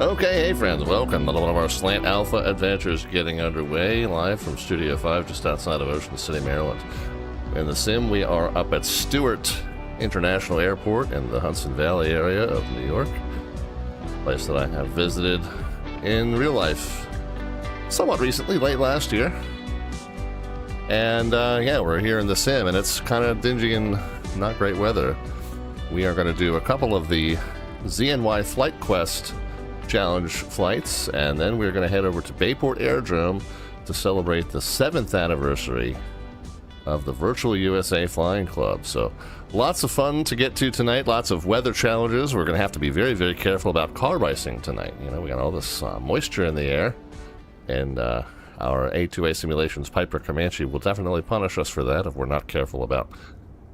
Okay, hey friends, welcome. Another one of our Slant Alpha adventures getting underway, live from Studio 5 just outside of Ocean City, Maryland. In the sim, we are up at Stewart International Airport in the Hudson Valley area of New York. A place that I have visited in real life somewhat recently, late last year. And yeah, we're here in the sim, and it's kind of dingy and not great weather. We are going to do a couple of the ZNY FlightQuest challenge flights, and then we're going to head over to Bayport Aerodrome to celebrate the 7th anniversary of the Virtual USA Flying Club. So lots of fun to get to tonight, lots of weather challenges. We're going to have to be very, very careful about car icing tonight. You know, we got all this moisture in the air, and our A2A Simulations Piper Comanche will definitely punish us for that if we're not careful about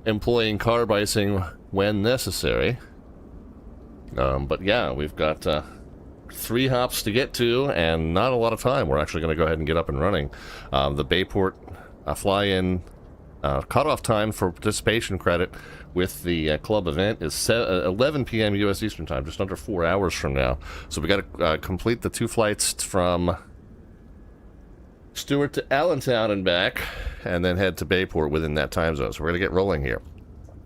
employing car icing when necessary. But yeah, we've got 3 hops to get to and not a lot of time. We're actually going to go ahead and get up and running. The Bayport fly-in cutoff time for participation credit with the club event is 11 p.m. U.S. Eastern Time, just under 4 hours from now. So we got to complete the 2 flights from Stewart to Allentown and back, and then head to Bayport within that time zone. So we're going to get rolling here.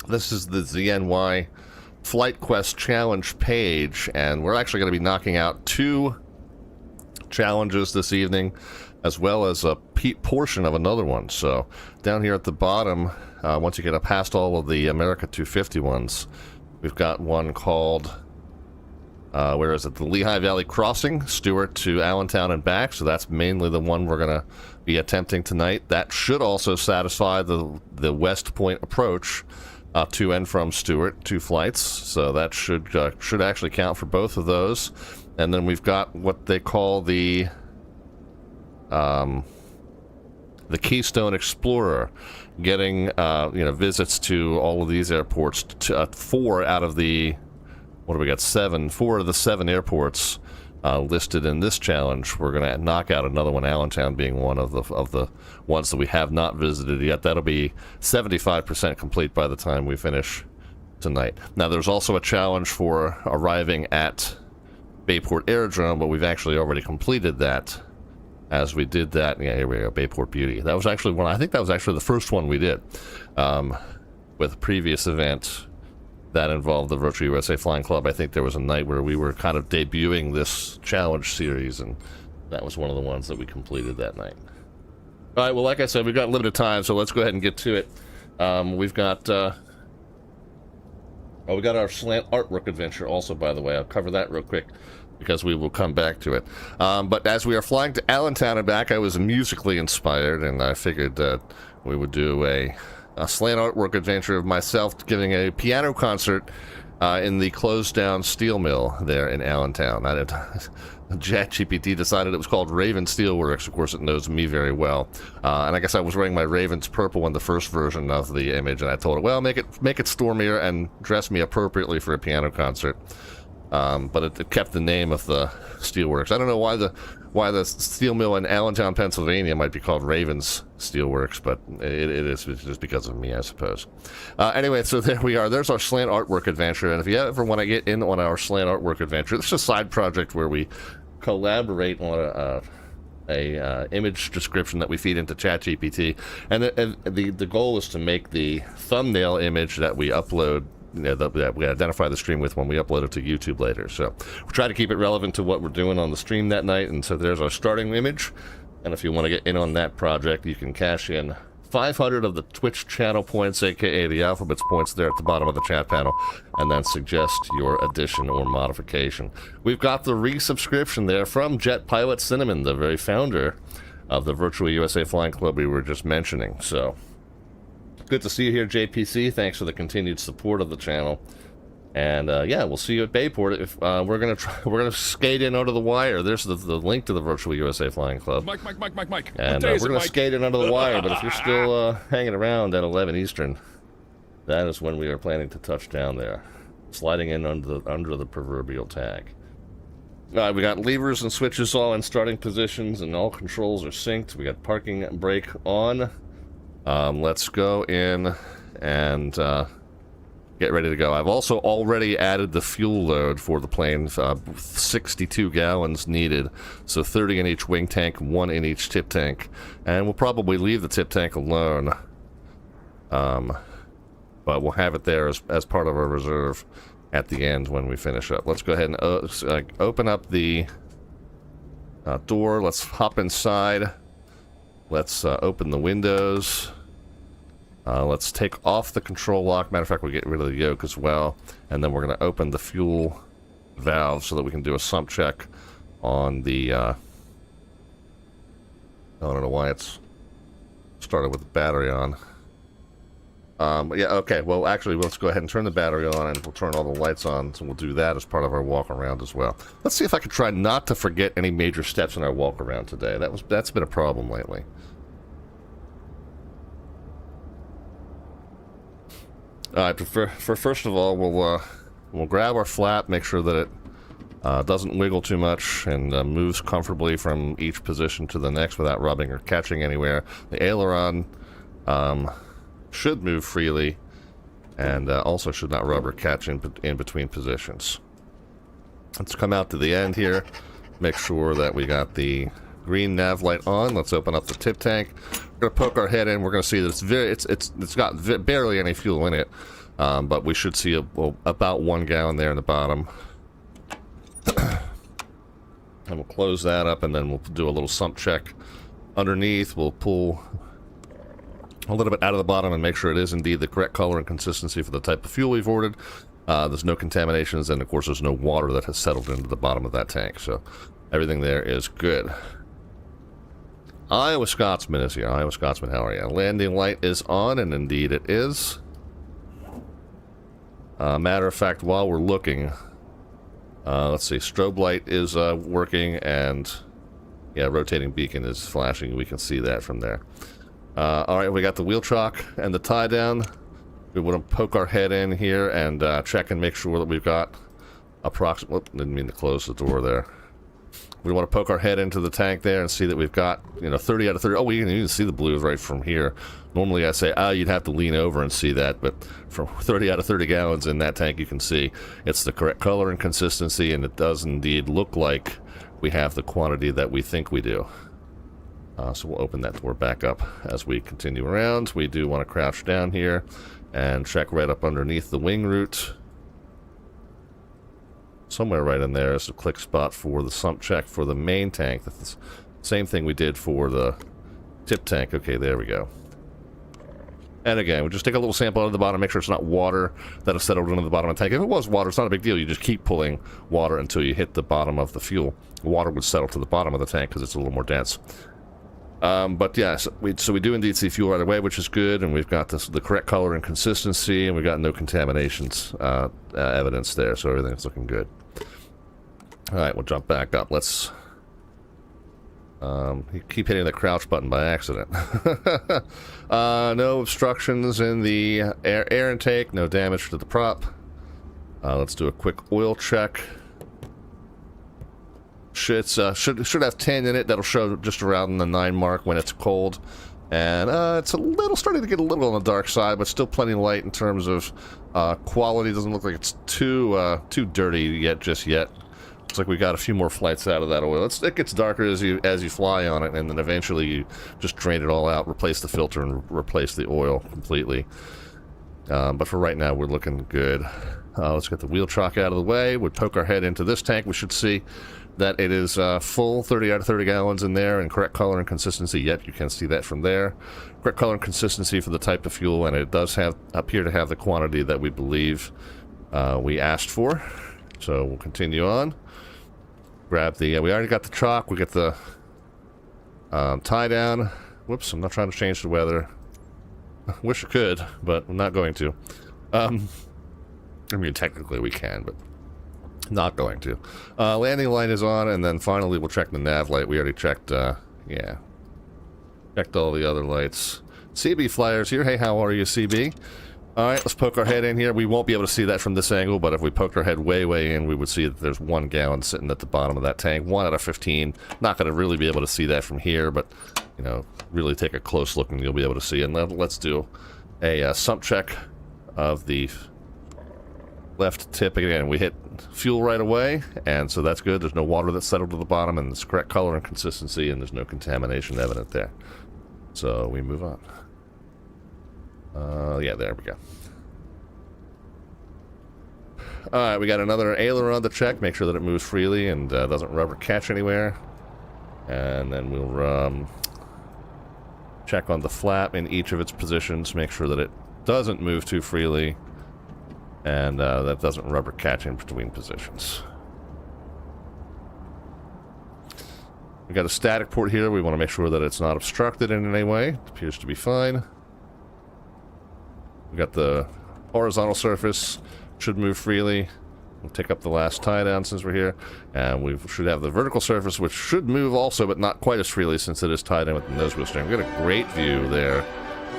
This is the ZNY FlightQuest challenge page, and we're actually going to be knocking out 2 challenges this evening, as well as a portion of another one. So down here at the bottom, once you get up past all of the America 250 ones, we've got one called where is it? The Lehigh Valley Crossing, Stewart to Allentown and back. So that's mainly the one we're going to be attempting tonight. That should also satisfy the West Point approach to and from Stewart, 2 flights. So that should actually count for both of those. And then we've got what they call the Keystone Explorer, getting visits to all of these airports. 4 out of the, what do we got? 7. 4 of the 7 airports listed in this challenge. We're going to knock out another one, Allentown being one of the ones that we have not visited yet. That'll be 75% complete by the time we finish tonight. Now, there's also a challenge for arriving at Bayport Aerodrome, but we've actually already completed that, as we did that. Yeah, here we go, Bayport Beauty. That was actually one, I think that was actually the first one we did with a previous event that involved the Virtual USA Flying Club. I think there was a night where we were kind of debuting this challenge series, and that was one of the ones that we completed that night. All right, well, like I said, we've got limited time, so let's go ahead and get to it. We've got we got our Slant artwork adventure also, by the way. I'll cover that real quick because we will come back to it. But as we are flying to Allentown and back, I was musically inspired, and I figured that we would do a Slant artwork adventure of myself giving a piano concert in the closed down steel mill there in Allentown. ChatGPT decided it was called Raven Steelworks. Of course, it knows me very well. And I guess I was wearing my Ravens purple in the first version of the image, and I told it, well, make it stormier and dress me appropriately for a piano concert. But it kept the name of the steelworks. I don't know why the steel mill in Allentown, Pennsylvania might be called Ravens Steelworks, but it is just because of me, I suppose. Anyway, so there we are. There's our Slant artwork adventure, and if you ever want to get in on our Slant artwork adventure, this is a side project where we collaborate on a image description that we feed into ChatGPT, and the goal is to make the thumbnail image that we upload, that we identify the stream with when we upload it to YouTube later. So we'll try to keep it relevant to what we're doing on the stream that night. And so there's our starting image, and if you want to get in on that project, you can cash in 500 of the Twitch channel points, aka the alphabets points, there at the bottom of the chat panel, and then suggest your addition or modification. We've got the resubscription there from Jet Pilot Cinnamon, the very founder of the Virtual USA Flying Club we were just mentioning. So good to see you here, JPC. Thanks for the continued support of the channel. And yeah, we'll see you at Bayport. If we're gonna skate in under the wire. There's the link to the Virtual USA Flying Club. Mike. And we're gonna skate in under the wire. But if you're still hanging around at 11 Eastern, that is when we are planning to touch down there, sliding in under the proverbial tag. We got levers and switches all in starting positions, and all controls are synced. We got parking brake on. Let's go in and get ready to go. I've also already added the fuel load for the plane, 62 gallons needed, so 30 in each wing tank, 1 in each tip tank, and we'll probably leave the tip tank alone, but we'll have it there as part of our reserve at the end when we finish up. Let's go ahead and open up the door. Let's hop inside. Let's open the windows. Let's take off the control lock. Matter of fact, we'll get rid of the yoke as well. And then we're going to open the fuel valve so that we can do a sump check on the... I don't know why it's started with the battery on. Yeah, okay. Well, actually, let's go ahead and turn the battery on, and we'll turn all the lights on. So we'll do that as part of our walk around as well. Let's see if I can try not to forget any major steps in our walk around today. That's been a problem lately. All right. First of all, we'll grab our flap, make sure that it doesn't wiggle too much and moves comfortably from each position to the next without rubbing or catching anywhere. The aileron should move freely, and also should not rub or catch in between positions. Let's come out to the end here, make sure that we got the green nav light on. Let's open up the tip tank. We're gonna poke our head in. We're gonna see that it's got barely any fuel in it, but we should see about 1 gallon there in the bottom. And we'll close that up, and then we'll do a little sump check underneath. We'll pull a little bit out of the bottom and make sure it is indeed the correct color and consistency for the type of fuel we've ordered. There's no contaminations, and of course there's no water that has settled into the bottom of that tank, so everything there is good. Iowa Scotsman is here. Iowa Scotsman, how are you? Landing light is on, and indeed it is. Matter of fact, while we're looking, let's see, strobe light is working, and yeah, rotating beacon is flashing. We can see that from there. Alright, we got the wheel chock and the tie down. We want to poke our head in here and check and make sure that we've got approximately... Whoop, didn't mean to close the door there. We want to poke our head into the tank there and see that we've got, 30 out of 30. Oh, we can even see the blues right from here. Normally I say, you'd have to lean over and see that, but from 30 out of 30 gallons in that tank, you can see it's the correct color and consistency, and it does indeed look like we have the quantity that we think we do. So we'll open that door back up as we continue around. We do want to crouch down here and check right up underneath the wing root. Somewhere right in there is a click spot for the sump check for the main tank. That's the same thing we did for the tip tank. Okay, there we go. And again, we'll just take a little sample out of the bottom, make sure it's not water that has settled into the bottom of the tank. If it was water, it's not a big deal. You just keep pulling water until you hit the bottom of the fuel. Water would settle to the bottom of the tank because it's a little more dense. But yeah, so we do indeed see fuel right away, which is good, and we've got the correct color and consistency, and we've got no contaminations evidence there, so everything's looking good. Alright, we'll jump back up. Let's... you keep hitting the crouch button by accident. No obstructions in the air intake, no damage to the prop. Let's do a quick oil check. Should have 10 in it. That'll show just around the 9 mark when it's cold, and it's starting to get a little on the dark side, but still plenty light in terms of quality. Doesn't look like it's too dirty yet. Looks like we got a few more flights out of that oil. It gets darker as you fly on it, and then eventually you just drain it all out, replace the filter, and replace the oil completely. But for right now, we're looking good. Let's get the wheel chock out of the way. We'll poke our head into this tank. We should see that it is full, 30 out of 30 gallons in there, and correct color and consistency. Yet you can see that from there. Correct color and consistency for the type of fuel, and it does appear to have the quantity that we believe we asked for. So we'll continue on. Grab the... we already got the chock. We get the tie down. Whoops, I'm not trying to change the weather. I wish I could, but I'm not going to. I mean, technically we can, but not going to. Landing light is on, and then finally we'll check the nav light. We already checked, yeah. Checked all the other lights. CB Flyers here. Hey, how are you, CB? Alright, let's poke our head in here. We won't be able to see that from this angle, but if we poked our head way in, we would see that there's 1 gallon sitting at the bottom of that tank. 1 out of 15. Not going to really be able to see that from here, but, really take a close look and you'll be able to see. And let's do a sump check of the left tip. Again, we hit fuel right away, and so that's good. There's no water that's settled to the bottom, and it's correct color and consistency, and there's no contamination evident there. So we move on. Yeah, there we go. Alright, we got another aileron to check, make sure that it moves freely and doesn't rubber catch anywhere. And then we'll check on the flap in each of its positions, make sure that it doesn't move too freely and that doesn't rubber catch in between positions. We got a static port here. We want to make sure that it's not obstructed in any way. It appears to be fine. We got the horizontal surface, should move freely. We'll take up the last tie down since we're here, and we should have the vertical surface, which should move also, but not quite as freely since it is tied in with the nose wheel steering. We've got a great view there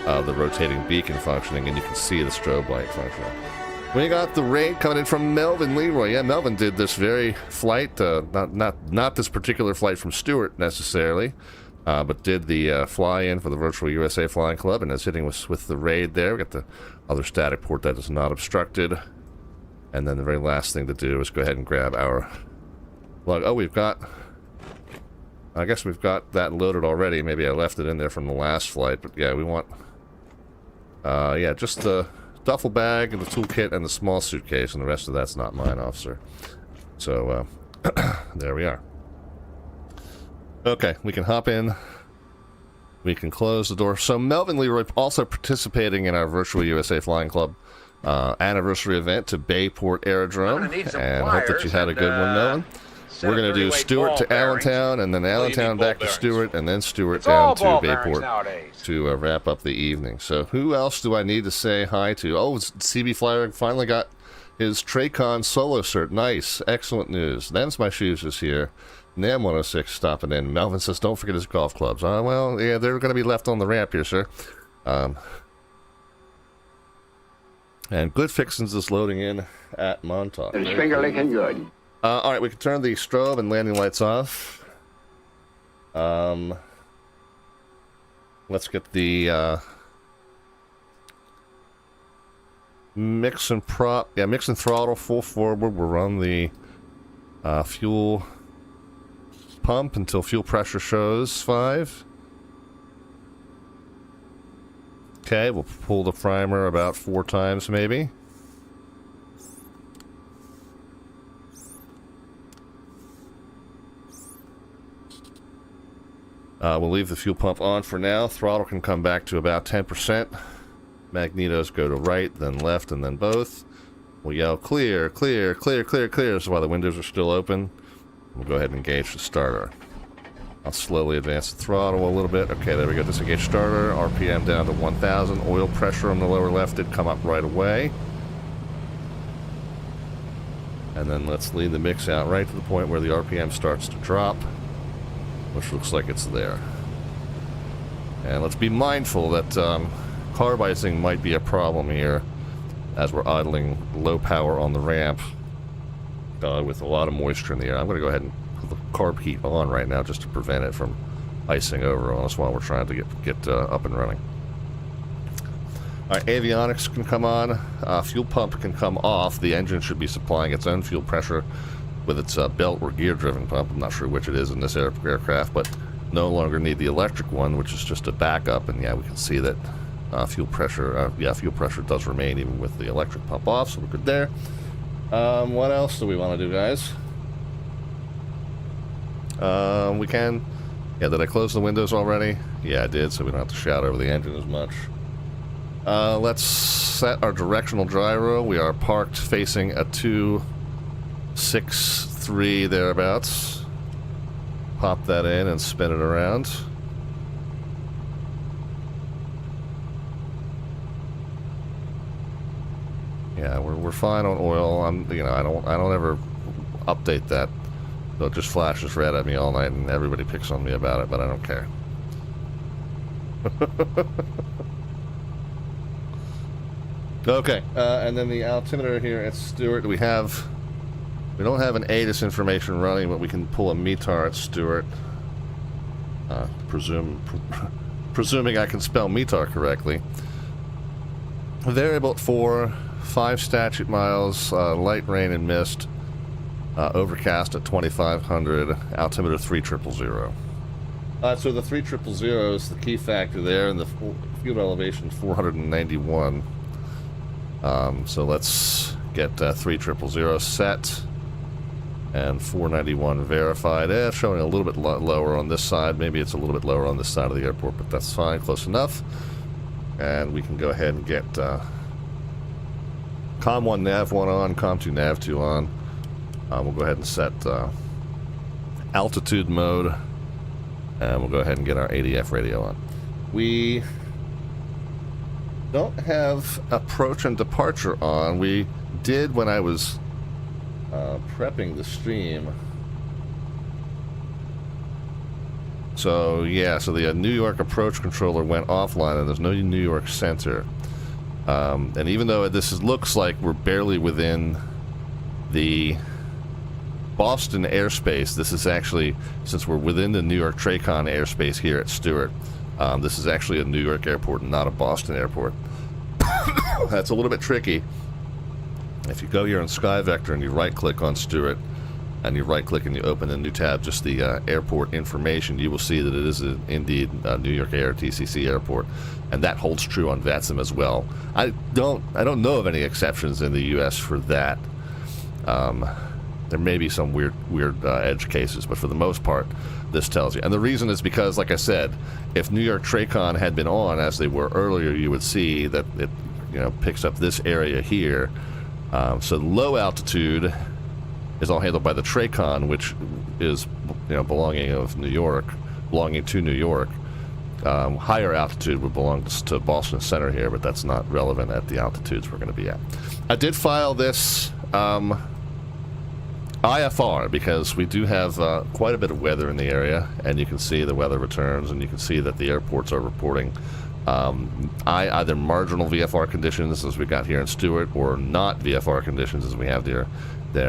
of the rotating beacon functioning, and you can see the strobe light functioning. We got the raid coming in from Melvin Leroy. Yeah, Melvin did this very flight, not this particular flight from Stewart necessarily, but did the fly-in for the Virtual USA Flying Club, and is hitting with the raid there. We got the other static port that is not obstructed. And then the very last thing to do is go ahead and grab our lug. Oh, I guess we've got that loaded already. Maybe I left it in there from the last flight, but yeah, we want, yeah, just the duffel bag and the toolkit and the small suitcase, and the rest of that's not mine, officer. So, there we are. Okay, we can hop in. We can close the door. So Melvin Leroy also participating in our Virtual USA Flying Club anniversary event to Bayport Aerodrome, and hope that you had a good one, Melvin. We're going to do Stewart to Allentown, and then Allentown back to Stewart, and then Stewart down to Bayport to wrap up the evening. So who else do I need to say hi to? Oh, CB Flyer finally got his Tracon solo cert. Nice. Excellent news. Them's My Shoes is here. Nam 106 stopping in. Melvin says, don't forget his golf clubs. Well, yeah, they're going to be left on the ramp here, sir. And Good Fixins is loading in at Montauk. It's finger licking good. Alright, we can turn the strobe and landing lights off. Let's get the mix and throttle full forward. We'll run the fuel pump until fuel pressure shows 5. Okay, we'll pull the primer about 4 times maybe. We'll leave the fuel pump on for now. Throttle can come back to about 10%. Magnetos go to right, then left, and then both. We'll yell clear, clear, clear, clear, clear. This is why the windows are still open. We'll go ahead and engage the starter. I'll slowly advance the throttle a little bit. Okay, there we go. Disengage starter. RPM down to 1,000. Oil pressure on the lower left did come up right away. And then let's lead the mix out right to the point where the RPM starts to drop, which looks like it's there. And let's be mindful that carb icing might be a problem here as we're idling low power on the ramp with a lot of moisture in the air. I'm going to go ahead and put the carb heat on right now just to prevent it from icing over on us while we're trying to get up and running. Alright, avionics can come on. Fuel pump can come off. The engine should be supplying its own fuel pressure with its belt or gear-driven pump. I'm not sure which it is in this aircraft, but no longer need the electric one, which is just a backup. And yeah, we can see that fuel pressure does remain even with the electric pump off, so we're good there. What else do we want to do, guys? We can... Yeah, did I close the windows already? Yeah, I did, so we don't have to shout over the engine as much. Let's set our directional gyro. We are parked facing a 263 thereabouts. Pop that in and spin it around. Yeah, we're fine on oil. I don't ever update that. So it just flashes red at me all night and everybody picks on me about it, but I don't care. Okay, and then the altimeter here at Stewart, we don't have an ATIS information running, but we can pull a METAR at Stewart. Presuming I can spell METAR correctly. Variable at 4, 5 statute miles, light rain and mist, overcast at 2500, altimeter 3000. So the 3000 is the key factor there, and the field elevation 491. So let's get 3000 set and 491 verified. Showing a little bit lower on this side. Maybe it's a little bit lower on this side of the airport, but that's fine, close enough. And we can go ahead and get COM 1 nav 1 on, COM 2 nav 2 on. We'll go ahead and set altitude mode, and we'll go ahead and get our ADF radio on. We don't have approach and departure on. We did when I was prepping the stream. So yeah, so the New York approach controller went offline, and there's no New York center. And even though looks like we're barely within the Boston airspace, this is actually, since we're within the New York TRACON airspace here at Stewart, this is actually a New York airport and not a Boston airport. That's a little bit tricky. If you go here on SkyVector and you right-click on Stewart, and you right-click and you open a new tab, just the airport information, you will see that it is indeed a New York Air TCC airport, and that holds true on VATSIM as well. I don't know of any exceptions in the U.S. for that. There may be some weird edge cases, but for the most part, this tells you. And the reason is because, like I said, if New York TRACON had been on as they were earlier, you would see that it, picks up this area here. So low altitude is all handled by the TRACON, which is belonging to New York. Higher altitude would belong to Boston Center here, but that's not relevant at the altitudes we're going to be at. I did file this IFR because we do have quite a bit of weather in the area, and you can see the weather returns, and you can see that the airports are reporting either marginal VFR conditions as we got here in Stewart, or not VFR conditions as we have there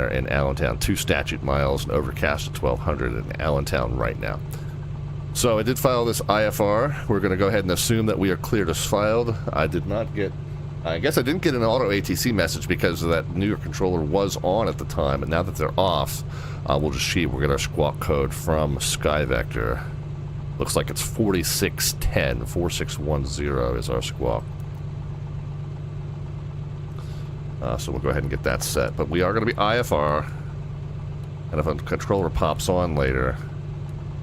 in Allentown. 2 statute miles and overcast at 1200 in Allentown right now. So I did file this IFR. We're going to go ahead and assume that we are cleared as filed. I guess I didn't get an auto ATC message because that New York controller was on at the time, and now that they're off, we'll get our squawk code from SkyVector. Looks like it's 4610, 4610 is our squawk. So we'll go ahead and get that set. But we are going to be IFR, and if a controller pops on later,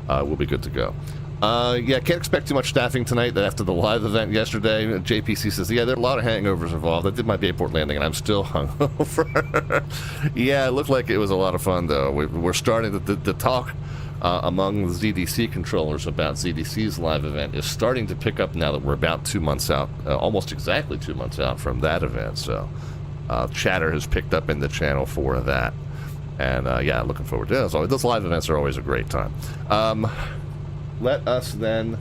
we'll be good to go. Yeah, can't expect too much staffing tonight after the live event yesterday. JPC says, yeah, there are a lot of hangovers involved. I did my Bayport landing, and I'm still hungover. Yeah, it looked like it was a lot of fun, though. We're starting to talk among the ZDC controllers about ZDC's live event is starting to pick up now that we're about 2 months out, almost exactly 2 months out from that event. So chatter has picked up in the channel for that. And yeah, looking forward to it. Those live events are always a great time. Let us then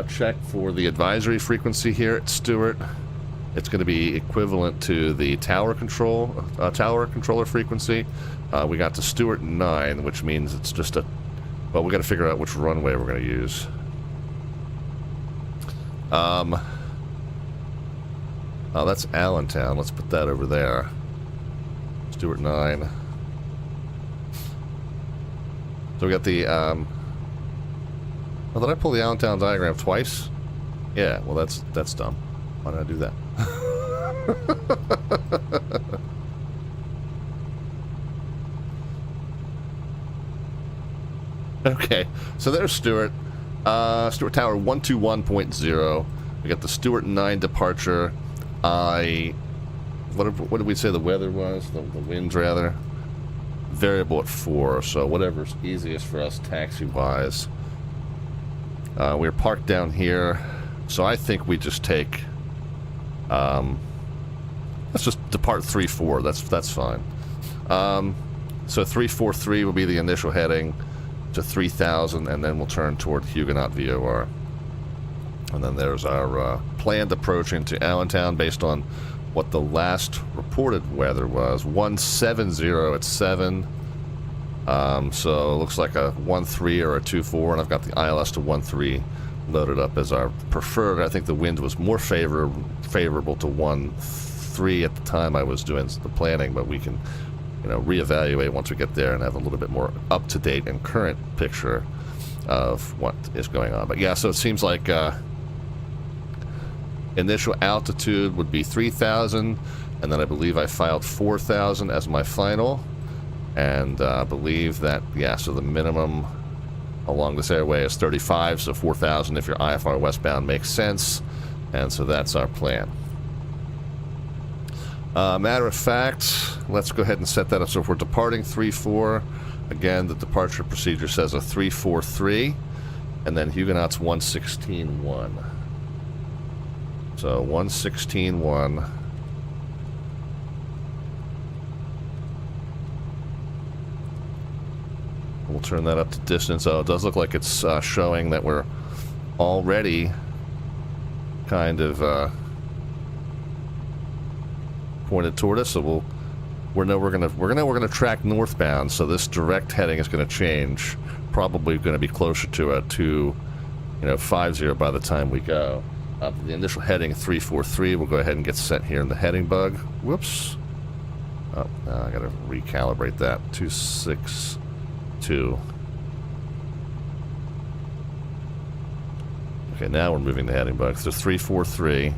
check for the advisory frequency here at Stewart. It's going to be equivalent to the tower controller frequency. We got to Stewart 9, which means it's just well, we got to figure out which runway we're going to use. Oh, that's Allentown. Let's put that over there. Stewart 9. So we got the oh, did I pull the Allentown diagram twice? Yeah, well that's dumb. Why did I do that? Okay, so there's Stewart. Stewart Tower 121.0. We got the Stewart 9 departure. What did we say the weather was? The winds, rather. Variable at 4, so whatever's easiest for us taxi-wise. We're parked down here, so I think we just take... let's just depart 3-4. That's fine. So 343 will be the initial heading to 3000, and then we'll turn toward Huguenot VOR. And then there's our planned approach into Allentown based on what the last reported weather was. 170 at 7. So it looks like a 1-3 or a 2-4, and I've got the ILS to 1-3 loaded up as our preferred. I think the wind was more favorable to 1-3 3 at the time I was doing the planning, but we can, you know, reevaluate once we get there and have a little bit more up-to-date and current picture of what is going on. But yeah, so it seems like initial altitude would be 3,000, and then I believe I filed 4,000 as my final, and I believe that, yeah, so the minimum along this airway is 35, so 4,000 if you're IFR westbound makes sense, and so that's our plan. Matter of fact, let's go ahead and set that up. So if we're departing 3-4, again, the departure procedure says a 3-4-3, and then Huguenot's 116-1. So 116-1. We'll turn that up to distance. Oh, it does look like it's showing that we're already kind of pointed toward us. So we're gonna track northbound. So this direct heading is going to change. Probably going to be closer to a 50 by the time we go. The initial heading 343. We'll go ahead and get set here in the heading bug. Whoops. Oh, I got to recalibrate that. 262. Okay, now we're moving the heading bug. So 343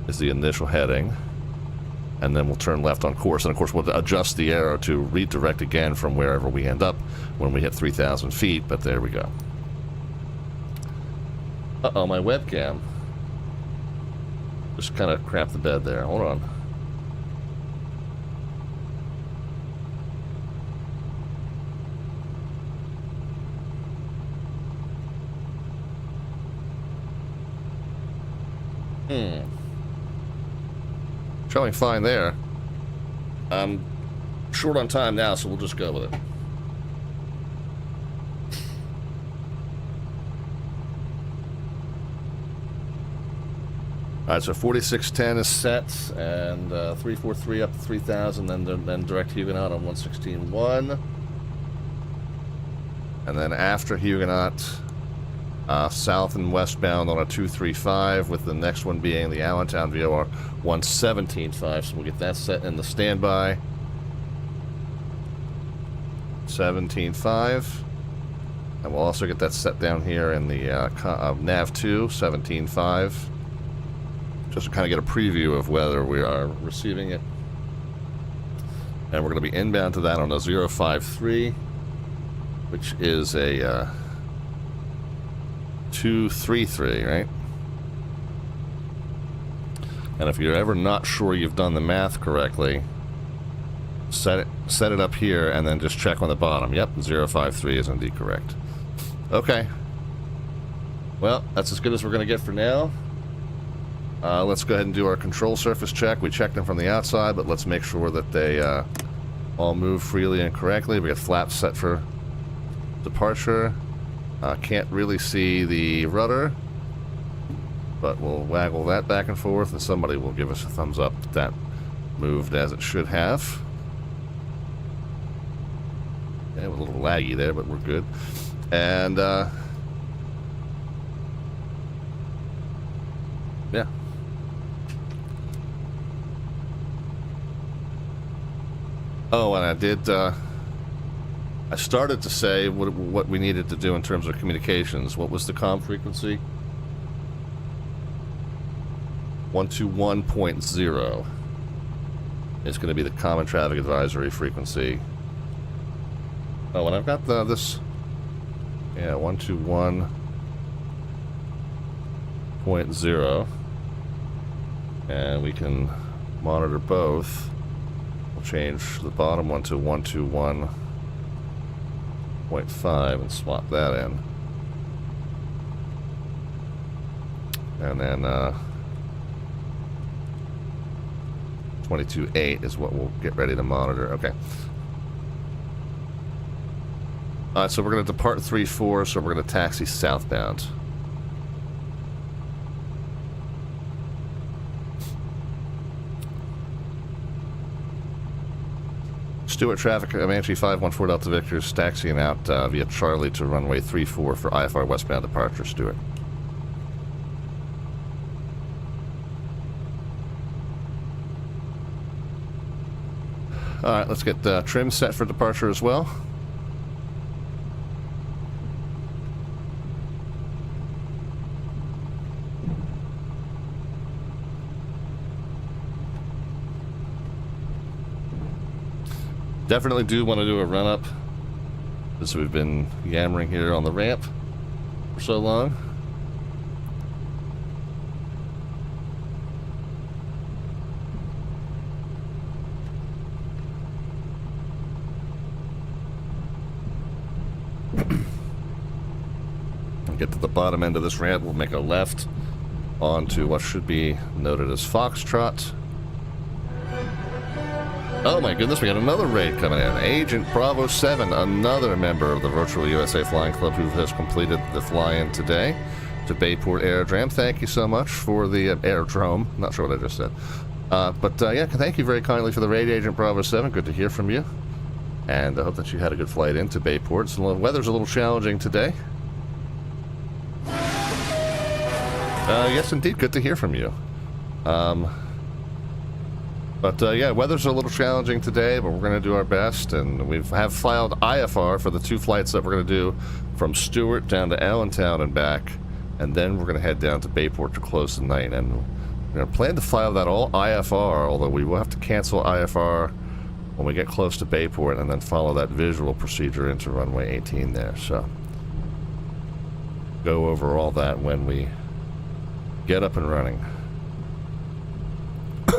is the initial heading, and then we'll turn left on course, and of course we'll adjust the arrow to redirect again from wherever we end up when we hit 3,000 feet, but there we go. Uh-oh, my webcam just kind of crapped the bed there. Hold on. Showing fine there. I'm short on time now, so we'll just go with it. Alright, so 4610 is set, and 343 up to 3,000, then direct Huguenot on 116.1. And then after Huguenot, south and westbound on a 235, with the next one being the Allentown VOR 117.5. So we'll get that set in the standby. 17.5. And we'll also get that set down here in the nav 2, 17.5. Just to kind of get a preview of whether we are receiving it. And we're going to be inbound to that on a 053, which is a 233, right? And if you're ever not sure you've done the math correctly, set it up here and then just check on the bottom. Yep, 053 is indeed correct. Okay. Well, that's as good as we're going to get for now. Let's go ahead and do our control surface check. We checked them from the outside, but let's make sure that they all move freely and correctly. We got flaps set for departure. Can't really see the rudder, but we'll waggle that back and forth, and somebody will give us a thumbs up that that moved as it should have. Okay, a little laggy there, but we're good. And yeah. Oh, and I did, I started to say what we needed to do in terms of communications. What was the comm frequency? 121.0 is going to be the common traffic advisory frequency. Oh, and I've got this, yeah, 121.0, and we can monitor both. We'll change the bottom one to 121.5 and swap that in. And then 22.8 is what we'll get ready to monitor. Okay. Alright, so we're going to depart 3-4, so we're going to taxi southbound. Stewart traffic, Comanche 514 Delta Victor's taxiing out via Charlie to runway 34 for IFR westbound departure, Stewart. Alright, let's get trim set for departure as well. Definitely do want to do a run-up, as we've been yammering here on the ramp for so long. Get to the bottom end of this ramp, we'll make a left onto what should be noted as Foxtrot. Oh my goodness, we got another raid coming in. Agent Bravo 7, another member of the Virtual USA Flying Club who has completed the fly-in today to Bayport Aerodrome. Thank you so much for the aerodrome. Not sure what I just said. Yeah, thank you very kindly for the raid, Agent Bravo 7. Good to hear from you. And I hope that you had a good flight into Bayport. So the weather's a little challenging today. Yes, indeed. Good to hear from you. Yeah, weather's a little challenging today, but we're going to do our best. And we have filed IFR for the 2 flights that we're going to do from Stewart down to Allentown and back. And then we're going to head down to Bayport to close the night. And we're going to plan to file that all IFR, although we will have to cancel IFR when we get close to Bayport and then follow that visual procedure into runway 18 there. So go over all that when we get up and running. A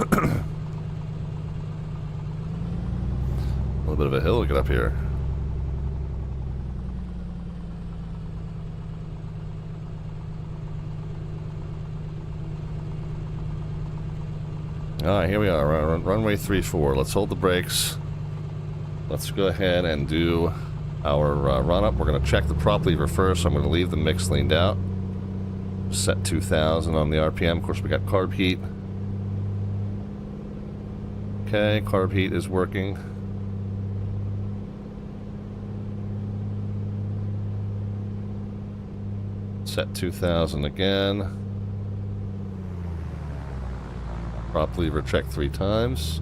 little bit of a hill to get up here. Alright, here we are, runway 34. Let's hold the brakes. Let's go ahead and do our run-up. We're going to check the prop lever first. I'm going to leave the mix leaned out. Set 2000 on the RPM. Of course, we got carb heat. Okay, carb heat is working. Set 2000 again. Prop lever check 3 times.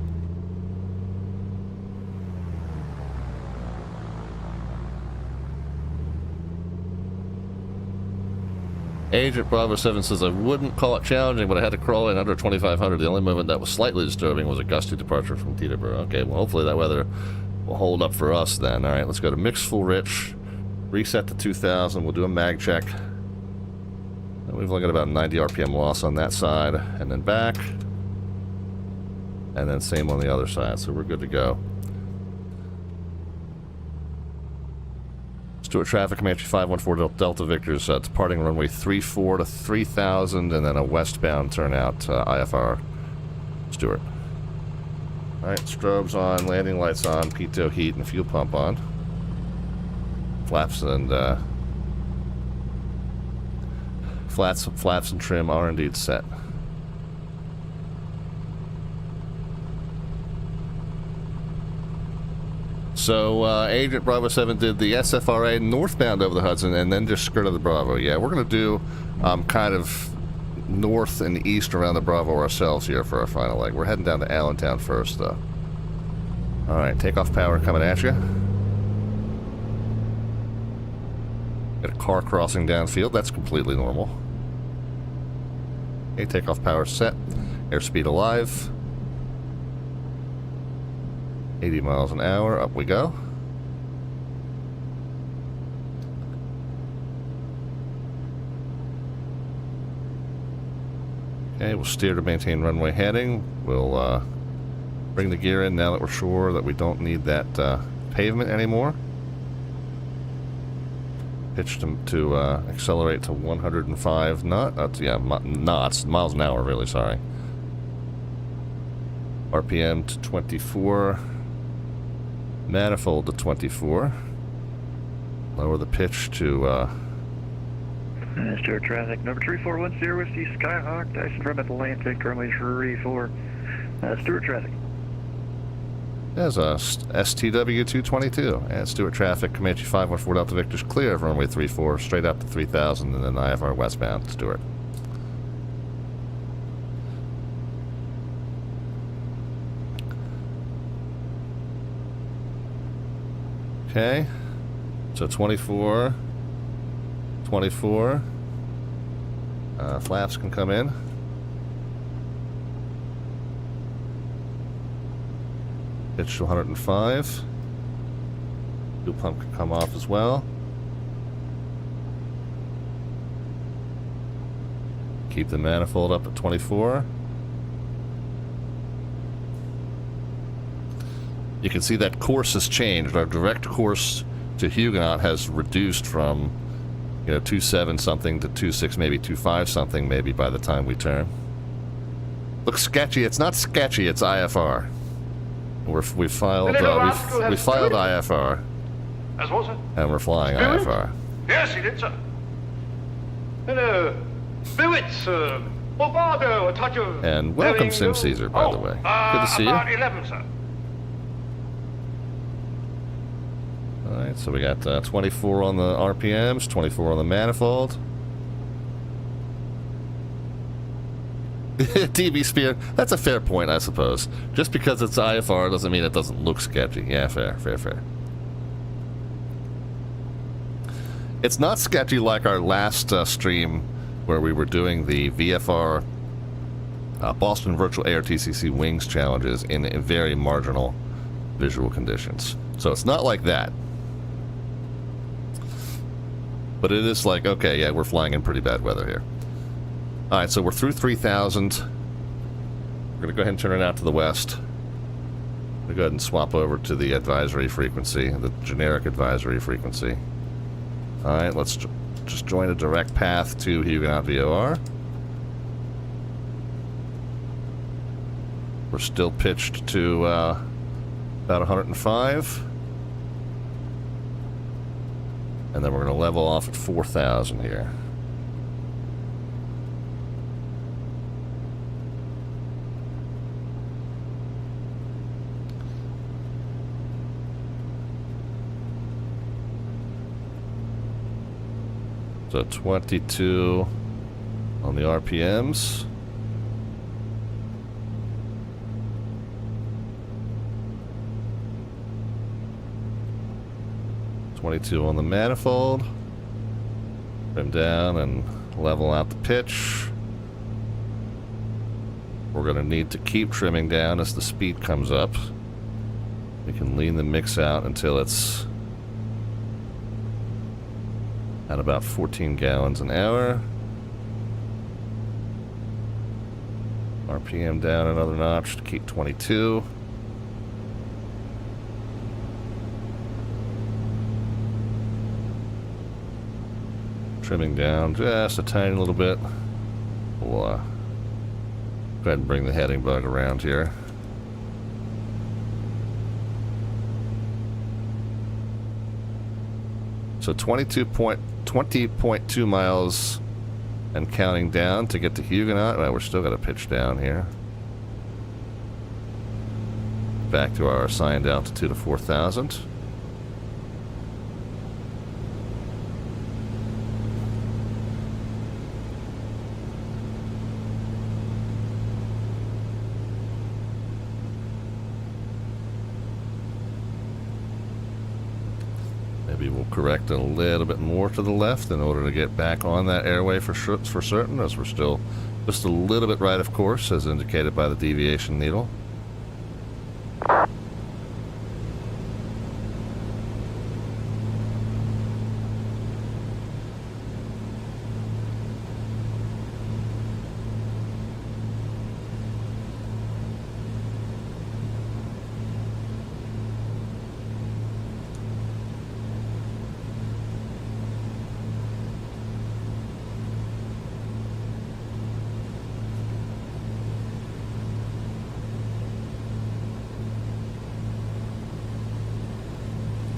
Agent Bravo 7 says, I wouldn't call it challenging, but I had to crawl in under 2500. The only movement that was slightly disturbing was a gusty departure from Teterboro. Okay, well, hopefully that weather will hold up for us then. All right, let's go to mix full rich, reset to 2000. We'll do a mag check. And we've only got about 90 RPM loss on that side, and then back. And then same on the other side, so we're good to go. Stewart traffic, Comanche 514 Delta Victor's departing runway 34 to 3000, and then a westbound turnout IFR Stewart. Alright, strobes on, landing lights on, pitot heat, and fuel pump on. Flaps and flaps and trim are indeed set. So, Agent Bravo 7 did the SFRA northbound over the Hudson and then just skirted the Bravo. Yeah, we're going to do kind of north and east around the Bravo ourselves here for our final leg. We're heading down to Allentown first, though. Alright, takeoff power coming at you. Got a car crossing downfield. That's completely normal. Okay, takeoff power set. Airspeed alive. 80 miles an hour, up we go. Okay, we'll steer to maintain runway heading. We'll bring the gear in now that we're sure that we don't need that pavement anymore. Pitch to accelerate to 105 knots. Knots, miles an hour, really, sorry. RPM to 24. Manifold to 24. Lower the pitch to Stewart traffic number 3410 Whiskey Skyhawk, Dyson from Atlantic, runway 34. Stewart traffic. There's a STW-222. And Stewart traffic, Comanche 514 Delta Victor's clear of runway 34, straight up to 3000, and then IFR westbound, Stewart. Okay. So 24. 24. Flaps can come in. Pitch to 105. Fuel pump can come off as well. Keep the manifold up at 24. You can see that course has changed. Our direct course to Huguenot has reduced from, 2.7 something to 2.6, maybe 2.5 something, maybe by the time we turn. Looks sketchy. It's not sketchy. It's IFR. We filed IFR. As was it? And we're flying IFR. Yes, he did, sir. Hello. Buick, Bovado, a touch of... And welcome, Sim Caesar, by the way. Good to see you. About 11, sir. Alright, so we got 24 on the RPMs, 24 on the manifold. DB Spear, that's a fair point, I suppose. Just because it's IFR doesn't mean it doesn't look sketchy. Yeah, fair. It's not sketchy like our last stream where we were doing the VFR Boston Virtual ARTCC Wings challenges in very marginal visual conditions. So it's not like that. But it is like, okay, yeah, we're flying in pretty bad weather here. Alright, so we're through 3,000. We're going to go ahead and turn it out to the west. We'll go ahead and swap over to the advisory frequency, the generic advisory frequency. Alright, let's just join a direct path to Huguenot VOR. We're still pitched to about 105. And then we're going to level off at 4,000 here. So 22 on the RPMs. On the manifold. Trim down and level out the pitch. We're going to need to keep trimming down as the speed comes up. We can lean the mix out until it's at about 14 gallons an hour. RPM down another notch to keep 22. Trimming down just a tiny little bit. We'll go ahead and bring the heading bug around here. So 20.2 miles and counting down to get to Huguenot. Well, we're still got to pitch down here. Back to our assigned altitude of 4,000. Maybe we'll correct a little bit more to the left in order to get back on that airway for certain, as we're still just a little bit right of course, as indicated by the deviation needle.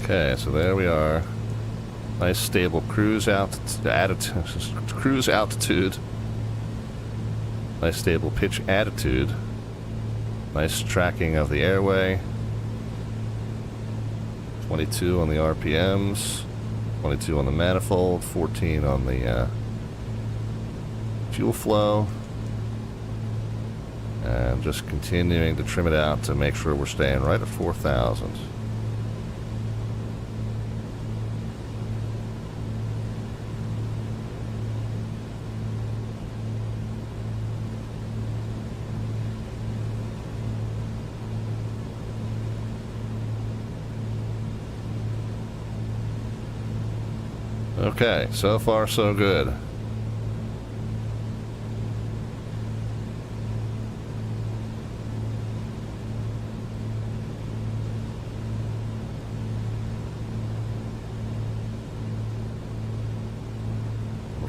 Okay, so there we are. Nice stable cruise altitude. Nice stable pitch attitude. Nice tracking of the airway. 22 on the RPMs. 22 on the manifold. 14 on the fuel flow. And just continuing to trim it out to make sure we're staying right at 4,000. Okay, so far so good.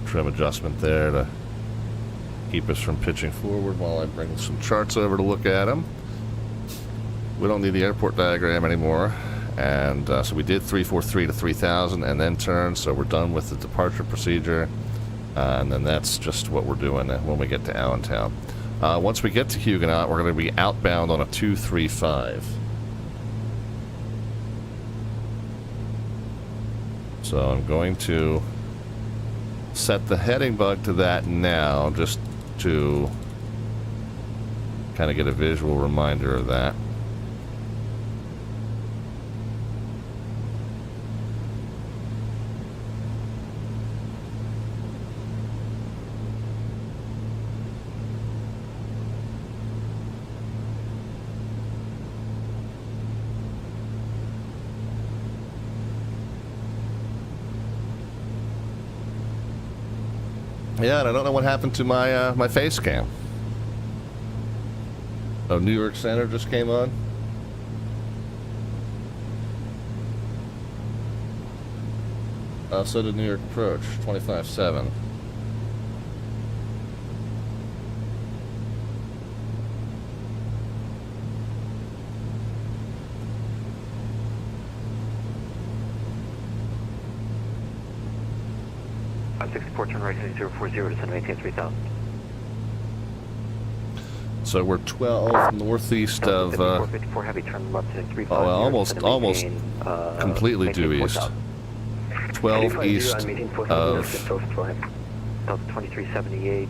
Trim adjustment there to keep us from pitching forward while I bring some charts over to look at them. We don't need the airport diagram anymore, and so we did 343 to 3000 and then turn, so we're done with the departure procedure, and then that's just what we're doing when we get to Allentown. Once we get to Huguenot, we're going to be outbound on a 235. So I'm going to set the heading bug to that now, just to kind of get a visual reminder of that. Yeah, and I don't know what happened to my my face cam. Oh, New York Center just came on. So did New York Approach 25-7. Turn right heading 040 to send maintain 3000. So we're 12 northeast of 54 heavy, turn left heading 350. almost completely due east. 12 east of 2378,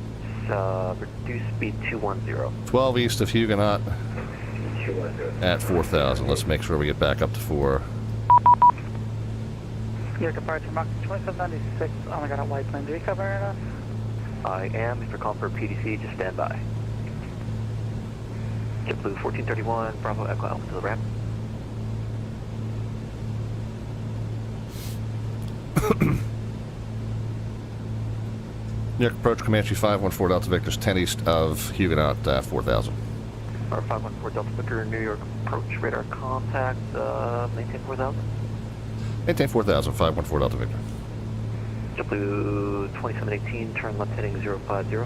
reduce speed 210. 12 east of Huguenot at 4000. Let's make sure we get back up to 4. Your departure Mach 2796 on the ground white plane. Do you cover enough? I am. If you're calling for PDC, just stand by. JetBlue 1431, Bravo Echo Alpha to the ramp. New York Approach Comanche 514 Delta Victor's 10 east of Huguenot 4000. Our 514 Delta Victor, New York Approach, radar contact, maintain 4000. Maintain 4000, 514 Delta Victor. JetBlue 2718, turn left heading 050.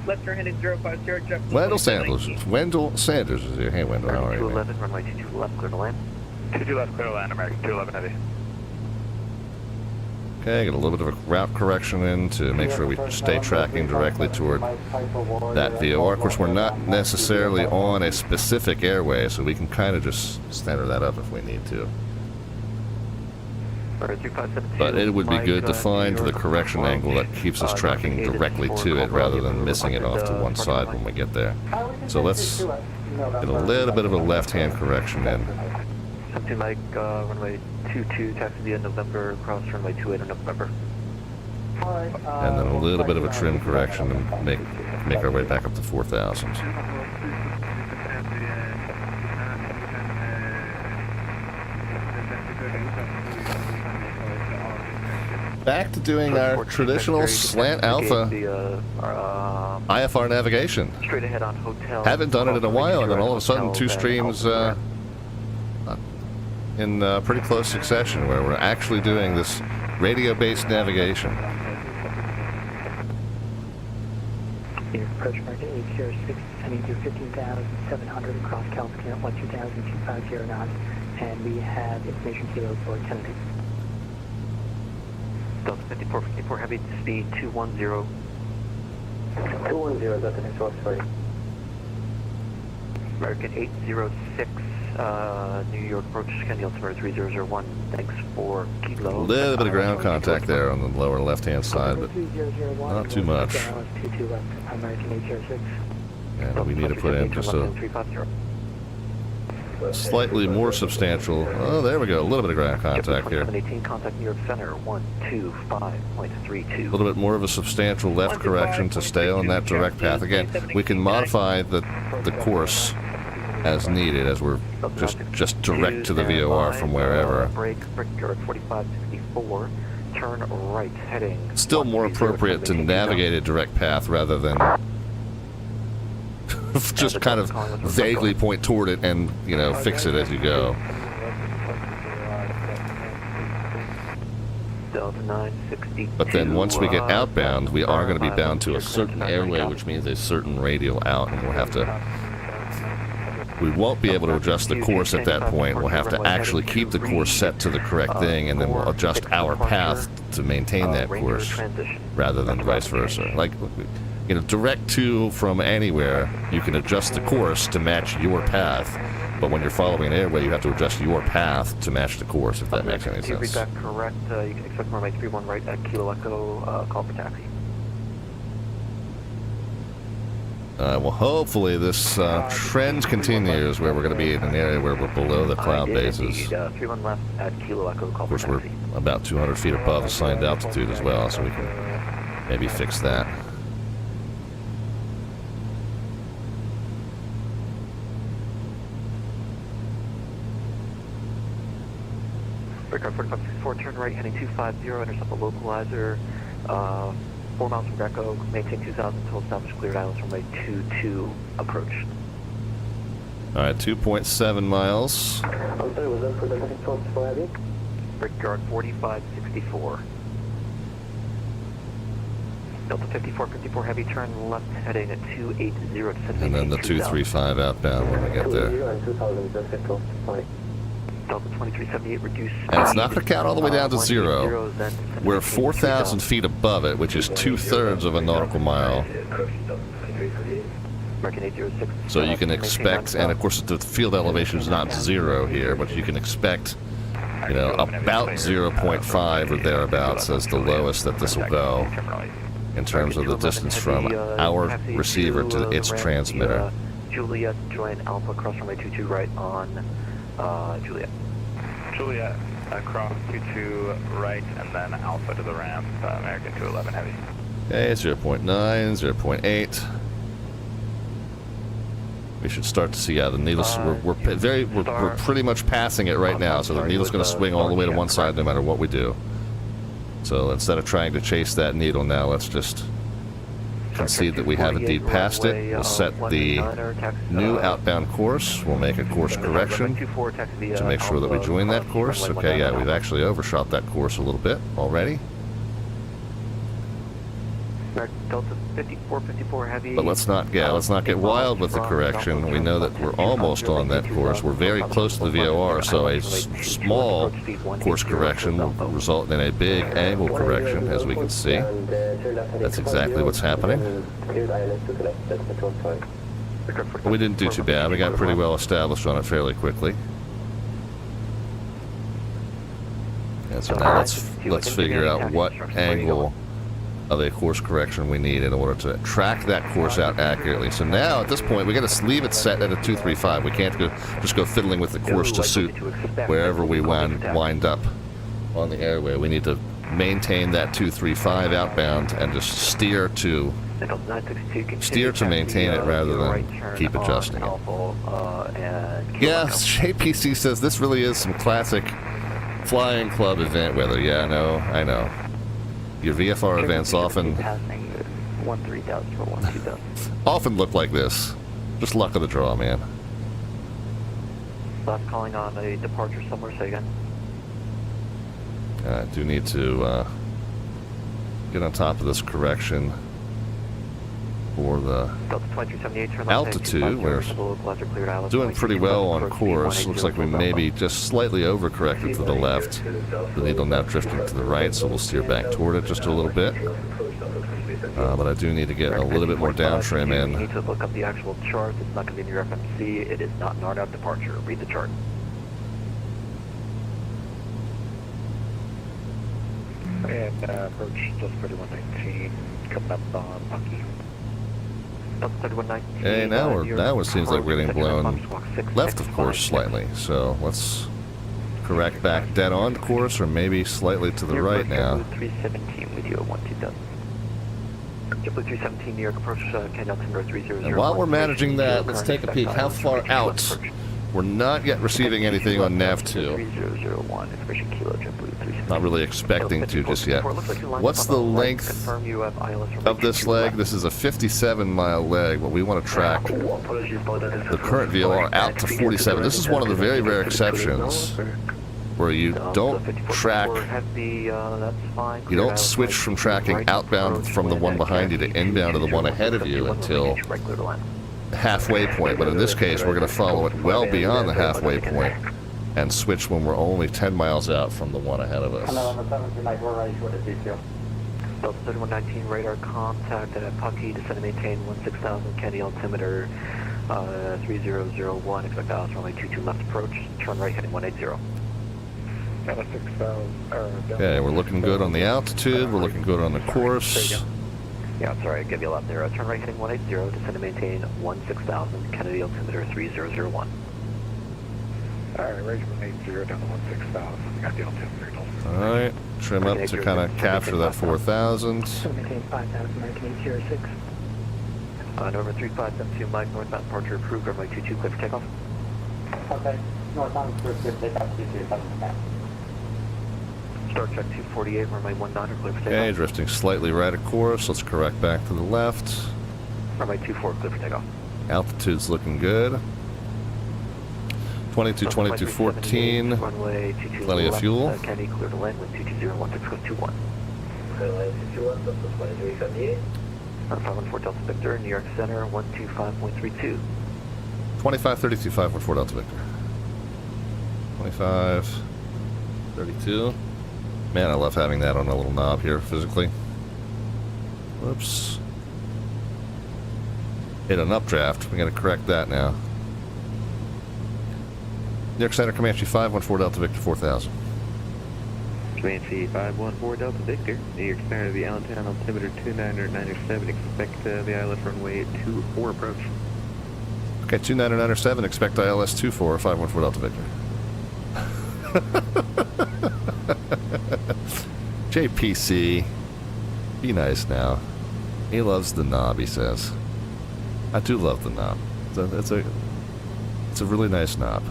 Left turn heading 050, JetBlue. Wendell Sanders. Wendell Sanders is here. Hey, Wendell, how are you, man? 211, runway 22 left, clear to land. 22 left, clear to land, American 211 heavy. Okay, get a little bit of a route correction in to make sure we stay tracking directly toward that VOR. Of course, we're not necessarily on a specific airway, so we can kind of just center that up if we need to. But it would be good to find the correction angle that keeps us tracking directly to it rather than missing it off to one side when we get there. So let's get a little bit of a left-hand correction in. Something like runway 22, taxi via November, cross runway 28 in November. And then a little bit of a trim correction and make our way back up to 4000. Back to doing our traditional slant alpha IFR navigation. Straight ahead on hotel. Haven't done it in a while, and then all of a sudden 2 streams in pretty close succession where we're actually doing this radio-based navigation. Approach market 806, sending to 15,700 across California at 12,250 knots, and we have information kilo for Kennedy. Delta 5454 heavy, speed 210. 210, that's the next one, sorry. American 806, New York approach, Kennedy altimeter 3001. Thanks for kilo. A little bit of ground contact there on the lower left-hand side, but not too much. American 806. And we need to put in just a slightly more substantial. Oh, there we go. A little bit of ground contact here. 718, contact New York Center 125.32. A little bit more of a substantial left correction to stay on that direct path. Again, we can modify the course as needed, as we're just direct to the VOR from wherever. Break 4564, turn right, heading... Still more appropriate to navigate a direct path rather than just kind of vaguely point toward it and, you know, fix it as you go. Delta 962. But then once we get outbound, we are going to be bound to a certain airway, which means a certain radial out, and we'll have to... We won't be able to adjust the course at that point. We'll have to actually keep the course set to the correct thing, and then we'll adjust our path to maintain that course, rather than vice versa. Like, you know, direct to from anywhere, you can adjust the course to match your path. But when you're following an airway, you have to adjust your path to match the course, if that makes any sense. Read back correct. You can expect runway 31 right at Kilo Echo, call for taxi. Well, hopefully this trend continues where we're going to be in an area where we're below the cloud bases. 31 left at Kilo Echo, call Of for course, we're taxi. about 200 feet above assigned altitude as well, so we can maybe fix that. Breakout 4564, turn right, heading 250, intercept the localizer, 4 miles from Greco, maintain 2000 until established cleared islands runway 22, approach. Alright, 2.7 miles. I'm sorry, was that for the 24 heavy? Brickyard 4564. Delta 5454 heavy, turn left, heading at 280 to And then the 235 outbound when we get there. 2000, just get close to 20. Delta 2378, reduce And it's not going to count all the way down to 0. 180, We're 4,000 feet above it, which is 2/3 of a nautical mile. American 806. So you can expect, and of course the field elevation is not 0 here, but you can expect, you know, about 0.5 or thereabouts as the lowest that this will go in terms of the distance from our receiver to its transmitter. Juliet, join Alpha, cross runway 22 right on Juliet. Juliet, cross 22 right, and then Alpha to the ramp, American 211 heavy. Okay, 0.9, 0.8. We should start to see, yeah, the needle's, we're pretty much passing it right now, so the needle's going to swing all the way to one side no matter what we do. So instead of trying to chase that needle now, let's just concede that we have indeed passed it. We'll set the new outbound course. We'll make a course correction to make sure that we join that course. Okay, yeah, we've actually overshot that course a little bit already. Delta 5454 heavy. But let's not get wild with the correction. We know that we're almost on that course. We're very close to the VOR, so a small course correction will result in a big angle correction, as we can see. That's exactly what's happening. But we didn't do too bad. We got pretty well established on it fairly quickly. And so now let's figure out what angle of a course correction we need in order to track that course out accurately. So now at this point we got to leave it set at a 235. We can't just go fiddling with the course to suit wherever we wind up on the airway. We need to maintain that 235 outbound and just steer to maintain it rather than keep adjusting it. Yeah, JPC says this really is some classic flying club event weather. Yeah, I know. Your VFR events often look like this. Just luck of the draw, man. Last calling on a departure somewhere, say again. I do need to get on top of this correction for the altitude. We're doing pretty well on course. Looks like we may be just slightly overcorrected to the left. The needle now drifting to the right, so we'll steer back toward it just a little bit. But I do need to get a little bit more down trim in. You need to look up the actual chart. It's not going to be in your FMC. It is not an RDOT departure. Read the chart. And approach just 3119, coming up on Punky. Hey, now it seems like we're getting blown left of course slightly. So let's correct back dead on course, or maybe slightly to the right now. 317 with you at 120. JetBlue 317 New York approach, Canyon altimeter 300. And while we're managing that, let's take a peek. How far out We're not yet receiving anything on nav 2. 3001, information Kilo JetBlue 3. Not really expecting to just yet. What's the length of this leg? This is a 57-mile leg, but we want to track the current VOR out to 47. This is one of the very rare exceptions where you don't track, you don't switch from tracking outbound from the one behind you to inbound to the one ahead of you until halfway point, but in this case we're going to follow it well beyond the halfway point and switch when we're only 10 miles out from the one ahead of us. Delta 3119 radar contact at Pucky, descend and maintain 16,000, Kennedy altimeter 3001, expect Dallas runway 22 left approach, turn right heading 180. Okay, we're looking good on the altitude, we're looking good on the course. Yeah, sorry, I gave you a lot there. Turn right heading 180, descend and maintain 16,000, Kennedy altimeter 3001. Alright, range 180 down to 16,000. Got the altimeter. Alright, trim up to kind of capture that 4,000. Descend and maintain 5,000, American 806. November 3572, Mike, northbound departure approved, runway 22, clear for takeoff. Okay, northbound clear for takeoff, 227. Start check 248, runway 19, clear for takeoff. Okay, drifting slightly right of course. Let's correct back to the left. Runway 24, clear for takeoff. Altitude's looking good. 2214. Runway 22 Plenty of fuel. Kennedy, clear to land with 220-1621. 514 Delta Victor, New York Center, 125.32. 2532, 514 Delta Victor. 2532. Man, I love having that on a little knob here physically. Whoops. Hit an updraft. We gotta correct that now. New York Center, Comanche 514 Delta Victor 4000. Comanche 514 Delta Victor, New York Center to the Allentown altimeter 2997, expect the ILS runway 24 approach. Okay, 2997, expect ILS 24, 514 Delta Victor. JPC, be nice now. He loves the knob, he says. I do love the knob. It's a really nice knob.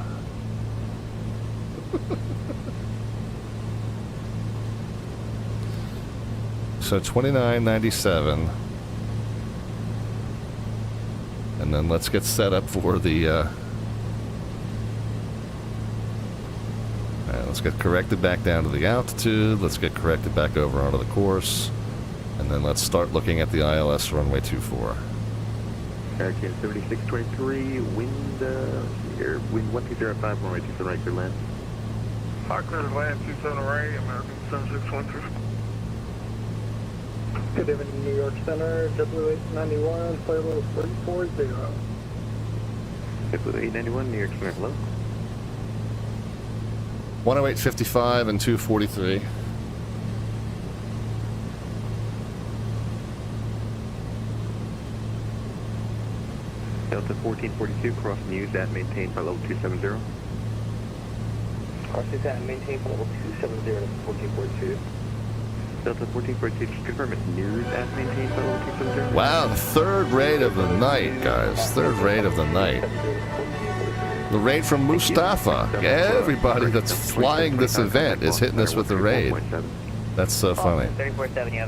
So 2997, and then let's get set up for the let's get corrected back down to the altitude, let's get corrected back over onto the course, and then let's start looking at the ILS runway 24. Hurricane 7623, wind 1205, runway 27 right, clear land. High clear to land 27 array, American 7613. Good evening, New York Center, JetBlue 891, flight level 340. JetBlue 891, New York Center, hello. 108.55 and 243. Delta 1442, cross News at maintain for level 270. Cross News at maintain for level 270 to 1442. Delta 1442, just confirm it's News at maintain for level 270. Wow, the third raid of the night, guys. Third raid of the night. The raid from Mustafa. Everybody that's flying this event is hitting us with the raid. That's so funny.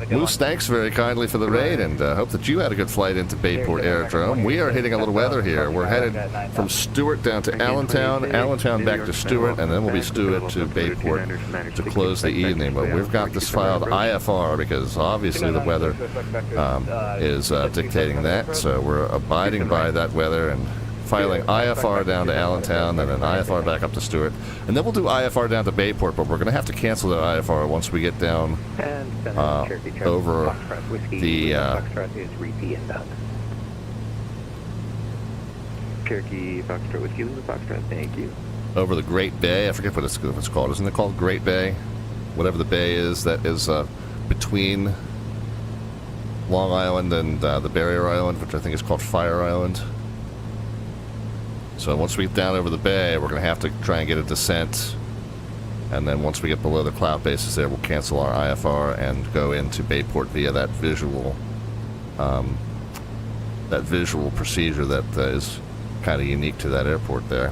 Moose, thanks very kindly for the raid, and hope that you had a good flight into Bayport Aerodrome. We are hitting a little weather here. We're headed from Stewart down to Allentown, Allentown back to Stewart, and then we'll be Stewart to Bayport to close the evening. But we've got this filed IFR because obviously the weather is dictating that, so we're abiding by that weather and filing IFR down to Allentown, and then IFR back up to Stewart. And then we'll do IFR down to Bayport, but we're going to have to cancel that IFR once we get down over the... Cherokee Foxtrot Whiskey Lima Foxtrot, thank you. Over the Great Bay. I forget what it's called. Isn't it called Great Bay? Whatever the bay is that is between Long Island and the Barrier Island, which I think is called Fire Island. So once we get down over the bay, we're going to have to try and get a descent. And then once we get below the cloud bases there, we'll cancel our IFR and go into Bayport via that visual procedure that is kind of unique to that airport there.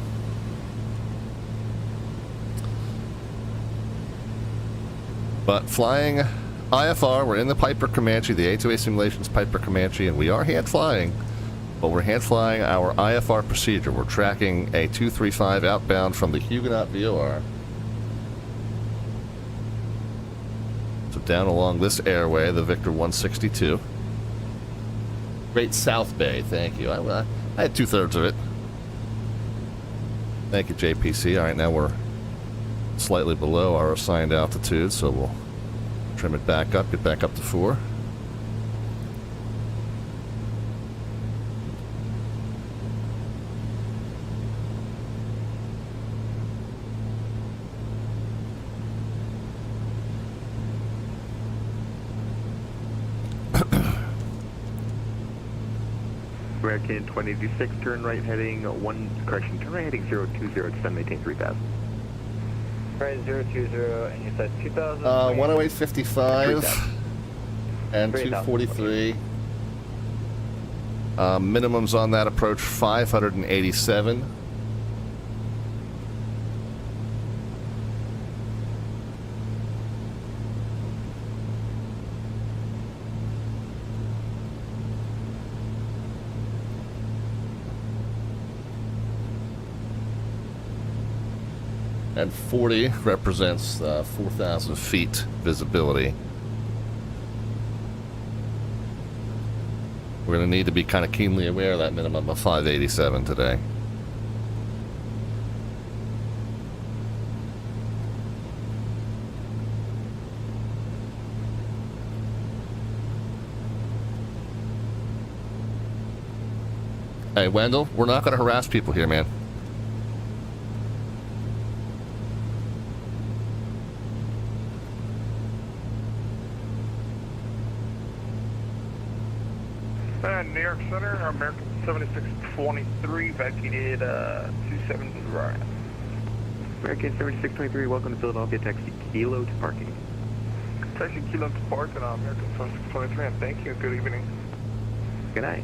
But flying IFR, we're in the Piper Comanche, the A2A Simulations Piper Comanche, and we are hand flying, but we're hand flying our IFR procedure. We're tracking a 235 outbound from the Huguenot VOR. So down along this airway, the Victor 162. Great South Bay, thank you. I had 2/3 of it. Thank you, JPC. All right, now we're slightly below our assigned altitude, so we'll trim it back up, get back up to 4. American 2026, turn right heading turn right heading 020, descend maintain 3000. Right, 020, and you said 2000? 108.55 and 243. Minimums on that approach 587. And 40 represents 4,000 feet visibility. We're going to need to be kind of keenly aware of that minimum of 587 today. Hey, Wendell, we're not going to harass people here, man. New York Center, American 7623, vacated 27 right. American 7623, welcome to Philadelphia, taxi Kilo to parking. Taxi Kilo to park and American 7623, and thank you. Good evening. Good night.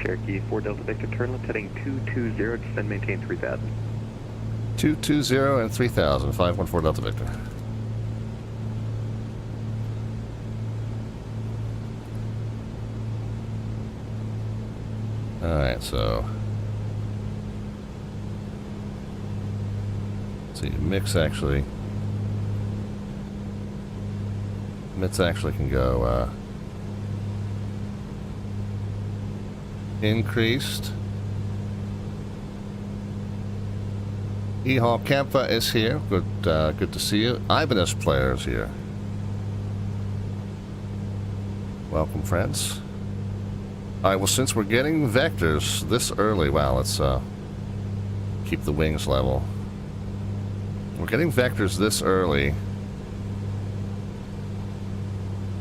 Cherokee 4 Delta Victor, turn left heading 220, descend maintain 3000. 220 and 3000, 514 Delta Victor. Alright, so let's see, mix actually can go increased. Ehal Kempa is here. Good to see you. Ibanez player is here. Welcome, friends. Alright, well, since we're getting vectors this early, wow, let's keep the wings level. We're getting vectors this early.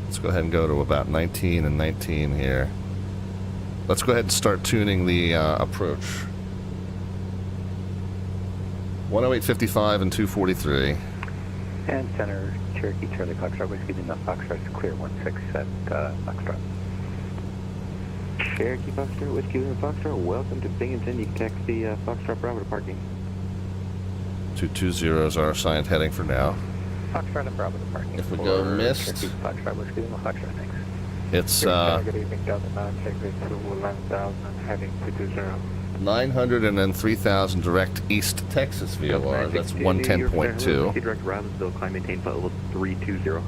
Let's go ahead and go to about 19 and 19 here. Let's go ahead and start tuning the approach. 108.55 and 243. And center, Cherokee Charlie Foxtrot, whiskey enough Foxtrot to clear 16 at Foxtrot. Cherokee Foxtrot, whiskey and Foxtrot, welcome to Binghamton. You can taxi Foxtrot Bravo to parking. 220 is our assigned heading for now. Foxtrot and Bravo to parking. If we go missed, Cherokee Foxtrot, whiskey and Foxtrot, thanks. it's Good evening, Delta 9, take me to 11,000, heading 220. 900 and then 3000 direct East Texas VOR. That's 110.2. Direct Robbinsville, climb maintain flight level 320.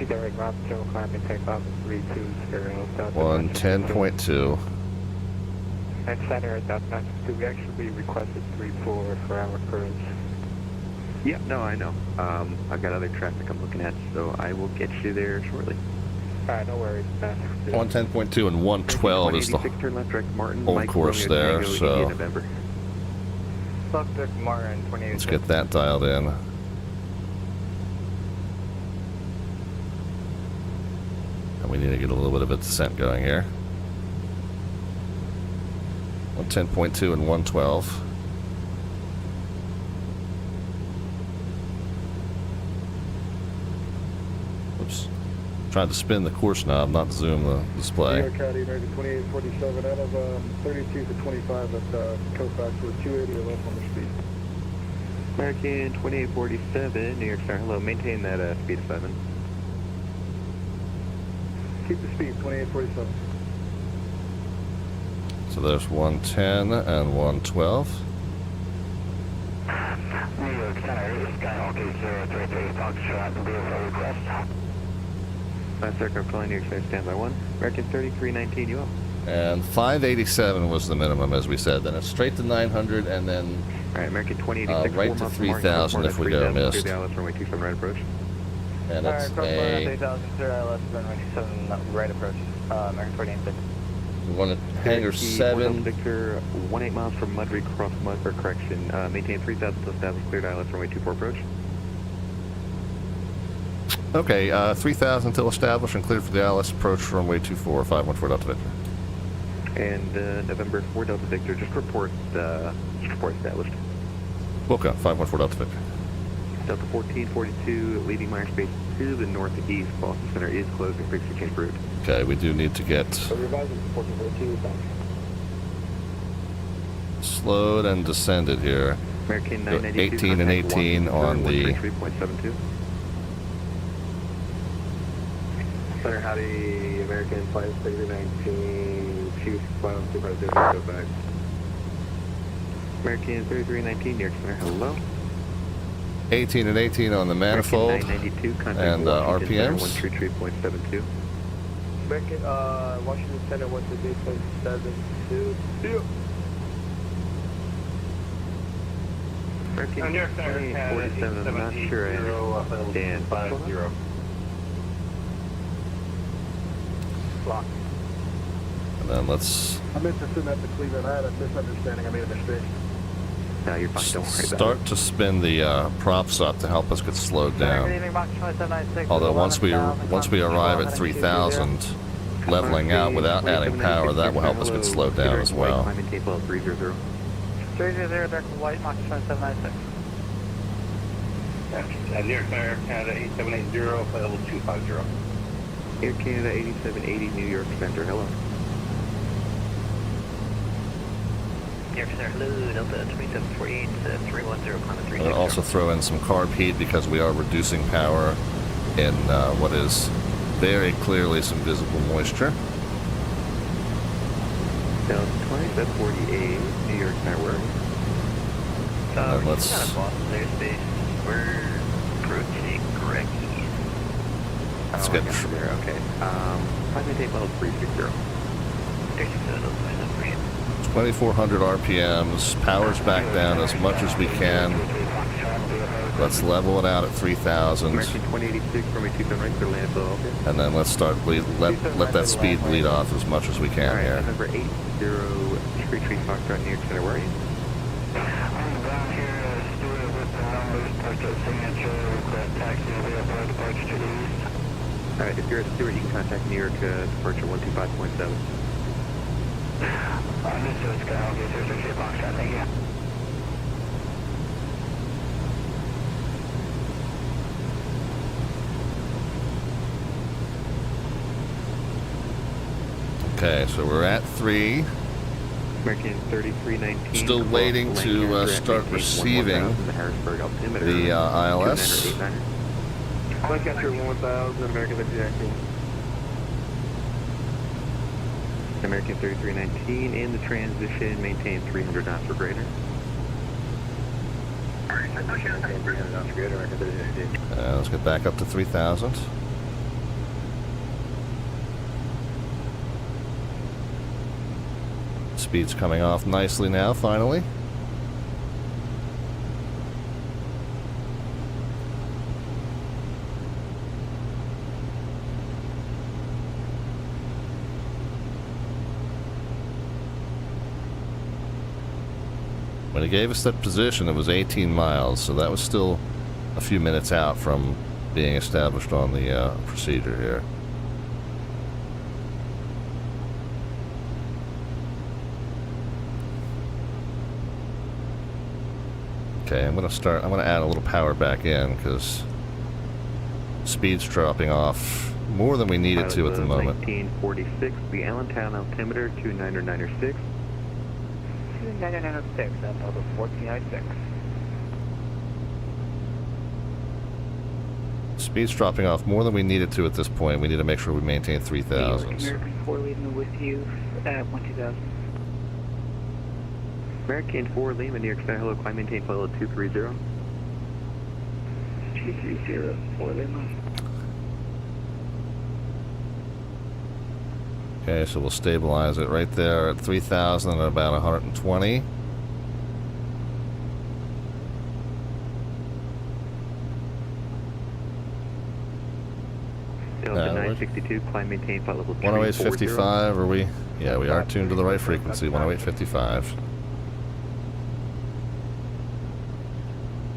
Direct Robbinsville, climb maintain flight level 320. 110.2. And center at Delta 9, we actually requested 3-4 for our cruise. Yep, no, I know. I've got other traffic I'm looking at, so I will get you there shortly. Alright, no worries. 110.2 and 112 is the turn left, direct Martin, whole Mike, course Romeo, there, Tango, so India, November. Subject Martin, 28. let's get that dialed in. And we need to get a little bit of a descent going here. 110.2 and 112. Oops. Trying to spin the course knob, not zoom the display. New York County, American 2847, out of 32 to 25 at Kofax with 280 or less on the speed. American 2847, New York Star, hello, maintain that speed of 7. Keep the speed, 2847. So there's 110 and 112. New York Center, Skyhawk 8033, Foxtrot, vehicle request. Last aircraft calling New York Star, standby 1. American 3319, you up? And 587 was the minimum, as we said. Then it's straight to 900, and then Alright, American 2086, right to 3,000 if we go missed. Clear the ILS runway 27 right approach. And it's a... 3000, clear ILS runway 27 right approach. American 2886. We want to hangar 7. Victor, 18 miles from Mudbury, cross Mud, or correction, maintain 3,000 to establish cleared ILS runway 24 approach. Okay, 3,000 till established and cleared for the ILS approach runway 24, 514 Delta Victor. And November 4 Delta Victor, just report established. Wilco, 514 Delta Victor. Delta 1442, leaving Myers Space to the northeast. Boston Center is closing, frequency change route. Okay, we do need to get Revising 1442, thanks. slowed and descended here. American Go 992, 18 and 18 on the... 133.72. Center, howdy, American Flight 3019, Chief, Flight 250, go back. American 3319, New York Center, hello. 18 and 18 on the manifold. American 992, contact and Washington RPMs. Center, 133.72. American, Washington Center, 133.72. Yeah. American New York Center, 2847, I'm not sure I understand. 50. Block. And then let's I meant to send that to Cleveland. I had a misunderstanding. I made a mistake. No, you're fine, don't worry about it. start to spin the props up to help us get slowed down. Although once we arrive at 3,000, leveling out without adding power, that will help us get slowed down as well. Climbing table 300. 300, American White, Mach 2796. New York Center, Canada 8780, flight level 250. Air Canada 8780, New York Center, hello. New York Center, hello, Delta 2748, 310, climb 360. We'll also throw in some carb heat because we are reducing power in what is very clearly some visible moisture. Delta 2748, New York Network. And let's... Kind of Boston airspace. We're approaching correct east. Let's Oh, get... I got you there, okay. Climbing table 360. 2,400 RPMs, power's back down as much as we can. Let's level it out at 3,000. American 2086, runway 27 right, clear land Philadelphia. And then let's start let that speed bleed off as much as we can Alright, here. number 80, Tree Foxtrot, New York Center, where are you? I'm down here, Stuart, with the numbers, posted signature, request taxi, available departure to the east. Alright, if you're at Stewart, you can contact New York departure 125.7. Understood, Skyhawk 8033, Foxtrot, thank you. Okay, so we're at 3. American 3319. Still waiting to start receiving the ILS. Lancaster 1000, American 5019. American 3319 in the transition, maintain 300 knots or greater. Maintain 300 knots or greater, American 3019. Let's get back up to 3,000. Speed's coming off nicely now, finally. When he gave us that position, it was 18 miles, so that was still a few minutes out from being established on the procedure here. Okay, I'm gonna add a little power back in because Speed's dropping off more than we need it to at the moment. 1946, the Allentown altimeter 29906. 29906, that's over 1406. Speed's dropping off more than we need it to at this point. We need to make sure we maintain 3,000. American 4 leaving with you at 12,000. American 4 Lima, New York Sky, hello, climb maintain flight level 230. 230, 4 Lima. Okay, so we'll stabilize it right there at 3,000 at about 120. Delta 962, climb maintain flight level 340. 108.55, are we? Yeah, we are tuned to the right frequency, 108.55.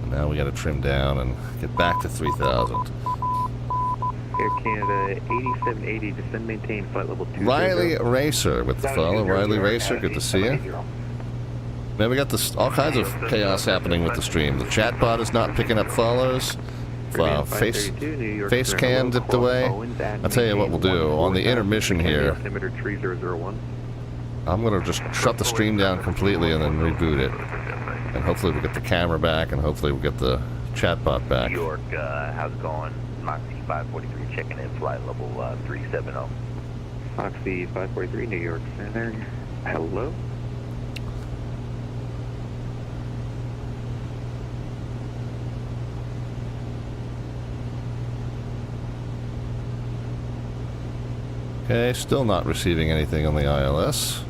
And now we got to trim down and get back to 3,000. Air Canada 8780, descend maintain flight level 230. Riley Racer with the follow. Riley Racer, good to see you. Man, we got this all kinds of chaos happening with the stream. The chatbot is not picking up follows. Face cam dipped away. I'll tell you what we'll do on the intermission here. I'm gonna just shut the stream down completely and then reboot it, and hopefully we'll get the camera back, and hopefully we'll get the chatbot back. New York, how's it going? Moxie 543 checking in, flight level 370. Moxie 543, New York Center. Hello. Okay, still not receiving anything on the ILS.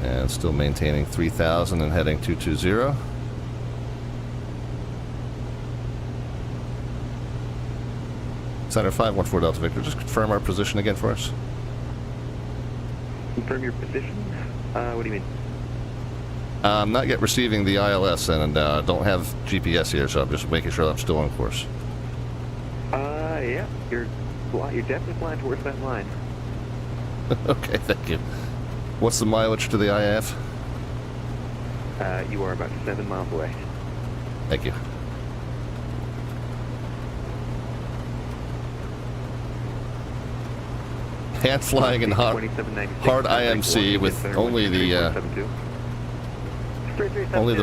And still maintaining 3,000 and heading 220. Center 514 Delta Victor, just confirm our position again for us. Confirm your position? What do you mean? I'm not yet receiving the ILS and don't have GPS here, so I'm just making sure I'm still on course. Yeah, you're definitely flying towards that line. Okay, thank you. What's the mileage to the IAF? You are about 7 miles away. Thank you. Hand flying in hard IMC with only the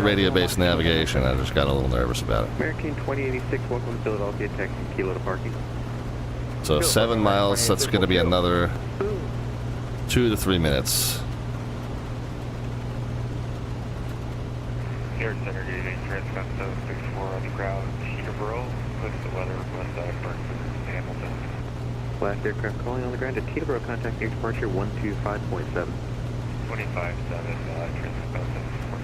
radio-based navigation. I just got a little nervous about it. American 2086, welcome to Philadelphia, taxi Kilo to parking. So 7 miles, that's going to be another 2 to 3 minutes. Air Center gauge transcon 764 on the ground, Teterboro, with the weather request for Hamilton. Last aircraft calling on the ground at Teterboro, contact near departure 125.7. 25.7, transcon 764.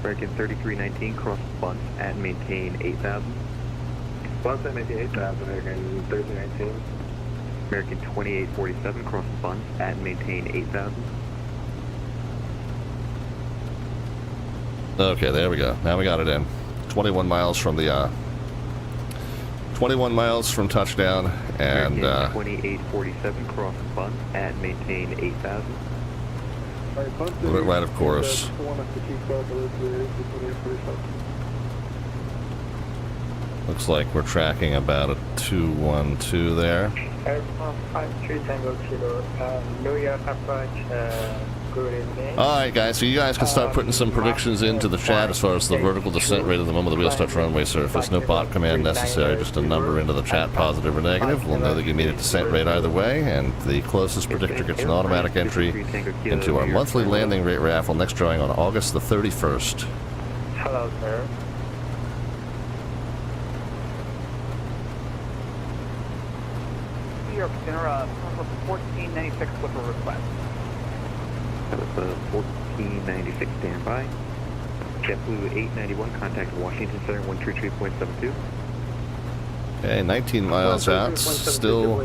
American 3319, cross Bunce at maintain 8,000. Bunce at maintain 8,000, American 3319. American 2847, cross Bunce at maintain 8,000. Okay, there we go. Now we got it in. 21 miles from the 21 miles from touchdown, and 2847 cross Bunce at maintain 8,000. a little bit right of course. Looks like we're tracking about a 212 there. Aircraft 53 Tango Kilo, New York approach, good evening. Alright guys, so you guys can start putting some predictions into the chat as far as the vertical descent rate at the moment the wheels touch runway surface. No bot command necessary, just a number into the chat, positive or negative. We'll know that you made a descent rate either way, and the closest predictor gets an automatic entry into our monthly landing rate raffle, next drawing on August the 31st. Hello, sir. New York Center, 1496 Clipper request. That was 1496 standby. JetBlue 891, contact Washington Center 133.72. Okay, 19 miles out, still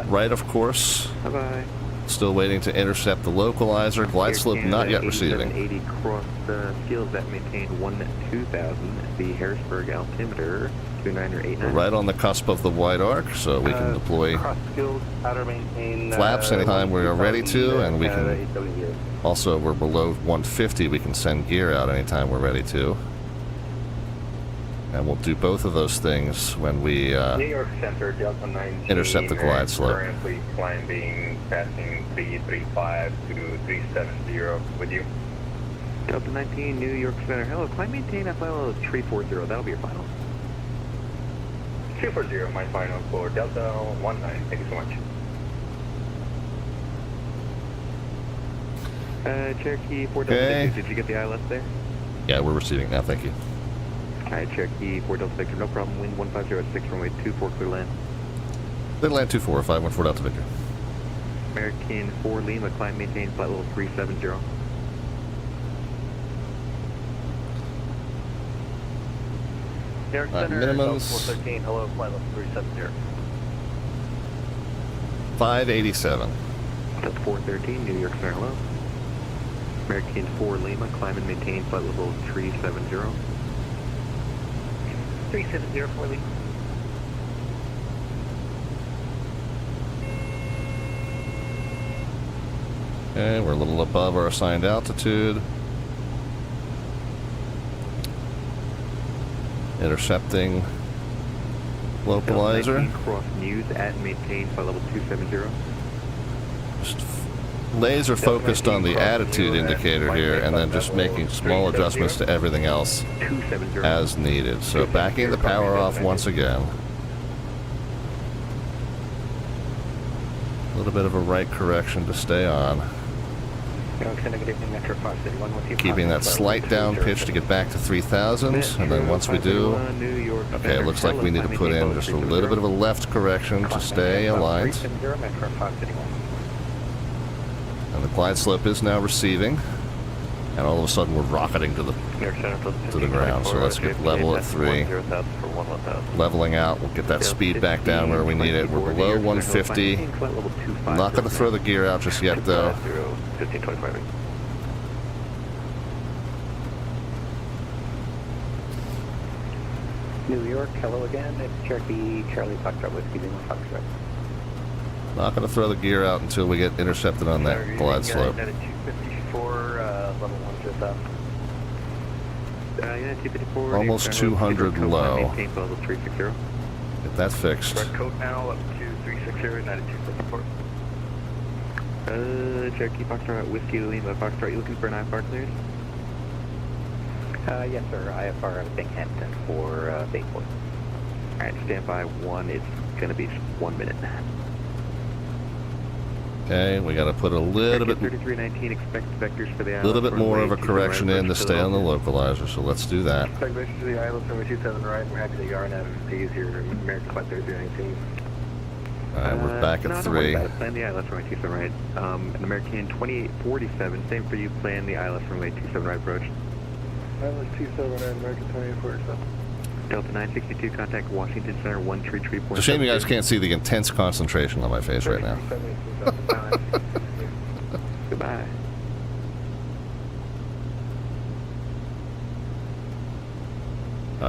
right of course. Bye-bye. Still waiting to intercept the localizer. Glide slope not yet receiving. 80 cross the skills that maintain 1-2000. The Harrisburg altimeter 2989. We're right on the cusp of the white arc, so we can deploy Cross skills, outer maintain. flaps anytime we are ready to, and we can 870. also, we're below 150, we can send gear out anytime we're ready to. And we'll do both of those things when we New York Center, Delta 19. intercept the glide slope. Currently climbing, passing 335 to 370 with you. Delta 19, New York Center. Hello, climb maintain at final 340. That'll be your final. 240, my final for Delta 19. Thank you so much. Cherokee 4 Delta Okay. Victor, did you get the ILS there? Yeah, we're receiving now, thank you. Alright, Cherokee 4 Delta Victor, no problem. Wind 150 at 6, runway 24, clear land. Clear land 24, 514 Delta Victor. American 4 Lima, climb maintain flight level 370. New York Center, minimums. Delta 413, hello, flight level 370. 587. Delta 413, New York Center, hello. American 4 Lima, climb and maintain flight level 370. 370 for Lee. Okay, we're a little above our assigned altitude. Intercepting localizer. Delta 19, cross news at maintain flight level 270. Just laser focused on the attitude indicator here, and then just making small adjustments to everything else 270. as needed. So backing the power off once again. A little bit of a right correction to stay on. Keeping that slight down pitch to get back to 3,000, and then once we do, okay, it looks like we need to put in just a little bit of a left correction to stay aligned. And the glide slope is now receiving, and all of a sudden we're rocketing to the ground. So let's get level at 3. Leveling out, we'll get that speed back down where we need it. We're below 150. I'm not going to throw the gear out just yet, though. New York, hello again. It's Cherokee Charlie Foxtrot Whiskey Lima Foxtrot. Not going to throw the gear out until we get intercepted on that glide slope. United 254, level 1 Almost 200 low. Maintain flight level 360. Get that fixed. Red coat now up to 360, United 254. Cherokee Foxtrot Whiskey Lima Foxtrot, you looking for an IFR clearance? Yes, sir. IFR at Binghamton for Bayport. Alright, stand by 1. It's going to be 1 minute. Okay, we got to put a little bit, 3319, expect vectors for the little bit more of a correction in to stay on the localizer. So let's do that. Expect vectors to the ILS number 27 right. We're happy that you are in FSPs here, American Flight 3319. All right, we're back at 3. Plan the ILS runway 27 right. An American 2847, same for you. Plan the ILS runway 27 right approach. ILS 27 right, American 2847. Delta 962, contact Washington Center 133. It's a shame you guys can't see the intense concentration on my face right now. Goodbye.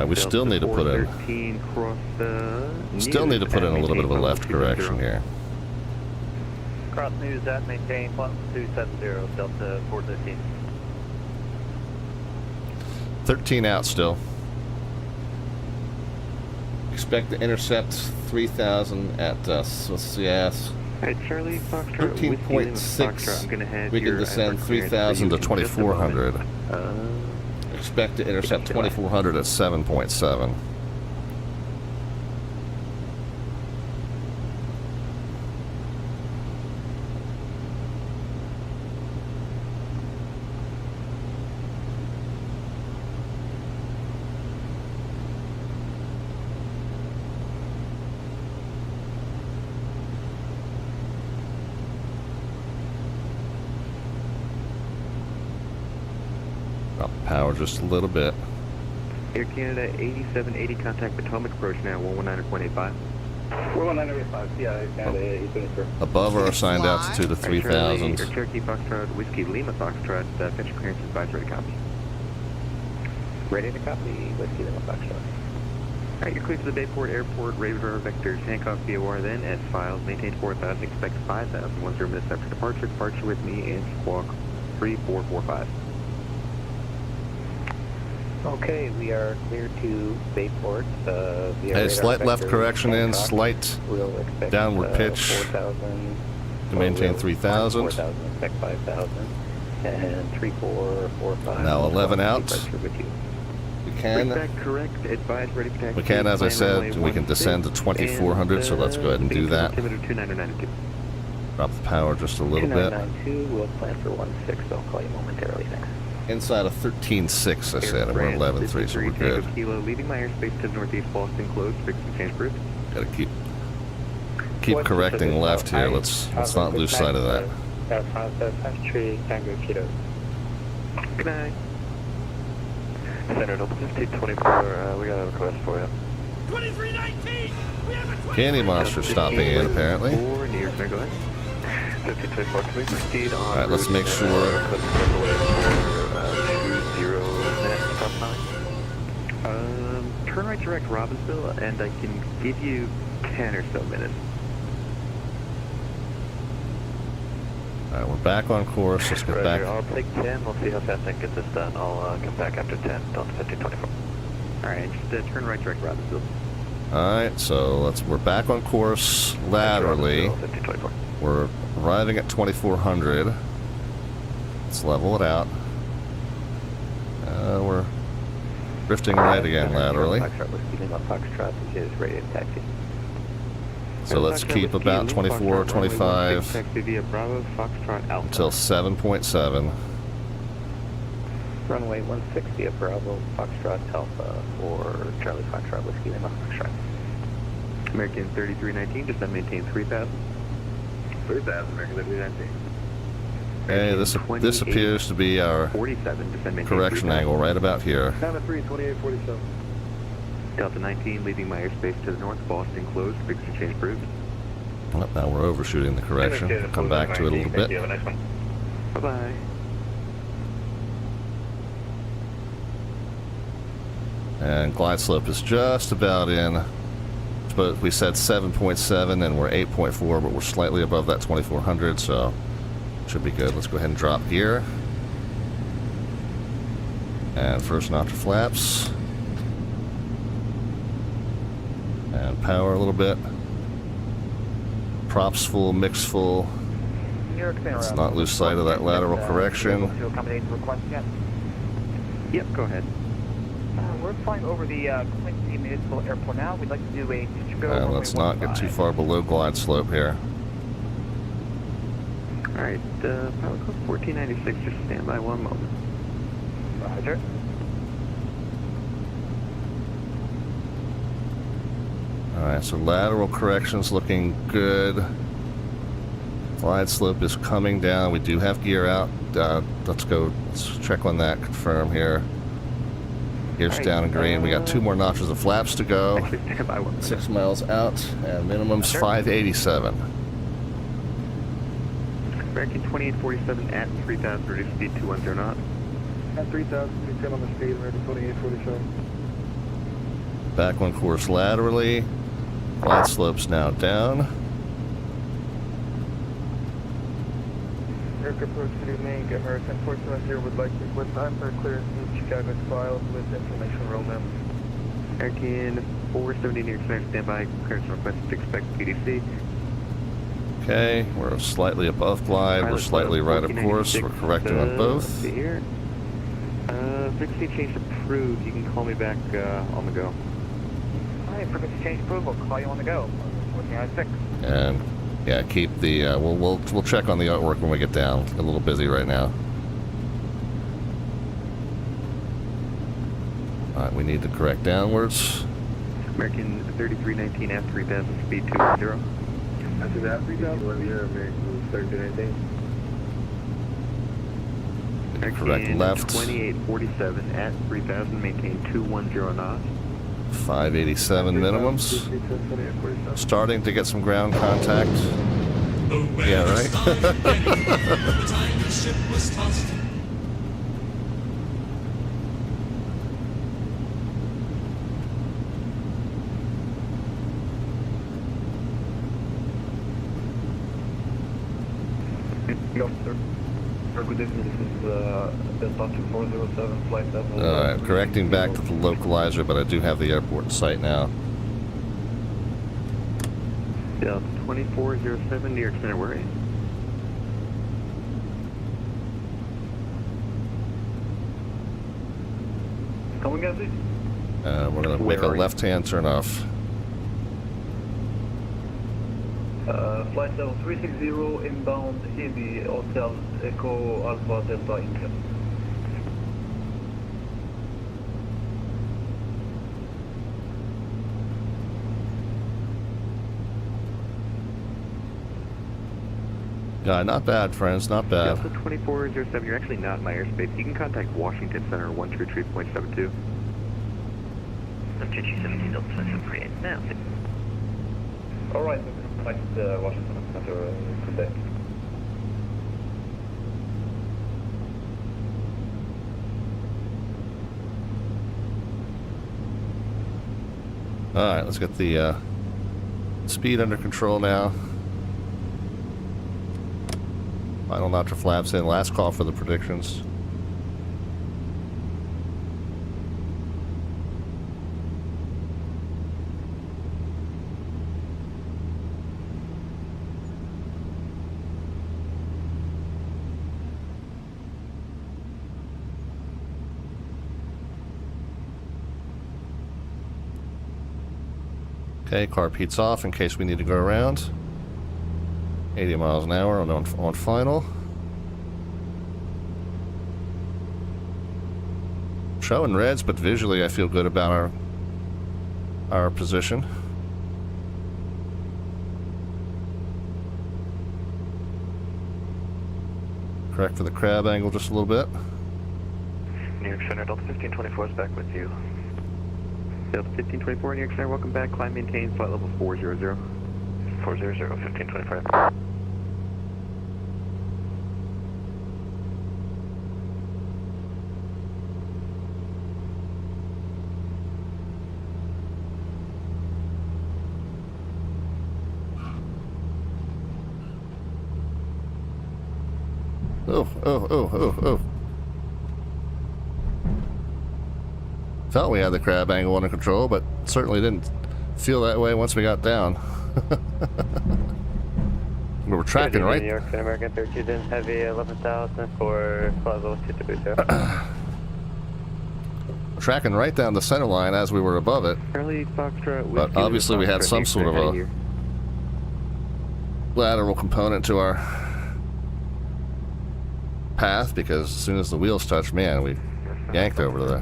We still need to put in. 13 cross the. Still need to put in a little bit of a left correction here. Cross news at maintain flight 270, Delta 413. 13 out still. Expect to intercept 3,000 at let's see, yes. Alright, Charlie Foxtrot, 13.6. We can descend 3,000 to 2,400. Expect to intercept 2,400 at 7.7. Drop the power just a little bit. Air Canada 8780, contact Potomac approach now 119.85. 41985, yeah, Canada E24. Above our assigned altitude of 3,000. Cherokee Foxtrot, Whiskey Lima Foxtrot, fetch clearance advice, ready to copy. Ready to copy, Whiskey Lima Foxtrot. Alright, you're clear to the Bayport Airport, radar vectors, Hancock VOR then, as files, maintain 4,000, expect 5,000, 10 minutes after departure with me, and squawk 3445. Okay, we are clear to Bayport. Hey, slight left correction in, slight we'll expect, downward pitch 4,000. to maintain 3,000. 4,000, expect 5,000. And 3445. Now 11 out. Departure with you. We can, correct, advise, ready for taxi. we can, as I said, we can descend to 2,400, so let's go ahead and do that. Drop the power just a little bit. 2992, we'll plan for 16. I'll call you momentarily next. Inside of 13.6, I said, and we're 11.3, so we're good. Kilo, leaving my airspace to the northeast, Boston closed, fixed and change proof. Gotta keep correcting left here. Let's not lose sight of that. Good night. Center, 1524, we got a request for you. 2319! We have a 20! Candy Monster stopping in, apparently. New York, go ahead. 1524, can we proceed on? Alright, let's make sure. 20 minutes, stop time. Turn right direct Robbinsville, and I can give you 10 or so minutes. Alright, we're back on course. Let's get back. I'll take 10, we'll see how fast I can get this done. I'll come back after 10, Delta 1524. Alright, just turn right direct Robbinsville. Alright, so we're back on course laterally. 1524. We're arriving at 2,400. Let's level it out. We're drifting right again laterally. Foxtrot, Whiskey Lima Foxtrot is ready to taxi. So let's keep about 24, 25 Taxi via Bravo, Foxtrot Alpha. until 7.7. Runway 160 at Bravo, Foxtrot Alpha, or Charlie Foxtrot, Whiskey Lima Foxtrot. American 3319, just then maintain 3,000. 3,000, American 3319. Okay, this appears to be our 47, just then maintain correction 3,000. angle right about here. Counter 3, 2847. Delta 19, leaving my airspace to the north, Boston closed, fixed and change approved. Well, now we're overshooting the correction. We'll come back to it a little bit. Have a nice one. Bye-bye. And glide slope is just about in. But we said 7.7 and we're 8.4, but we're slightly above that 2,400, so should be good. Let's go ahead and drop gear. And first notch of flaps. And power a little bit. Props full, mix full. Let's not lose sight of that lateral correction. To accommodate the request yet? Yep, go ahead. We're flying over the Quincy Municipal Airport now. We'd like to do a And let's not get too far below glide slope here. Alright, pilot code 1496, just stand by one moment. Roger. Alright, so lateral correction's looking good. Glide slope is coming down. We do have gear out. Let's check on that, confirm here. Gear's down in green. We got 2 more notches of flaps to go. Actually, stand by 1 minute. 6 miles out, and minimum's 587. American 2847 at 3,000, reduce speed 210 knots. At 3,000, 310 on the speed, American 2847. Back on course laterally. Glide slope's now down. Aircraft approach to the main American 470 would like to request time for clearance to Chicago's files with information roll them. American 470 near center, standby, clearance request to expect PDC. Okay, we're slightly above glide. We're slightly right of course. We're correcting on both. Here. Frequency change approved. You can call me back on the go. Alright, frequency change approved. We'll call you on the go. 1496. And yeah, keep the we'll check on the artwork when we get down. A little busy right now. Alright, we need to correct downwards. American 3319 at 3,000, speed 210. After that, 3,000, American 1319. Correct left. 2847 at 3,000, maintain 210 knots. 587 minimums. Starting to get some ground contact. Yeah, right? Good evening, this is Delta 2407 flight level. Alright, correcting back to the localizer, but I do have the airport in sight now. Delta 2407, New York Center, where are you? Come again, please? We're going to make a left-hand turn off. Flight level 360 inbound Heavy Hotel Echo Alpha Delta India. Not bad, friends, not bad. Delta 2407, you're actually not in my airspace. You can contact Washington Center 123.72. 2217 Delta 23N now. Alright, contact Washington Center today. Alright, let's get the speed under control now. Final notch of flaps in. Last call for the predictions. Okay, car peats off in case we need to go around. 80 miles an hour on final. Showing reds, but visually I feel good about our position. Correct for the crab angle just a little bit. New York Center, Delta 1524 is back with you. Delta 1524, New York Center, welcome back. Climb maintain, flight level 400. 400, 1524. Oh. Thought we had the crab angle under control, but certainly didn't feel that way once we got down. We were tracking right. New York Center, American 32 Heavy 11,000 for Plaza 230. Tracking right down the center line as we were above it. Charlie Foxtrot, But obviously we had some sort of a lateral component to our path, because as soon as the wheels touched, man, we yanked over to the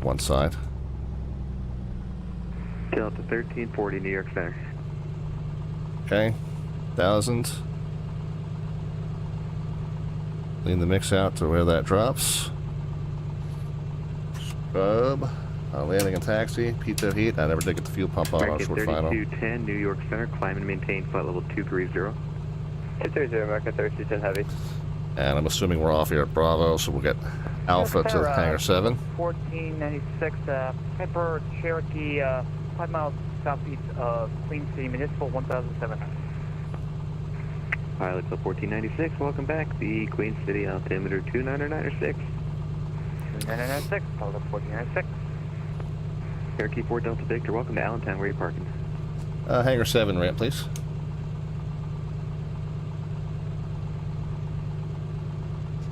one side. Delta 1340, New York Center. Okay, 1,000. Lean the mix out to where that drops. Scrub. Landing and taxi. Pizza heat. I never did get the fuel pump on short final. 3210, New York Center. Climb and maintain flight level 230. 230, American 32 Heavy. And I'm assuming we're off here at Bravo, so we'll get Alpha to Hangar 7. 1496, Pepper, Cherokee, 5 miles southeast of Queen City, Municipal 1007. Pilot Club 1496, welcome back. The Queen City altimeter 2996. 2996, Pilot Club 1496. Cherokee 4 Delta Victor, welcome to Allentown. Where are you parking? Hangar 7 ramp, please.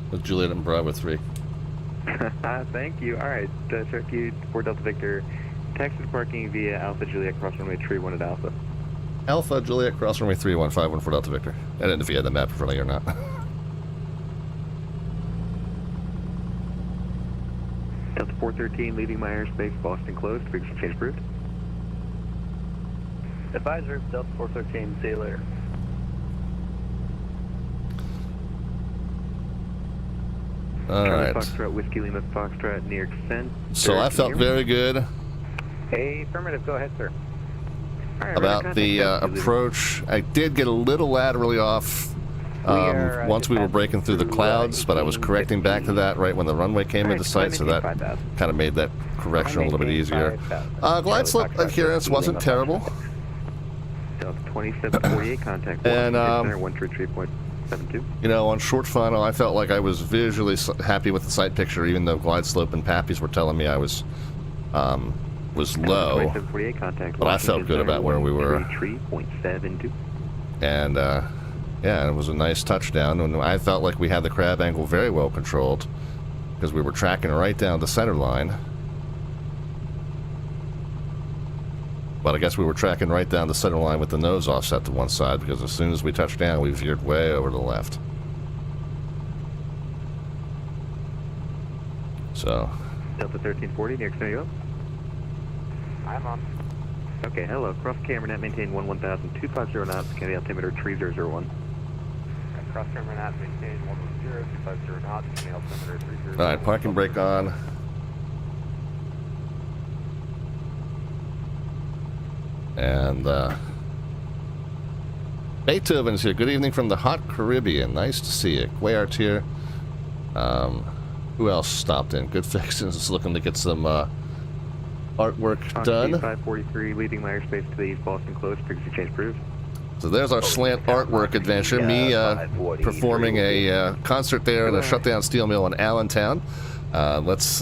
With Juliet and Bravo 3. Thank you. Alright, Cherokee 4 Delta Victor, taxi to parking via Alpha Juliet cross runway 31 at Alpha. Alpha Juliet cross runway 31514 for Delta Victor. I didn't know if you had the map in front of you or not. Delta 413 leaving my airspace, Boston closed, frequency change approved. Advisor, Delta 413, see you later. Alright. Foxtrot, Whiskey Lima Foxtrot, New York Center. So I felt very good Affirmative, go ahead, sir. About the approach, I did get a little laterally off once we were breaking through the clouds, but I was correcting back to that right when the runway came into sight, so that kind of made that correction a little bit easier. Glide slope adherence wasn't terrible. 2748 contact. And 133.72. you know, on short final, I felt like I was visually happy with the sight picture, even though glide slope and pappies were telling me I was low. But I felt good about where we were. 3.72. And yeah, it was a nice touchdown, and I felt like we had the crab angle very well controlled because we were tracking right down the center line. But I guess we were tracking right down the center line with the nose offset to one side, because as soon as we touched down, we veered way over to the left. So. Delta 1340, near Extenio. I'm on. Okay, hello. Cross camera net, maintain 11000, knots, Kennedy altimeter 3001. Cross camera net, maintain 110, knots, Kennedy altimeter 3001. Alright, parking brake on. And Beethoven's here. Good evening from the hot Caribbean. Nice to see you. Quayart's here. Who else stopped in? Good Fixins is looking to get some artwork done. 543, leaving my airspace to the east, Boston close, frequency change approved. So there's our slant artwork adventure. Me performing a concert there in a shutdown steel mill in Allentown. Let's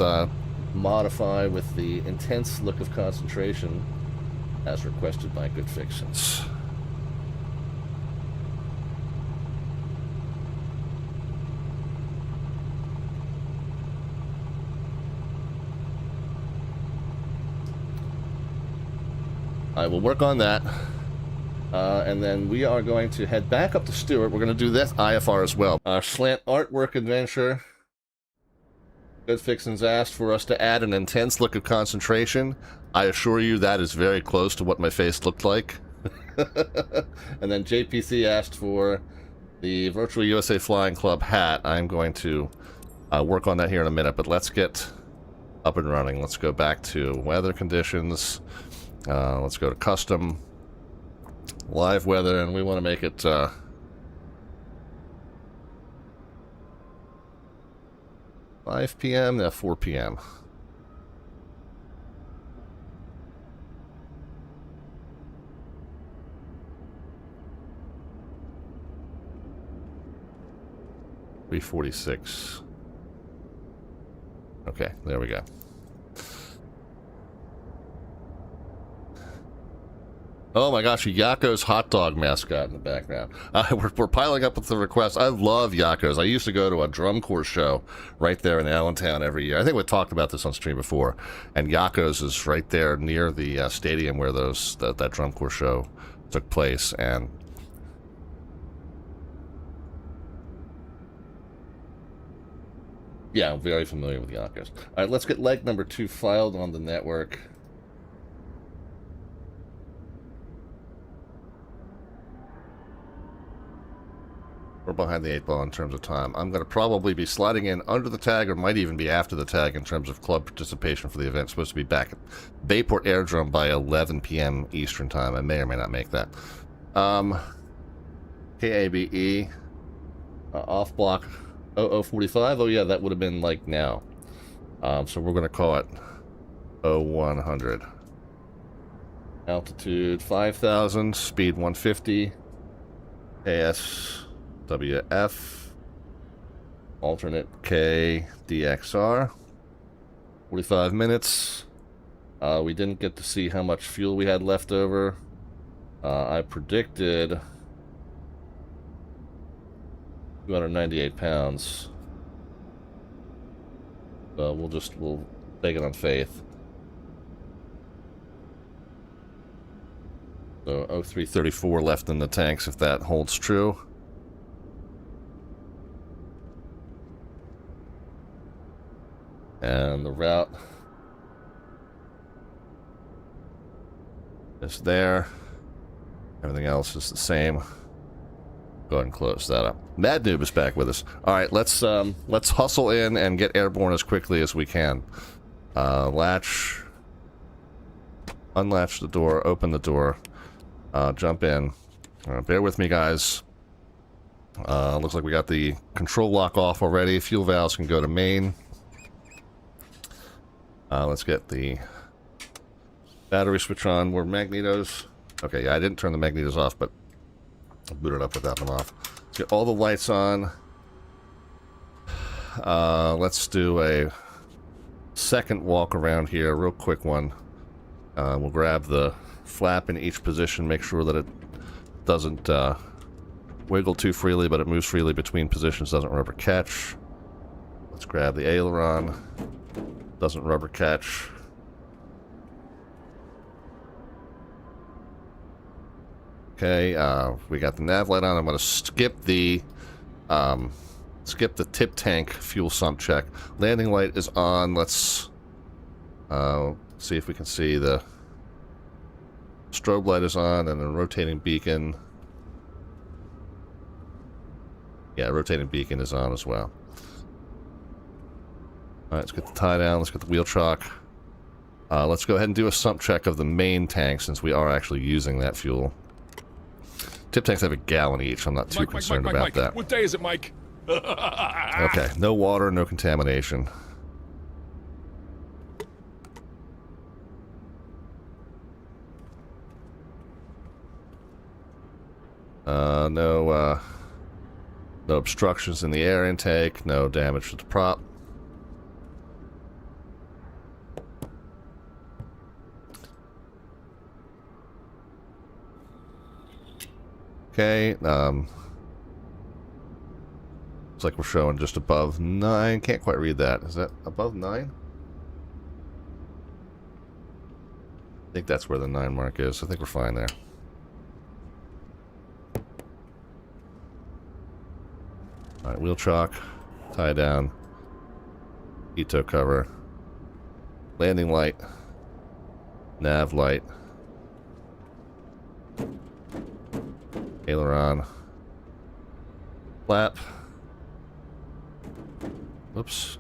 modify with the intense look of concentration as requested by Good Fixins. I will work on that. And then we are going to head back up to Stewart. We're going to do this IFR as well. Our slant artwork adventure. Good Fixins asked for us to add an intense look of concentration. I assure you that is very close to what my face looked like. And then JPC asked for the Virtual USA Flying Club hat. I'm going to work on that here in a minute, but let's get up and running. Let's go back to weather conditions. Let's go to custom, live weather, and we want to make it 5 p.m. to 4 p.m. $346. Okay, there we go. Oh my gosh, Yakko's hot dog mascot in the background. We're piling up with the requests. I love Yakko's. I used to go to a drum corps show right there in Allentown every year. I think we talked about this on stream before. And Yakko's is right there near the stadium where that drum corps show took place. And yeah, I'm very familiar with Yakko's. All right, let's get leg number 2 filed on the network. We're behind the 8 ball in terms of time. I'm going to probably be sliding in under the tag, or might even be after the tag in terms of club participation for the event. It's supposed to be back at Bayport Airdrome by 11 p.m. Eastern time. I may or may not make that. KABE off block 0045. Oh yeah, that would have been like now. So we're going to call it 0100. Altitude 5,000, speed 150. KSWF, alternate K DXR, 45 minutes. We didn't get to see how much fuel we had left over. I predicted 298 pounds. So we'll take it on faith. So 0334 left in the tanks if that holds true. And the route is there. Everything else is the same. Go ahead and close that up. Mad Noob is back with us. All right, let's hustle in and get airborne as quickly as we can. Latch unlatch the door, open the door, jump in. Bear with me, guys. Looks like we got the control lock off already. Fuel valves can go to main. Let's get the battery switch on. We're magnetos. Okay, yeah, I didn't turn the magnetos off, but I'll boot it up without them off. Let's get all the lights on. Let's do a second walk around here, real quick one. We'll grab the flap in each position, make sure that it doesn't wiggle too freely, but it moves freely between positions, doesn't rubber catch. Let's grab the aileron, doesn't rubber catch. Okay, we got the nav light on. I'm going to skip the tip tank fuel sump check. Landing light is on. Let's see if we can see the strobe light is on, and then rotating beacon. Yeah, rotating beacon is on as well. Alright, let's get the tie down, let's get the wheel chock. Let's go ahead and do a sump check of the main tank, since we are actually using that fuel. Tip tanks have a gallon each, I'm not too concerned about that. What day is it, Mike? Okay, no water, no contamination. No obstructions in the air intake, no damage to the prop. Okay, looks like we're showing just above 9. Can't quite read that. Is that above 9? I think that's where the 9 mark is. I think we're fine there. Alright, wheel chock, tie down, ETO cover, landing light, nav light, aileron, flap, whoops,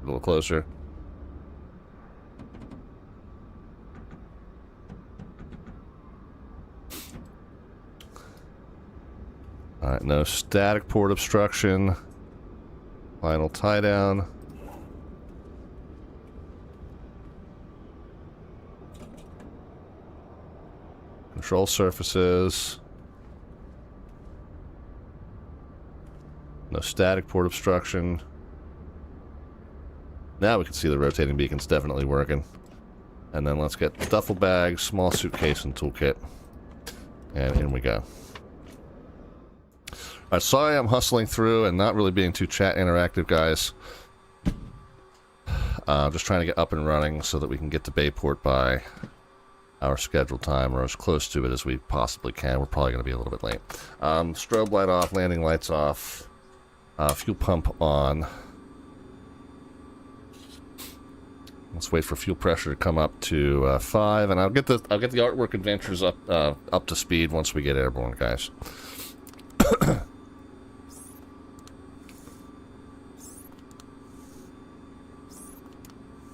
a little closer. Alright, no static port obstruction. Final tie down. Control surfaces. No static port obstruction. Now we can see the rotating beacon's definitely working. And then let's get duffel bag, small suitcase, and toolkit. And in we go. Sorry I'm hustling through and not really being too chat interactive, guys. Just trying to get up and running so that we can get to Bayport by our scheduled time, or as close to it as we possibly can. We're probably going to be a little bit late. Strobe light off, landing lights off, fuel pump on. Let's wait for fuel pressure to come up to 5, and I'll get the artwork adventures up to speed once we get airborne, guys.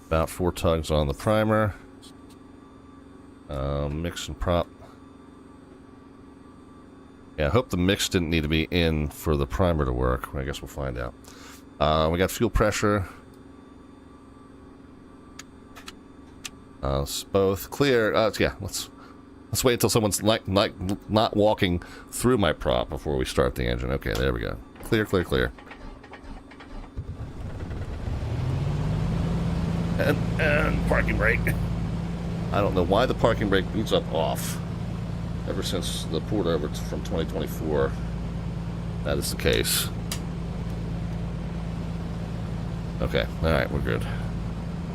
About 4 tugs on the primer. Mix and prop. Yeah, I hope the mix didn't need to be in for the primer to work. I guess we'll find out. We got fuel pressure. It's both clear. Yeah, let's wait until someone's not walking through my prop before we start the engine. Okay, there we go. Clear, clear, clear. And parking brake. I don't know why the parking brake boots up off. Ever since the port over from 2024, that is the case. Okay, all right, we're good.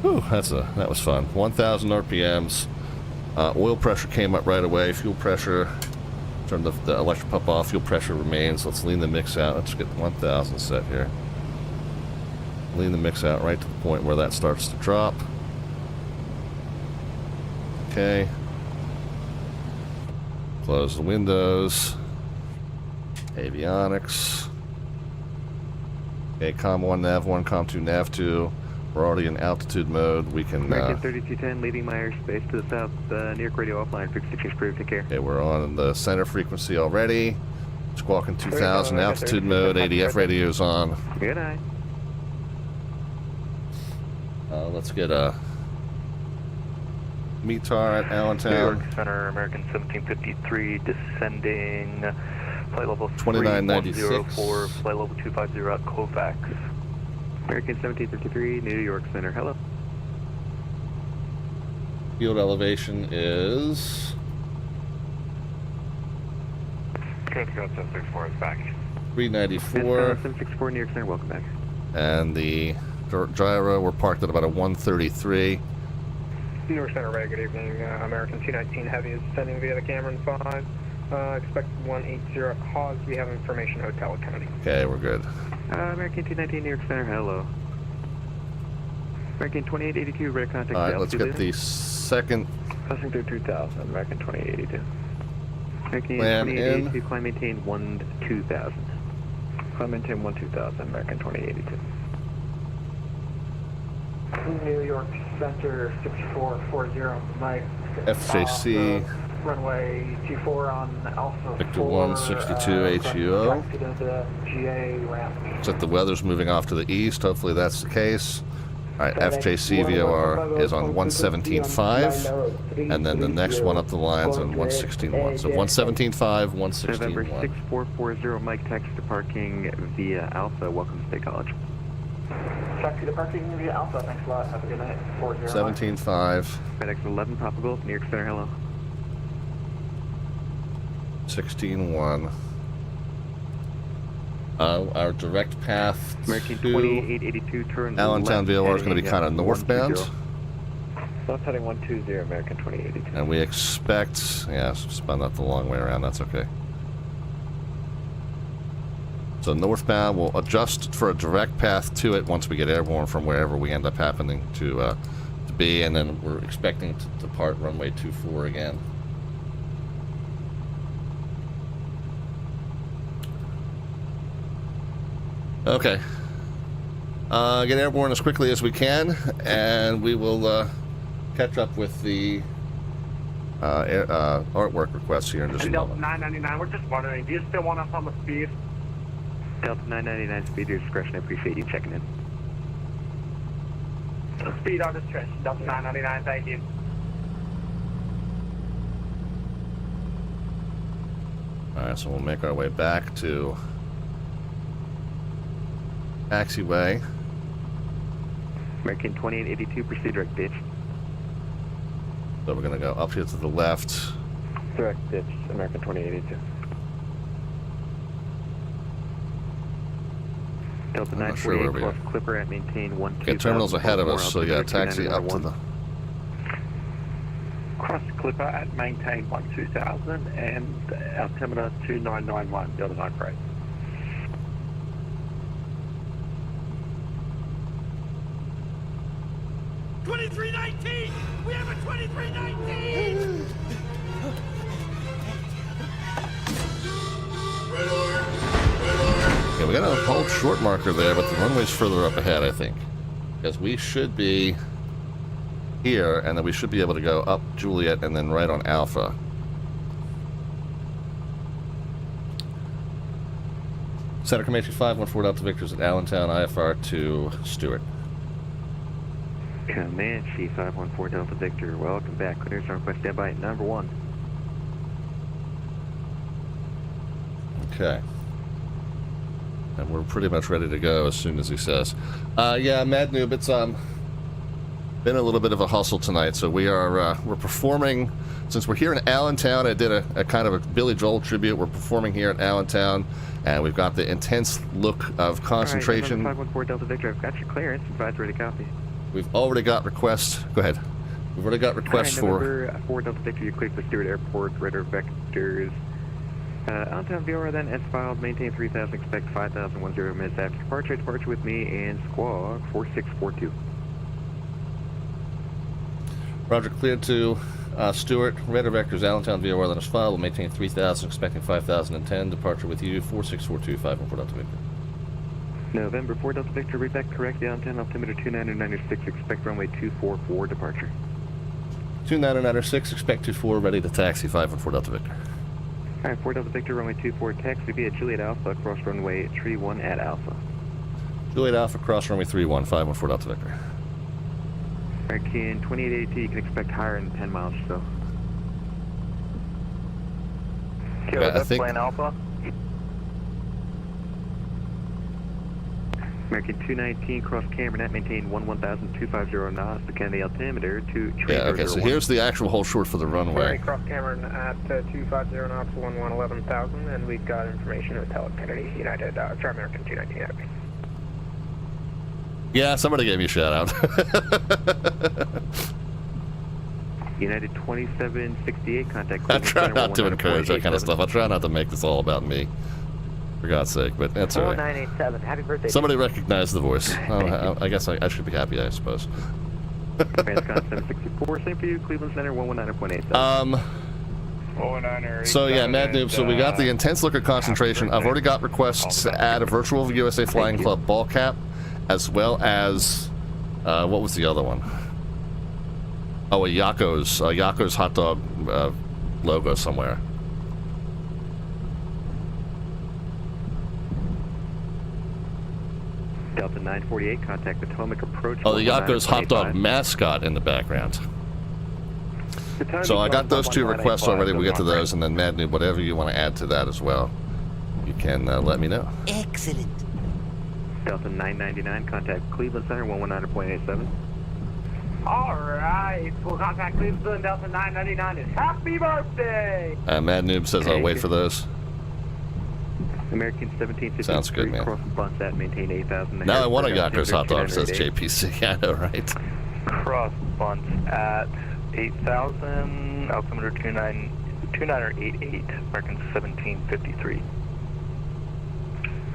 Whew, that was fun. 1,000 RPMs. Oil pressure came up right away. Fuel pressure. Turn the electric pump off. Fuel pressure remains. Let's lean the mix out. Let's get 1,000 set here. Lean the mix out right to the point where that starts to drop. Okay. Close the windows. Avionics. Okay, COM 1, Nav 1, COM 2, Nav 2. We're already in altitude mode. We can... American 3210, leaving my airspace to the south, New York radio offline, frequency change approved, take care. Okay, we're on the center frequency already. Squawking 2000, altitude mode, ADF radio's on. Good night. Let's get a METAR at New Allentown. York Center, American 1753, descending, flight level 2996. 3104, flight level 250 at Kovacs. American 1753, New York Center, hello. Field elevation is Good, 764 is back. 394. 764, New York Center, welcome back. And the gyro, we're parked at about a 133. New York Center, Ray, good evening. American 219 Heavy is descending via the Cameron 5. Expect 180 at cause. We have information, Hotel Kennedy. Okay, we're good. American 219, New York Center, hello. American 2882, red contact. Alright, let's get the second Passing through 2000, American 2882. American Plan 2882, climb maintain 12000. Climb maintain 12000, American 2882. New York Center 6440, Mike. FJC. Runway 24 on Alpha Victor 4, 162 HUO. GA ramp. Except the weather's moving off to the east. Hopefully that's the case. Alright, FJC VOR is on 117.5. And then the next one up the line's on 116.1. So 117.5, 116.1. November 6440, Mike, taxi to parking via Alpha, welcome to State College. Taxi to parking via Alpha, thanks a lot. Have a good night. 40. 17.5. FedEx 11, Papa Golf, New York Center, hello. 16.1. Our direct path American to 2882, turn Allentown left, VOR is going to be kind of northbound. Left heading 120, American 2882. And we expect, yeah, spun that the long way around, that's okay. So northbound, we'll adjust for a direct path to it once we get airborne from wherever we end up happening to be, and then we're expecting to depart runway 24 again. Okay. Get airborne as quickly as we can, and we will catch up with the artwork requests here in just a moment. 999, we're just wondering, do you still want us on the speed? Delta 999, speed your discretion, I appreciate you checking in. Speed our discretion, Delta 999, thank you. Alright, so we'll make our way back to taxiway. American 2882, proceed direct ditch. So we're going to go up here to the left. Direct ditch, American 2882. Delta I'm not sure 948, where we cross are. Clipper at maintain 12000. Okay, terminal's ahead of us, so yeah, taxi up to the... Cross Clipper at maintain 12000 and altimeter 2991, Delta 98. We have a 2319! Yeah, we got a hold short marker there, but the runway's further up ahead, I think. Because we should be here, and then we should be able to go up Juliet and then right on Alpha. Center Comanche 514 Delta Victor's at Allentown, IFR to Stewart. Comanche 514 Delta Victor, welcome back. Clearance request standby at number 1. Okay. And we're pretty much ready to go as soon as he says. Yeah, Mad Noob, it's been a little bit of a hustle tonight, so we are we're performing, since we're here in Allentown. I did a kind of a Billy Joel tribute. We're performing here at Allentown, and we've got the intense look of concentration. All right, 514 Delta Victor, I've got your clearance. Advisory to copy. We've already got requests. Go ahead. We've already got requests All right, for... November 4 Delta Victor, you're clear for Stewart Airport, radar vectors. Allentown VOR then, as filed, maintain 3000, expect 5000, 10 minutes after departure. Departure with me and squawk 4642. Roger, cleared to Stewart. Radar vectors, Allentown VOR then is filed. We'll maintain 3000, expecting 5010. Departure with you, 4642, 514 Delta Victor. November 4 Delta Victor, read back correctly on 10 altimeter 2996, expect runway 244 departure. 2996, expect 24, ready to taxi 514 Delta Victor. Alright, 4 Delta Victor, runway 24, taxi via Juliet Alpha, across runway 31 at Alpha. Juliet Alpha, cross runway 31, 514 Delta Victor. Alright, Key 2880, you can expect higher in 10 miles or so. Kilo, I think... plane Alpha. American 219, cross Cameron, maintain 11250 knots, the Kennedy altimeter to Yeah, okay, so here's the actual hold short for the runway. Cross Cameron at 250 knots, 111000, and we've got information to tell Kennedy United, sorry, American 219 Happy. Yeah, somebody gave me a shout out. United 2768, contact. I try not to encourage that kind of stuff. I try not to make this all about me. For God's sake, but that's all right. 4987, happy birthday. Somebody recognized the voice. I guess I should be happy, I suppose. Transcon 764, same for you, Cleveland Center 119.8. So yeah, Mad Noob, so we got the intense liquor concentration. I've already got requests to add a virtual USA Flying Club ball cap, as well as, what was the other one? Oh, a Yakko's hot dog logo somewhere. Delta 948, contact Potomac approach. Oh, the Yakko's hot dog mascot in the background. So I got those two requests already. We'll get to those, and then Mad Noob, whatever you want to add to that as well, you can let me know. Excellent. Delta 999, contact Cleveland Center 119.87. Alright, full contact Cleveland, Delta 999 is happy birthday! Mad Noob says I'll wait for those. American 1753, sounds good, man. cross Bunsat, maintain 8,000. Now I want a Yakko's hot dog, says JPC. I know, right? Cross Bunts at 8,000, altimeter 2988, American 1753.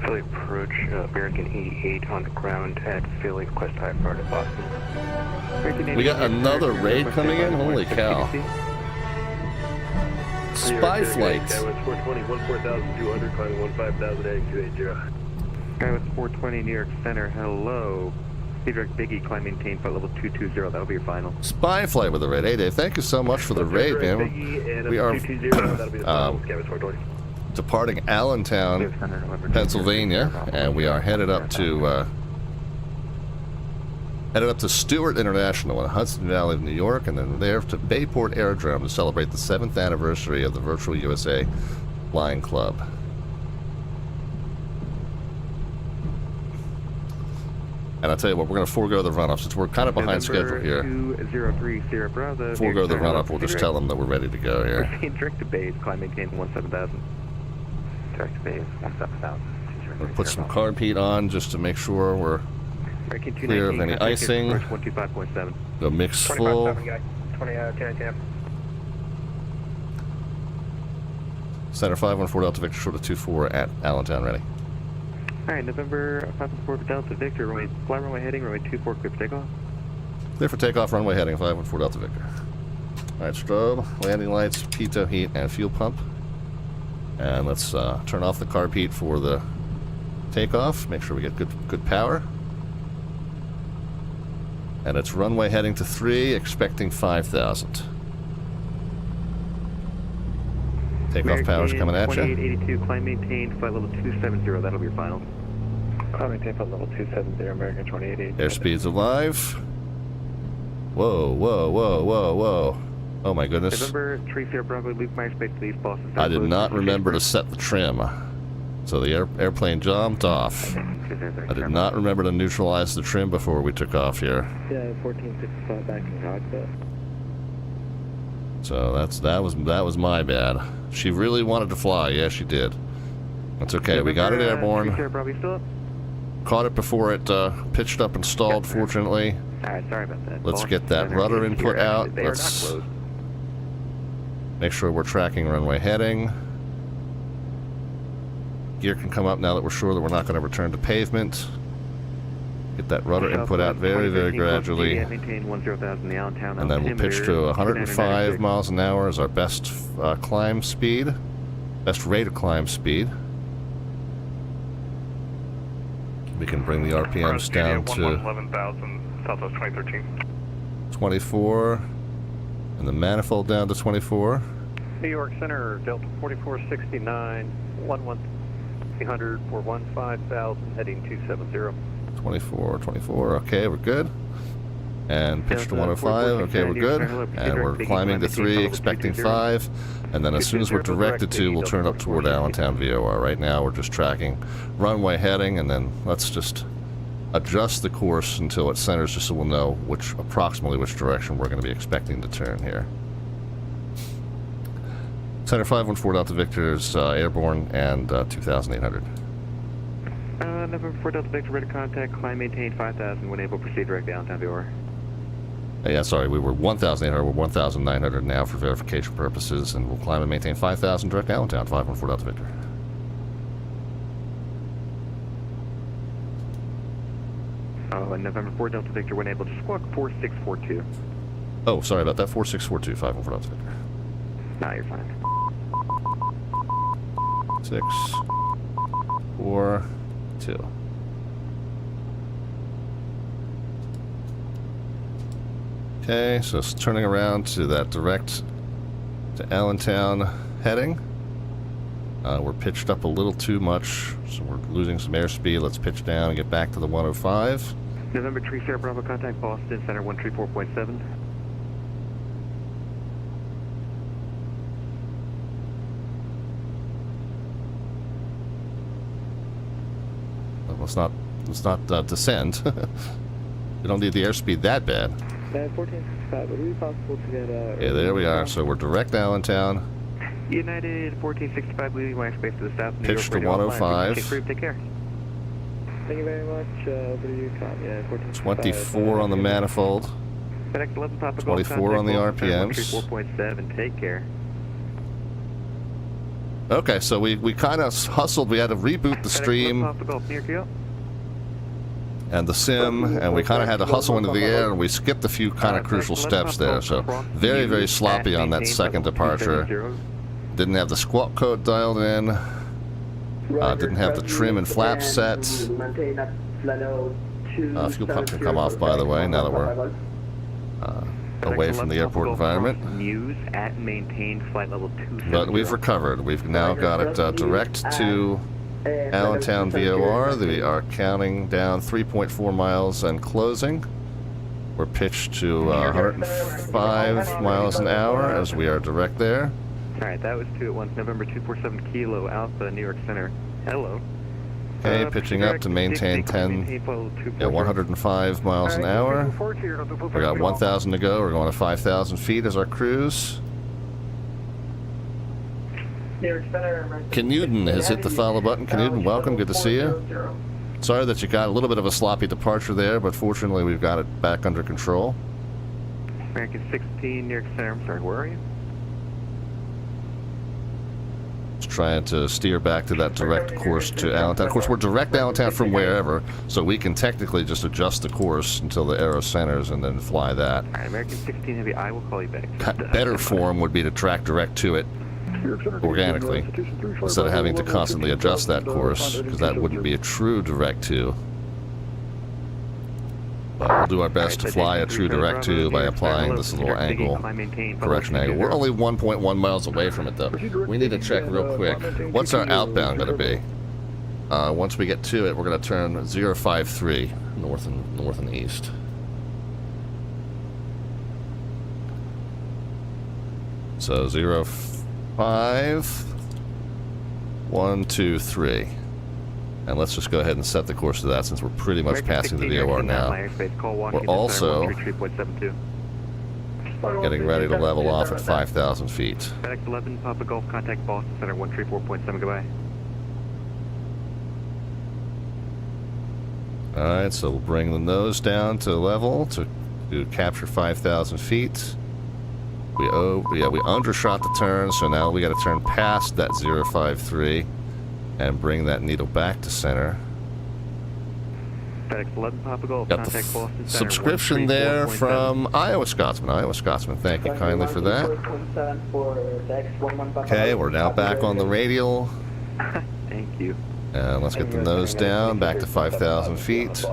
Philly approach, American 88 on the ground at Philly, request high part of Boston. We got another raid coming in? Holy cow. Spy flights. That was 420, 14,200, climbing 15,000, heading 280. Guy with 420 New York Center, hello. Speed direct Biggie, climb maintain flight level 220, that'll be your final. Spy flight with the raid. Hey Dave, thank you so much for the raid, man. We are departing Allentown, Pennsylvania, and we are headed up to Stewart International in Hudson Valley, New York, and then there to Bayport Aerodrome to celebrate the 7th anniversary of the Virtual USA Flying Club. And I'll tell you what, we're going to forego the run-up since we're kind of behind schedule here. 203 Sierra Bravo. Forego the run-up, we'll just tell them that we're ready to go here. Direct to base, climb maintain 17,000. Direct to base, 17,000. We'll put some carb heat on just to make sure we're clear of any icing. The mix full. Center 514 Delta Victor, short of 24 at Allentown, ready. Alright, November 514 Delta Victor, fly runway heading, runway 24, clear for takeoff. Clear for takeoff, runway heading, 514 Delta Victor. Alright, strobe, landing lights, pitot heat, and fuel pump. And let's turn off the carb heat for the takeoff, make sure we get good power. And it's runway heading to 3, expecting 5,000. Takeoff power's coming at you. 2882, climb maintain, flight level 270, that'll be your final. Climb maintain, flight level 270, American 2880. Airspeed's alive. Whoa, whoa, whoa, whoa, whoa. Oh my goodness. November 3 Sierra Bravo, Luke Myers Space Police, Boston. I did not remember to set the trim. So the airplane jumped off. I did not remember to neutralize the trim before we took off here. Yeah, 1465 back in cockpit. So that was my bad. She really wanted to fly. Yeah, she did. That's okay. We got it airborne. Caught it before it pitched up and stalled, fortunately. Alright, sorry about that. Let's get that rudder input out. Let's make sure we're tracking runway heading. Gear can come up now that we're sure that we're not going to return to pavement. Get that rudder input out very, very gradually. And then we'll pitch to 105 miles an hour as our best climb speed. Best rate of climb speed. We can bring the RPMs down to 11,000, Southwest 2013. 24, and the manifold down to 24. New York Center, Delta 4469, 11300 for 15,000, heading 270. 24, 24, okay, we're good. And pitch to 105, okay, we're good. And we're climbing to 3, expecting 5. And then as soon as we're directed to, we'll turn up toward Allentown VOR. Right now, we're just tracking runway heading, and then let's just adjust the course until it centers, just so we'll know approximately which direction we're going to be expecting to turn here. Center 514 Delta Victor's airborne and 2,800. November 4 Delta Victor, ready to contact, climb, maintain 5,000, when able, proceed direct to Allentown VOR. Yeah, sorry, we were 1,800, we're 1,900 now for verification purposes, and we'll climb and maintain 5,000 direct to Allentown, 514 Delta Victor. And November 4 Delta Victor, when able, just squawk 4642. Oh, sorry about that, 4642, 514 Delta Victor. Nah, you're fine. 6, 4, 2. Okay, so it's turning around to that direct to Allentown heading. We're pitched up a little too much, so we're losing some airspeed. Let's pitch down and get back to the 105. November 3 Sierra Bravo, contact Boston, Center 134.7. Let's not descend. We don't need the airspeed that bad. 1465, would it be possible to get Yeah, there we are. So we're direct Allentown. United 1465, leaving white space to the south. Pitch to 105. Take care. Thank you very much. Over to you, Tom. Yeah, 24 on the manifold. 24 on the RPMs. 4.7. Take care. Okay, so we kind of hustled. We had to reboot the stream and the sim, and we kind of had to hustle into the air, and we skipped a few kind of crucial steps there. So very, very sloppy on that second departure. Didn't have the squawk code dialed in. Didn't have the trim and flap set. Fuel pump can come off, by the way, now that we're away from the airport environment. But we've recovered. We've now got it direct to Allentown VOR. They are counting down 3.4 miles and closing. We're pitched to 105 miles an hour as we are direct there. Alright, that was 2 at once. November 247 Kilo Alpha, New York Center. Hello. Okay, pitching up to maintain 105 miles an hour. We got 1,000 to go. We're going to 5,000 feet as our cruise. Canuden has hit the follow button. Canuden, welcome. Good to see you. Sorry that you got a little bit of a sloppy departure there, but fortunately we've got it back under control. American 16, New York Center. I'm sorry, where are you? Just trying to steer back to that direct course to Allentown. Of course, we're direct Allentown from wherever, so we can technically just adjust the course until the arrow centers and then fly that. Alright, American 16 Heavy, I will call you back. Better form would be to track direct to it organically, instead of having to constantly adjust that course, because that wouldn't be a true direct to. But we'll do our best to fly a true direct to by applying this little angle, correction angle. We're only 1.1 miles away from it, though. We need to check real quick. What's our outbound going to be? Once we get to it, we're going to turn 053 north and east. So 05-123. And let's just go ahead and set the course to that, since we're pretty much passing the VOR now. We're also getting ready to level off at 5,000 feet. FedEx 11, Papa Golf, contact Boston Center 134.7, goodbye. Alright, so we'll bring the nose down to level to capture 5,000 feet. We undershot the turn, so now we got to turn past that 053 and bring that needle back to center. FedEx 11, Papa Golf, got the subscription there from Iowa Scotsman. Iowa Scotsman, thank you kindly for that. Okay, we're now back on the radial. Thank you. And let's get the nose down, back to 5,000 feet.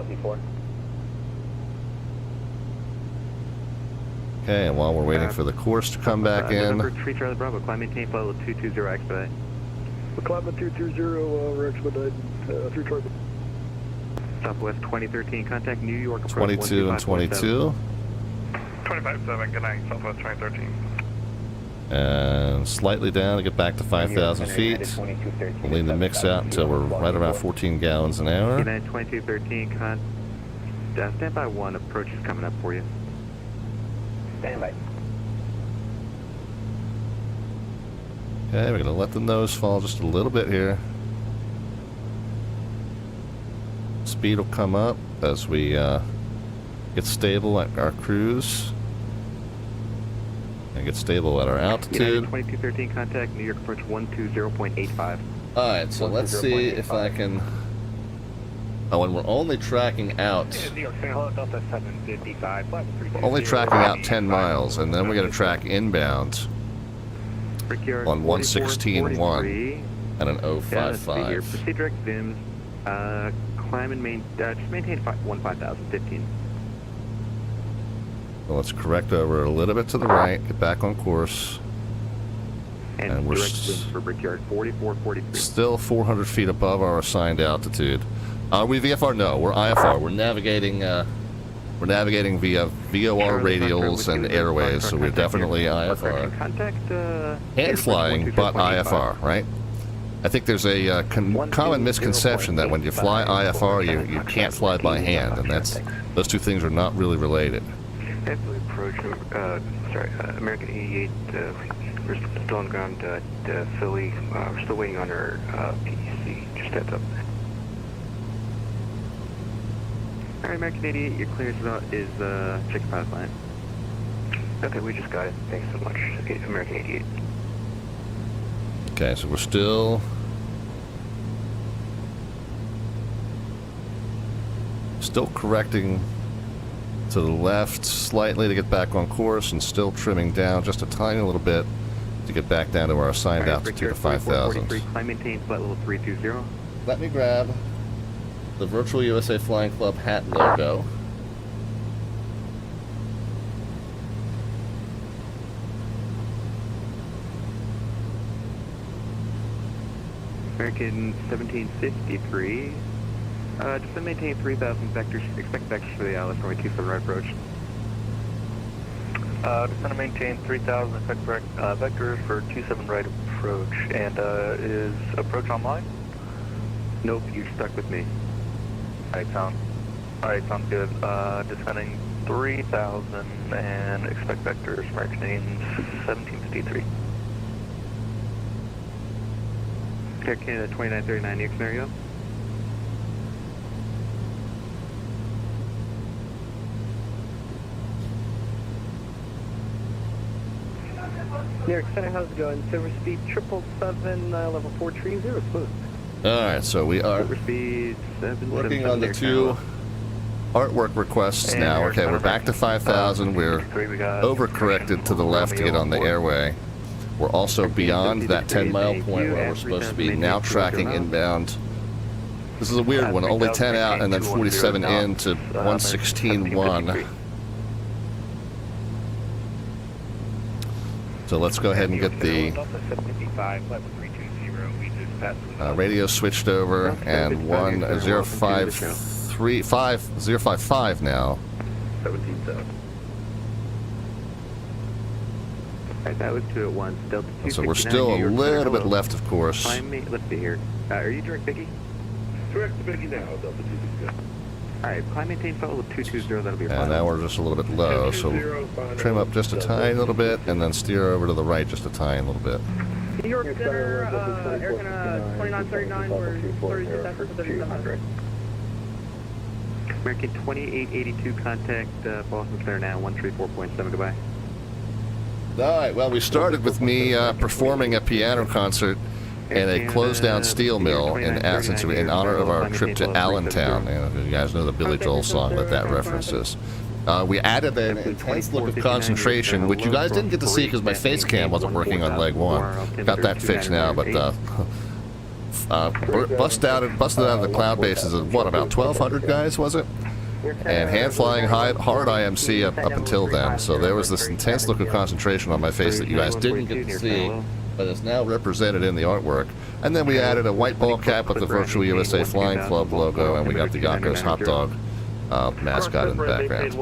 Okay, and while we're waiting for the course to come back in. November 3 Charlie Bravo, climb maintain flight level 220 expedite. Climate 220, we're expedited 3 Charlie. Southwest 2013, contact New York approach 22 and 22. 25-7, good night, Southwest 2013. And slightly down to get back to 5,000 feet. We'll leave the mix out until we're right around 14 gallons an hour. United 2213, standby 1, approach is coming up for you. Standby. Okay, we're going to let the nose fall just a little bit here. Speed will come up as we get stable at our cruise. And get stable at our altitude. United 2213, contact New York approach 120.85. Alright, so let's see if I can... Oh, and we're only tracking out... New York Center, Delta 755, Only tracking out 10 miles, and then we got to track inbound on 116.1 at an 055. Proceed direct VIMs, climb and just maintain 15,015. Well, let's correct over a little bit to the right, get back on course. And we're for Brickyard 4443. Still 400 feet above our assigned altitude. Are we VFR? No, we're IFR. We're navigating via VOR radials and airways, so we're definitely IFR. And flying, but IFR, right? I think there's a common misconception that when you fly IFR, you can't fly by hand, and those two things are not really related. Approach, American 88, we're still on ground at Philly. We're still waiting on our PEC. Just heads up. Alright, American 88, your clearance is check your pilot line. Okay, we just got it. Thanks so much, American 88. Okay, so we're still correcting to the left slightly to get back on course, and still trimming down just a tiny little bit to get back down to our assigned altitude of 5,000. Climb maintain flight level 320. Let me grab the Virtual USA Flying Club hat logo. American 1753. Just maintain 3,000 vectors. Expect vectors for the Alice runway 2 for the right approach. Just going to maintain 3,000 vectors for 27 right approach. And is approach online? Nope, you're stuck with me. Alright, sounds good. Descending 3,000 and expect vectors. American 1753. Air Canada 2939, New York scenario. New York Center, how's it going? Silver speed 777, level 430, smooth. Alright, so we are working on the two artwork requests now. Okay, we're back to 5,000. We're overcorrected to the left to get on the airway. We're also beyond that 10-mile point where we're supposed to be, now tracking inbound. This is a weird one, only 10 out and then 47 in to 116.1. So let's go ahead and get the radio switched over, and 055 now. 17,000. Alright, that was 2 at 1. Delta 269. So we're still a little bit left, of course. Let's see here. Are you direct Biggie? Direct Biggie now, Delta 269. Alright, climb maintain flight level 220, that'll be your And now we're just a little bit low, so trim up just a tiny little bit, and then steer over to the right just a tiny little bit. New York Center, Air Canada 2939, we're 3700. American 2882, contact Boston Center now, 134.7, goodbye. Alright, well, we started with me performing a piano concert in a closed-down steel mill in honor of our trip to Allentown. You guys know the Billy Joel song that references. We added an intense look of concentration, which you guys didn't get to see because my face cam wasn't working on leg 1. Got that fixed now, but busted out of the cloud bases of what, about 1,200 guys, was it? And hand flying hard IMC up until then. So there was this intense look of concentration on my face that you guys didn't get to see, but is now represented in the artwork. And then we added a white ball cap with the Virtual USA Flying Club logo, and we got the Yakos hot dog mascot in the background.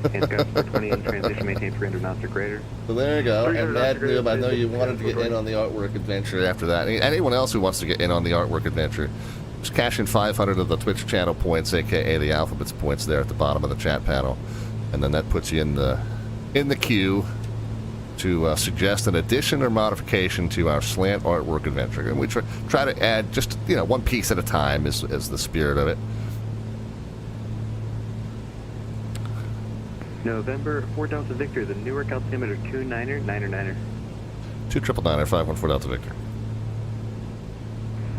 Transition maintain 300 knots or greater. So there you go. And Mad Noob, I know you wanted to get in on the artwork adventure after that. Anyone else who wants to get in on the artwork adventure, just cash in 500 of the Twitch channel points, aka the alphabets points there at the bottom of the chat panel, and then that puts you in the queue to suggest an addition or modification to our slant artwork adventure. And we try to add just, one piece at a time is the spirit of it. November 4 Delta Victor, the Newark altimeter 29er, 9er. 299er 514 Delta Victor.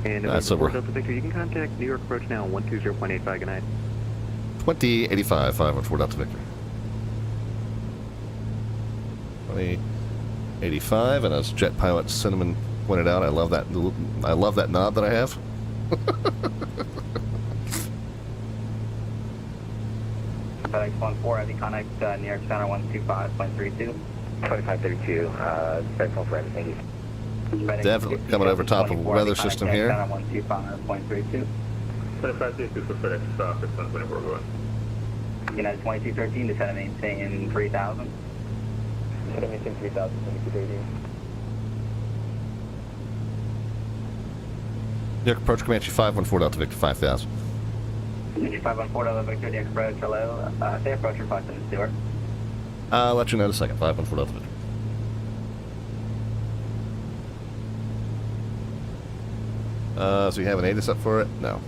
And November 4 Delta Victor, you can contact New York approach now on 120.85, good night. 2085 514 Delta Victor. 2085, and as Jet Pilot Cinnamon pointed out, I love that nod that I have. FedEx 14, heavy connect New York Center 125.32. 2532, FedEx 14, thank you. Definitely coming over top of a weather system here. 125.32. 2532 for FedEx 624, go ahead. United 2213, descend and maintain 3000. Descend and maintain 3000, 2213. New York approach Comanche 514 Delta Victor 5000. 514 Delta Victor, the approach, hello. Stay approach, requesting to Stewart. I'll let you know in a second. 514 Delta Victor. So you have an ATIS up for it? No.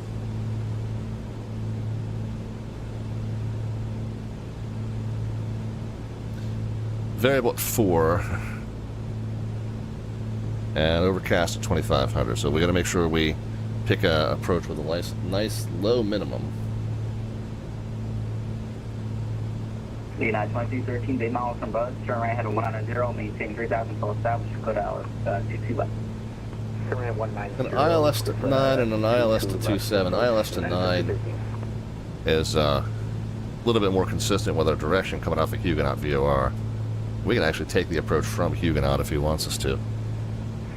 Variable at 4. And overcast at 2500. So we got to make sure we pick a approach with a nice low minimum. United 2213, big miles from Buzz, turn right head 190, maintain 3000 until established, code ILS 22 left. Turn right 190. An ILS to 9 and an ILS to 27. ILS to 9 is a little bit more consistent with our direction coming off of Huguenot VOR. We can actually take the approach from Huguenot if he wants us to.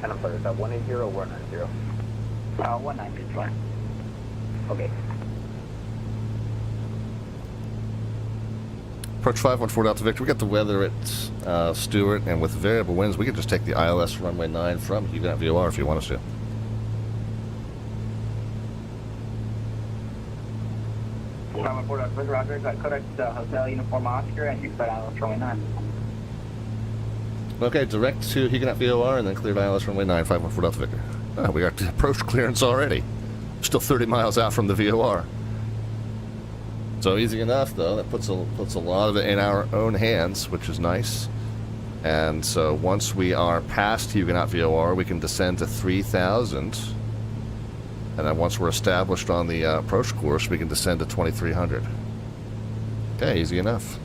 And I'm sorry, is that 180 or 190? 190 is fine. Okay. Approach 514 Delta Victor. We got the weather at Stewart, and with variable winds, we could just take the ILS runway 9 from Huguenot VOR if you want us to. Roger, correct Hotel Uniform Oscar, and you expect ILS runway 9. Okay, direct to Huguenot VOR, and then cleared ILS runway 9, 514 Delta Victor. Oh, we got the approach clearance already. Still 30 miles out from the VOR. So easy enough, though. That puts a lot of it in our own hands, which is nice. And so once we are past Huguenot VOR, we can descend to 3,000. And then once we're established on the approach course, we can descend to 2,300. Okay, easy enough.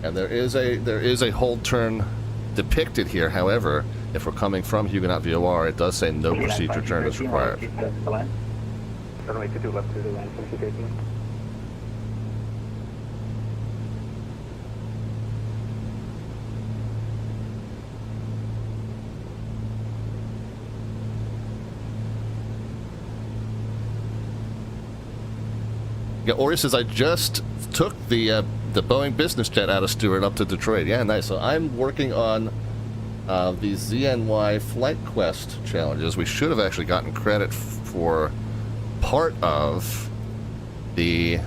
And there is a hold turn depicted here. However, if we're coming from Huguenot VOR, it does say no procedure turn is required. Runway 22 left to the land, 2213. Yeah, Ori says I just took the Boeing business jet out of Stewart up to Detroit. Yeah, nice. So I'm working on the ZNY FlightQuest challenges. We should have actually gotten credit for part of the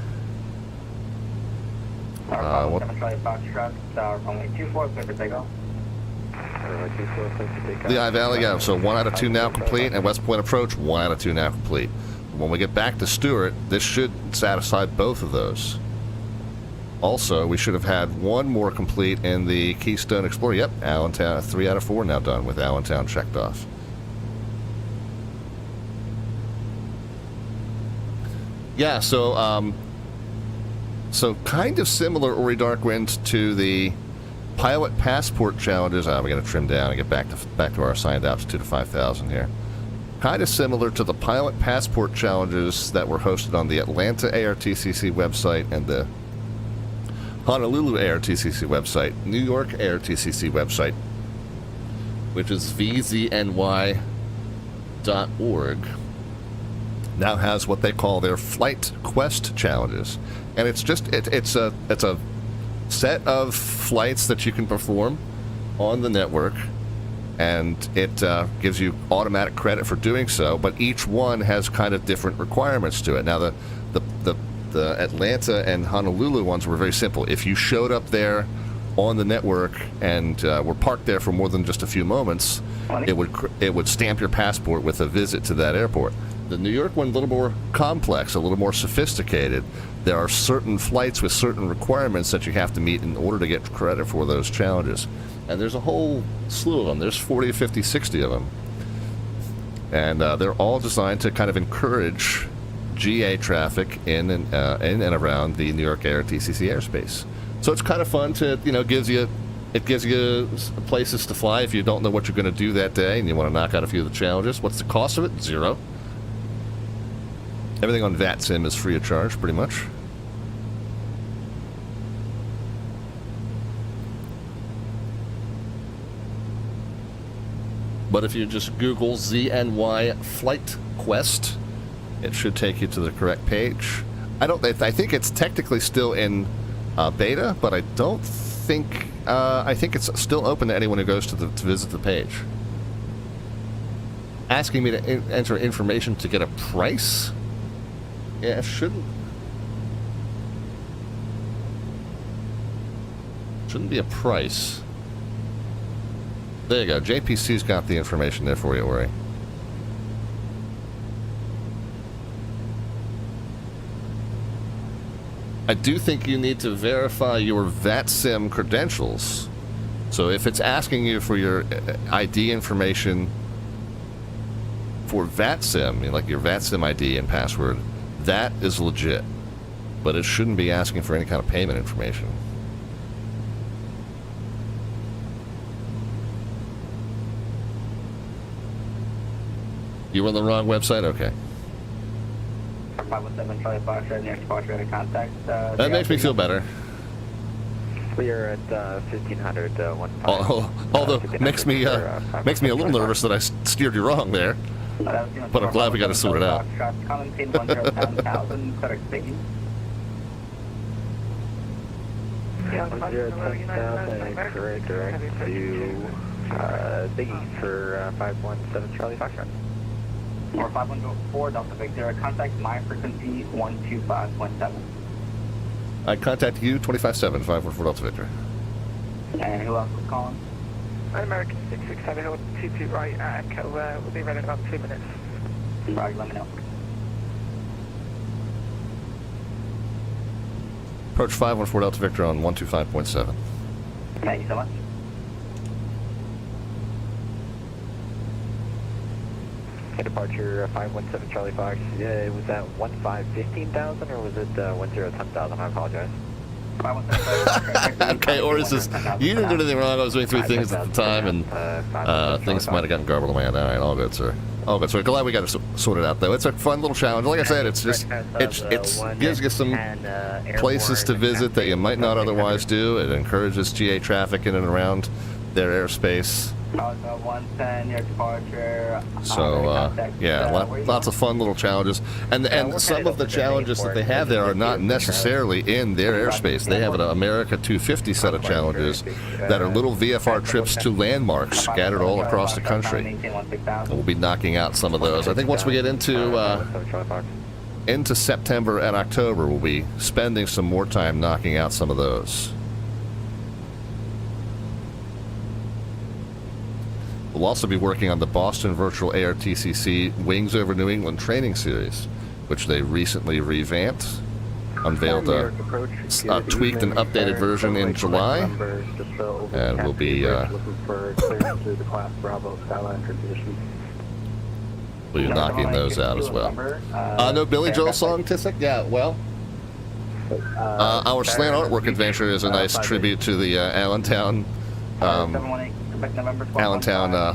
the I-Valley, yeah. So 1 out of 2 now complete, and West Point approach 1 out of 2 now complete. When we get back to Stewart, this should satisfy both of those. Also, we should have had 1 more complete in the Keystone Explorer. Yep, Allentown, 3 out of 4 now done with Allentown checked off. Yeah, so kind of similar, Ori Darkwind, to the pilot passport challenges. We got to trim down and get back to our assigned altitude of 5,000 here. Kind of similar to the pilot passport challenges that were hosted on the Atlanta ARTCC website and the Honolulu ARTCC website, New York ARTCC website, which is VZNY.org, now has what they call their FlightQuest challenges, and it's a set of flights that you can perform on the network, and it gives you automatic credit for doing so, but each one has kind of different requirements to it. Now, the Atlanta and Honolulu ones were very simple. If you showed up there on the network and were parked there for more than just a few moments, it would stamp your passport with a visit to that airport. The New York one, a little more complex, a little more sophisticated. There are certain flights with certain requirements that you have to meet in order to get credit for those challenges. And there's a whole slew of them. There's 40, 50, 60 of them. And they're all designed to kind of encourage GA traffic in and around the New York ARTCC airspace. So it's kind of fun to, it gives you places to fly if you don't know what you're going to do that day and you want to knock out a few of the challenges. What's the cost of it? $0. Everything on VATSIM is free of charge, pretty much. But if you just Google ZNY FlightQuest, it should take you to the correct page. I think it's technically still in beta, but I don't think. I think it's still open to anyone who goes to visit the page. Asking me to enter information to get a price? Yeah, shouldn't be a price. There you go. JPC's got the information there for you, Ori. I do think you need to verify your VATSIM credentials. So if it's asking you for your ID information for VATSIM, like your VATSIM ID and password, that is legit. But it shouldn't be asking for any kind of payment information. You were on the wrong website? Okay. 517 Charlie Foxtrot, near departure at contact. That makes me feel better. We are at 1500. Although makes me a little nervous that I steered you wrong there. But I'm glad we got to sort it out. Correct direct to Biggie for 517 Charlie Foxtrot. Or 514 Delta Victor, contact my frequency 125.7. I contact you 257 514 Delta Victor. And who else was calling? American 667, 22 right, Echo, we'll be ready in about 2 minutes. Right, let me know. Approach 514 Delta Victor on 125.7. Thank you so much. Departure 517 Charlie Fox. Was that 15,000 or was it 10,000? I apologize. Okay, or is this? You didn't do anything wrong. I was doing 3 things at the time, and things might have gotten garbled away. All right, all good, sir. All good. So we're glad we got it sorted out, though. It's a fun little challenge. Like I said, it's just it gives you some places to visit that you might not otherwise do. It encourages GA traffic in and around their airspace. So yeah, lots of fun little challenges, and some of the challenges that they have there are not necessarily in their airspace. They have an America 250 set of challenges that are little VFR trips to landmarks scattered all across the country. And we'll be knocking out some of those. I think once we get into September and October, we'll be spending some more time knocking out some of those. We'll also be working on the Boston Virtual ARTCC Wings Over New England training series, which they recently revamped, unveiled a tweaked and updated version in July, and we'll be knocking those out as well. No Billy Joel song, Tissick? Yeah, well, Our slant artwork adventure is a nice tribute to the Allentown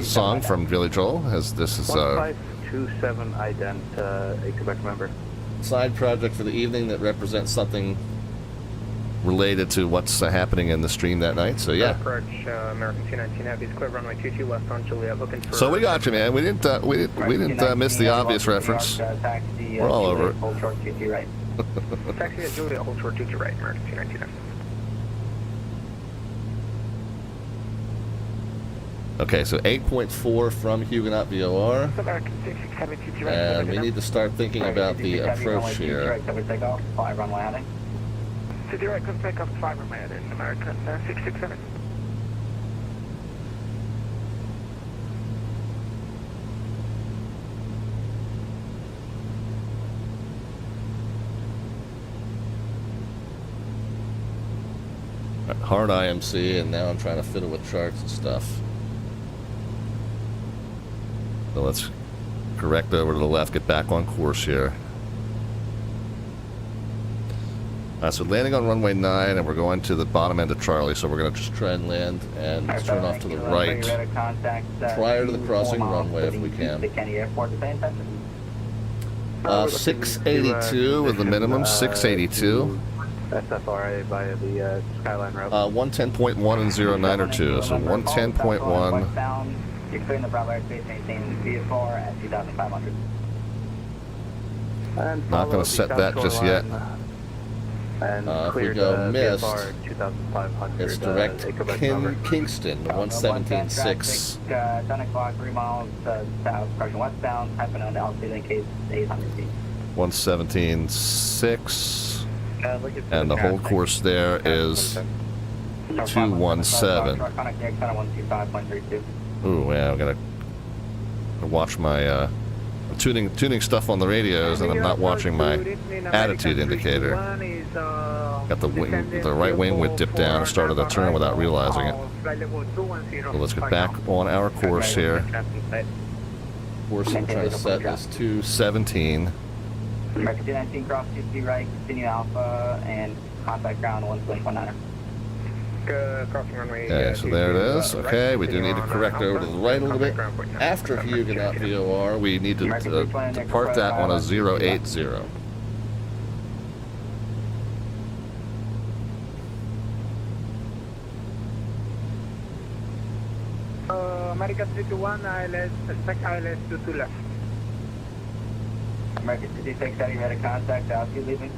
song from Billy Joel. As this is 1527 ident, a Quebec member. Side project for the evening that represents something related to what's happening in the stream that night. So yeah. Approach American 219 Heavies, clear runway 22 left on Juliet, looking for. So we got you, man. We didn't miss the obvious reference. We're all over it. Hold short 22 right. Taxi at Juliet, hold short 22 right, American 219. Okay, so 8.4 from Huguenot VOR. American 667 right. And we need to start thinking about the approach here. Runway heading. To direct, come take up 5 runway heading, American 667. Hard IMC, and now I'm trying to fiddle with charts and stuff. So let's correct over to the left, get back on course here. So landing on runway 9, and we're going to the bottom end of Charlie, so we're going to just try and land and turn off to the right prior to the crossing runway if we can. 682 with the minimum, 682. SFRA via the Skyline route. 110.1 and 09 or 2, so 110.1. You're clearing the Bravo airspace, maintain VFR at 2,500. Not going to set that just yet. And if we go missed, it's direct Kingston, 117.6. 10 o'clock, 3 miles south, correction westbound, hyphen on altitude in case 800 feet. 117.6. And the whole course there is 217. Ooh, yeah, I'm gonna watch my tuning stuff on the radios, and I'm not watching my attitude indicator. Got the right wing would dip down and started a turn without realizing it. So let's get back on our course here. Course I'm trying to set is 217. American 219 cross 2 right, continue alpha, and contact ground 1.19er. Crossing runway. Okay, so there it is. Okay, we do need to correct over to the right a little bit. After Huguenot VOR, we need to depart that on a 080. American 321, ILS, expect ILS 22 left. American 56, have you had a contact altitude leaving?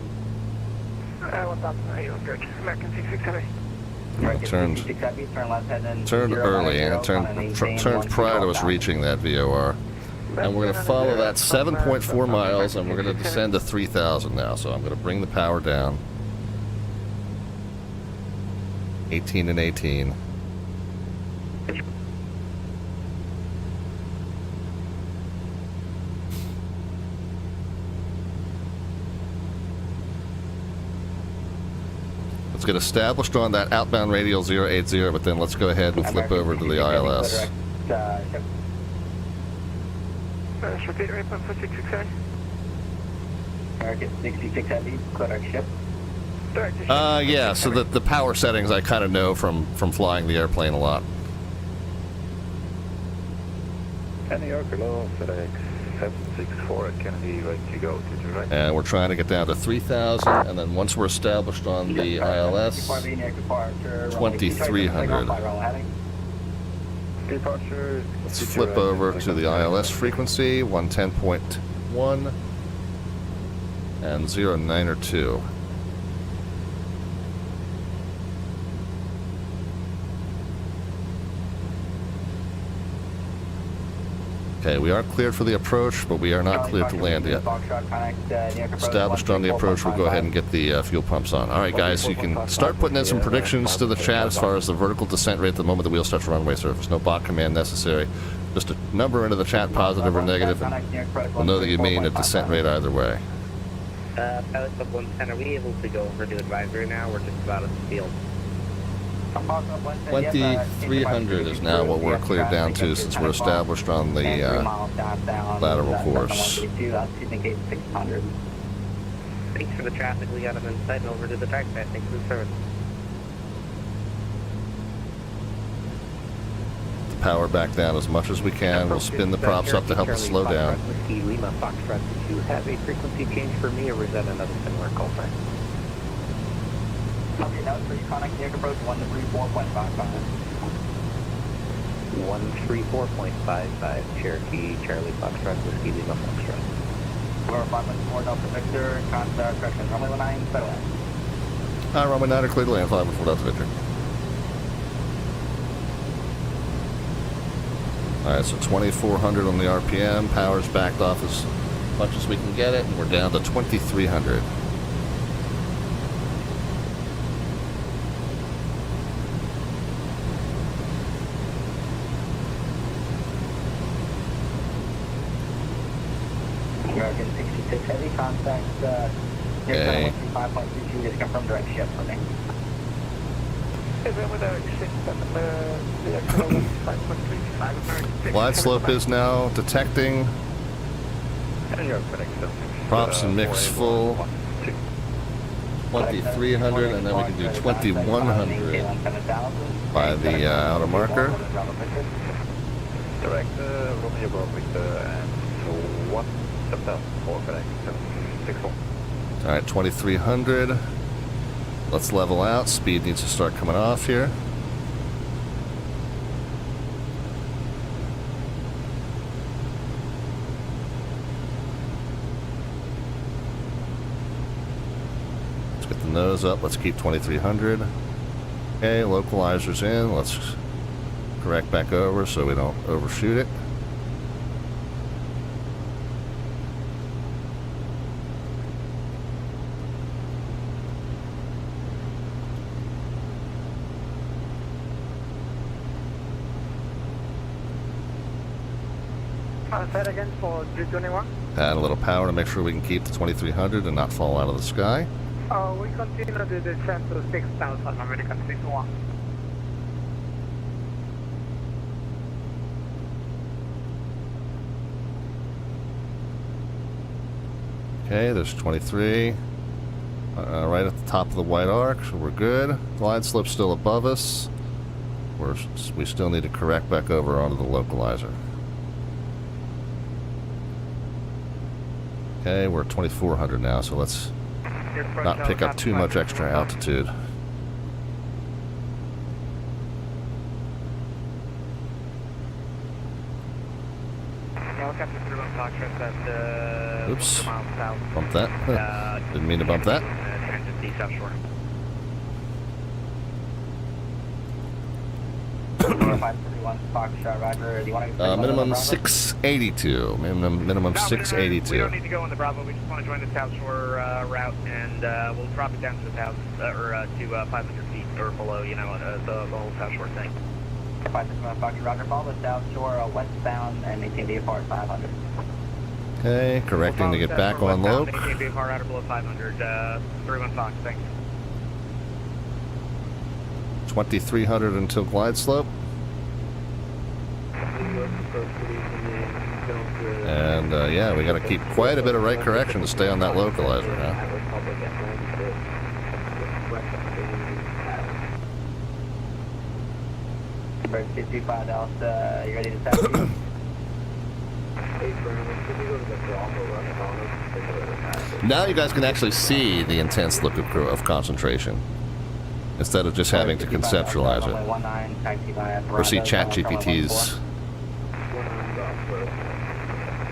What's up? Good. American 667. Turned early and turned prior to us reaching that VOR. And we're going to follow that 7.4 miles, and we're going to descend to 3,000 now. So I'm going to bring the power down. 18 and 18. Let's get established on that outbound radial 080, but then let's go ahead and flip over to the ILS. Repeat right bump for 667. American 66 Heavy, correct ship. Yeah, so the power settings I kind of know from flying the airplane a lot. New York below, FedEx 764 at Kennedy, right to go to the right. And we're trying to get down to 3,000, and then once we're established on the ILS, 2,300. Let's flip over to the ILS frequency, 110.1 and 09 or 2. Okay, we are cleared for the approach, but we are not cleared to land yet. Established on the approach, we'll go ahead and get the fuel pumps on. All right, guys, you can start putting in some predictions to the chat as far as the vertical descent rate at the moment the wheel starts runway surface. No bot command necessary. Just a number into the chat, positive or negative, and we'll know that you mean a descent rate either way. Pilot Sub 110, are we able to go over to advisory now? We're just about at the field. 2,300 is now what we're cleared down to since we're established on the lateral course. Thanks for the traffic. We got them inside and over to the trackpad. Thanks for the service. Power back down as much as we can. We'll spin the props up to help us slow down. Whiskey Lima Foxtrot, did you have a frequency change for me, or was that another similar call sign? Okay, that was for Econic Near Approach 134.55. 134.55, Cherokee Charlie Foxtrot, Whiskey Lima Foxtrot. We're 514 Delta Victor, contact correction, runway 19, clear land. Runway 9 clear to land, 514 Delta Victor. Alright, so 2400 on the RPM, power's backed off as much as we can get it, and we're down to 2300. American 66 Heavy, contact Okay. 5.22, just confirm direct shift for me. Glide slope is now detecting. Props and mix full. 2300, and then we can do 2100 by the outer marker. Direct Romeo Bravo Victor and 174 connect 764. Alright, 2300. Let's level out. Speed needs to start coming off here. Let's get the nose up. Let's keep 2300. Okay, localizer's in. Let's correct back over so we don't overshoot it. Say it again for G21. Add a little power to make sure we can keep the 2300 and not fall out of the sky. We continue to descend to 6,000 American 61. Okay, there's 23. Right at the top of the white arc, so we're good. Glide slope's still above us. We still need to correct back over onto the localizer. Okay, we're at 2400 now, so let's not pick up too much extra altitude. Oops. Bump that. Didn't mean to bump that. Minimum 682. Minimum 682. We don't need to go on the Bravo. We just want to join the South Shore route, and we'll drop it down to the 500 feet or below. You know, the whole South Shore thing. 561 Foxtrot, Roger. Follow the South Shore westbound and maintain VFR at 500. Okay, correcting to get back on low. Maintain VFR out or below 500. 31 Fox. Thanks. 2300 until glide slope. And yeah, we got to keep quite a bit of right correction to stay on that localizer now. Emergency 25 Delta, you ready to taxi? Now you guys can actually see the intense look of concentration, instead of just having to conceptualize it. Or see ChatGPT's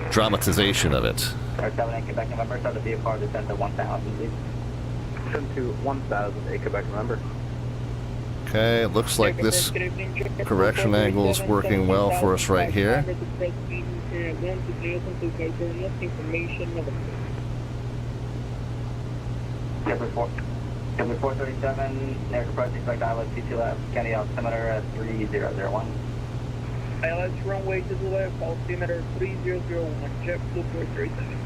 dramatization of it. 7 Quebec November, start the VFR descent to 1,000, please. Descent to 1,000, Quebec November. Okay, it looks like this correction angle is working well for us right here. Number 437, near approach, expect ILS CT left, County altimeter at 3001. ILS runway to the left, altimeter 3001, jet blue 437.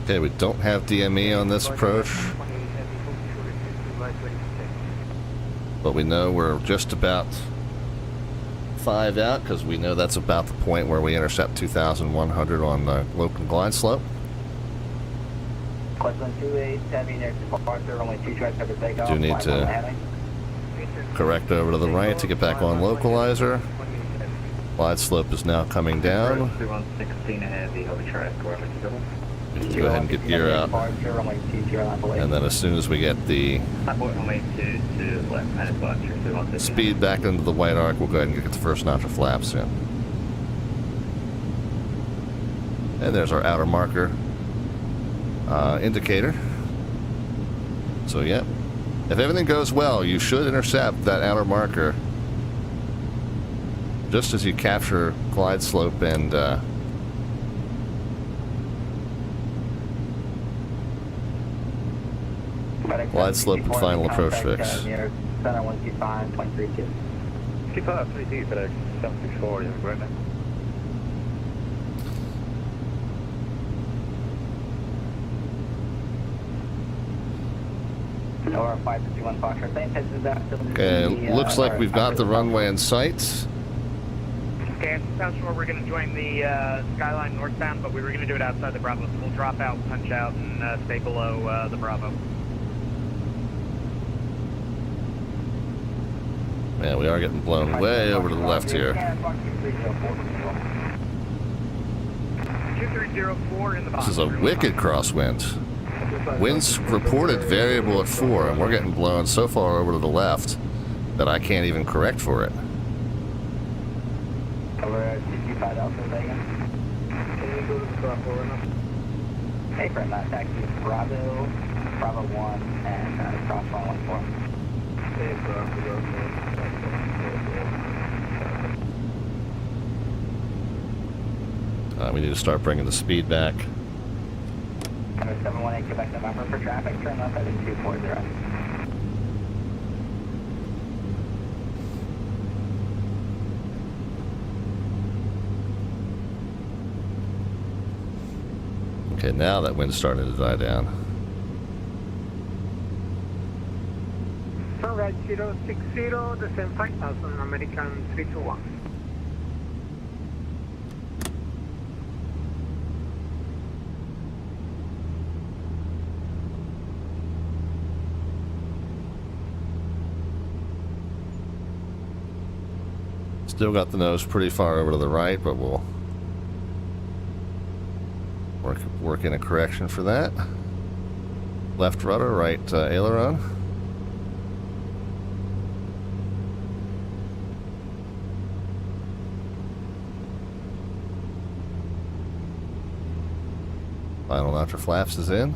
Okay, we don't have DME on this approach, but we know we're just about 5 out, because we know that's about the point where we intercept 2,100 on the local glide slope. Quest 28 Heavy near departure, only 2 tracks cover takeoff. Do need to correct over to the right to get back on localizer. Glide slope is now coming down. 2116 Heavy, heavy track, wherever to go. We can go ahead and get gear out. And then as soon as we get the speed back into the white arc, we'll go ahead and get the first notch of flaps in. And there's our outer marker indicator. So yeah, if everything goes well, you should intercept that outer marker just as you capture glide slope and glide slope and final approach fix. Center 125.32. 2532 FedEx 764, you have a great night. Okay, looks like we've got the runway in sight. Okay, I'm not sure we're going to join the Skyline northbound, but we were going to do it outside the Bravo, so we'll drop out, punch out, and stay below the Bravo. Yeah, we are getting blown way over to the left here. 2304 in the box. This is a wicked crosswind. Wind's reported variable at 4, and we're getting blown so far over to the left that I can't even correct for it. Hey, friend, taxi Bravo, Bravo 1, and cross 114. Hey, Bravo. We need to start bringing the speed back. 718 Quebec November for traffic, turn left at 240. Okay, now that wind's starting to die down. Sunrise 060, descend 5000, American 321. Still got the nose pretty far over to the right, but we'll work in a correction for that. Left rudder, right aileron. Final notch of flaps is in.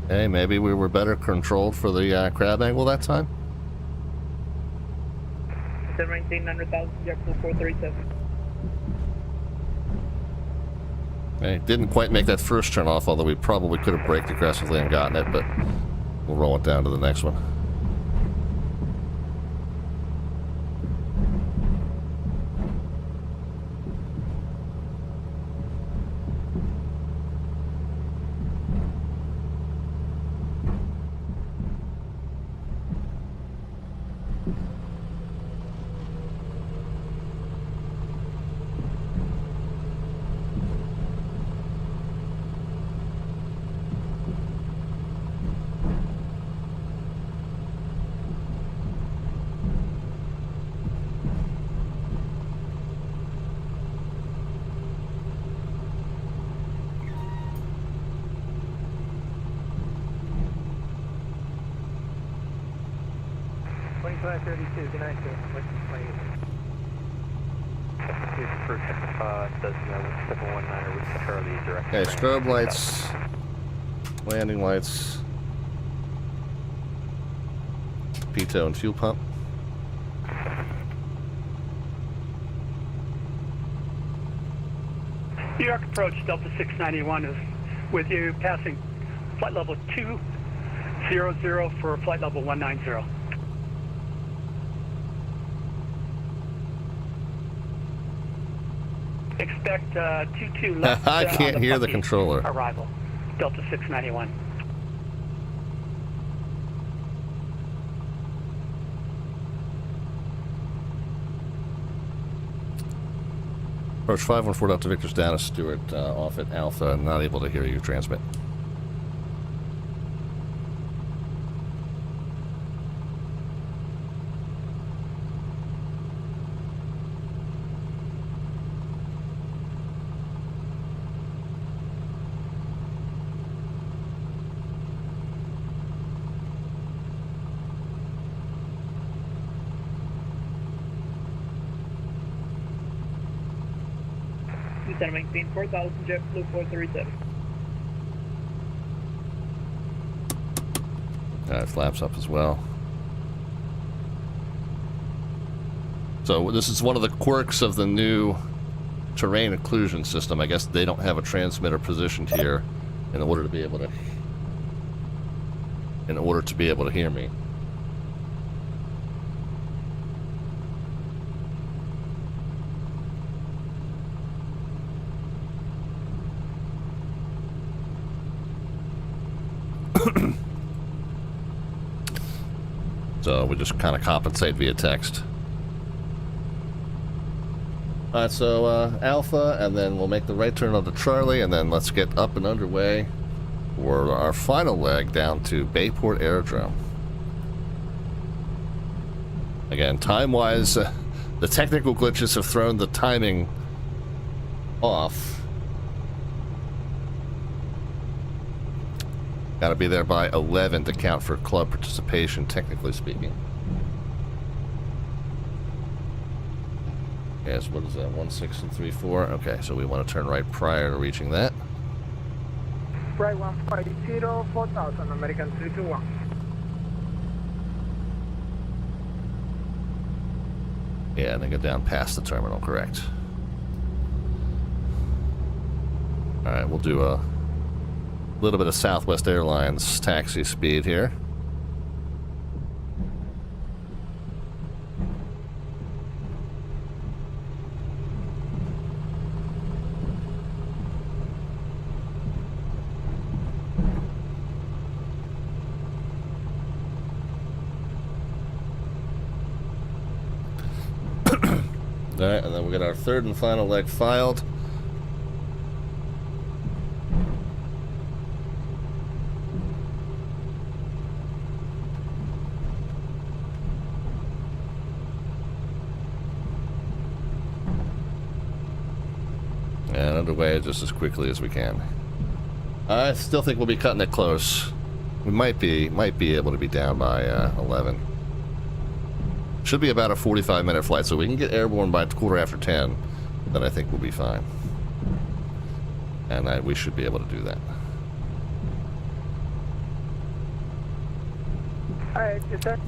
Hey, maybe we were better controlled for the crab angle that time? 719, 900,000, JetBlue 437. Hey, didn't quite make that first turn off, although we probably could have braked aggressively and gotten it, but we'll roll it down to the next one. Okay, strobe lights, landing lights. pitot and fuel pump. New York approach, Delta 691 is with you, passing flight level 200 for flight level 190. Expect 22 left. I can't on hear the Bucky controller. Arrival, Delta 691. Approach 514 Delta Victor's down, Stewart off at Alpha, not able to hear you transmit. Center maintain 4000 jet blue 437. Flaps up as well. So this is one of the quirks of the new terrain occlusion system. I guess they don't have a transmitter positioned here in order to be able to hear me. So we just kind of compensate via text. Alright, so Alpha, and then we'll make the right turn onto Charlie, and then let's get up and underway for our final leg down to Bayport Aerodrome. Again, time-wise, the technical glitches have thrown the timing off. Got to be there by 11 to count for club participation, technically speaking. Yes, what is that? 16 and 34. Okay, so we want to turn right prior to reaching that. Right 150, 4000, American 321. Yeah, and then go down past the terminal, correct. Alright, we'll do a little bit of Southwest Airlines taxi speed here. Alright, and then we'll get our third and final leg filed. And underway just as quickly as we can. I still think we'll be cutting it close. We might be able to be down by 11. Should be about a 45-minute flight, so we can get airborne by 10:15. Then I think we'll be fine. And we should be able to do that. Alright, yes sir.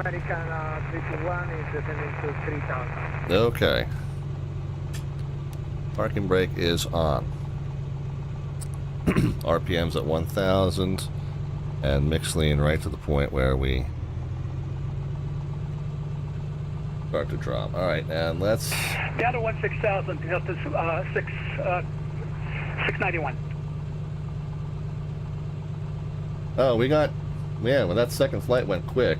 American 321 is descending to 3000. Okay. Parking brake is on. RPM's at 1000, and mix lean right to the point where we start to drop. All right, and let's Down to 16,000, Delta 691. Oh, we got, yeah, well, that second flight went quick.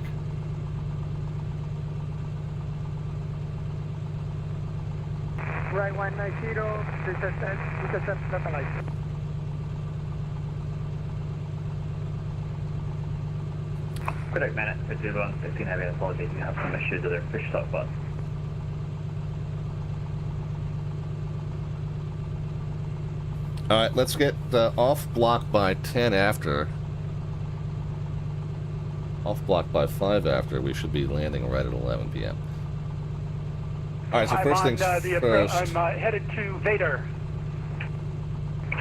Right 190, this is satellite. Correct, minute, 5115 heavy, apologies, we have some issues with our fish stock bus. Alright, let's get off block by 10 after. off block by 5 after. We should be landing right at 11 p.m. All right, so I'm first on, things first. I'm headed to Vader.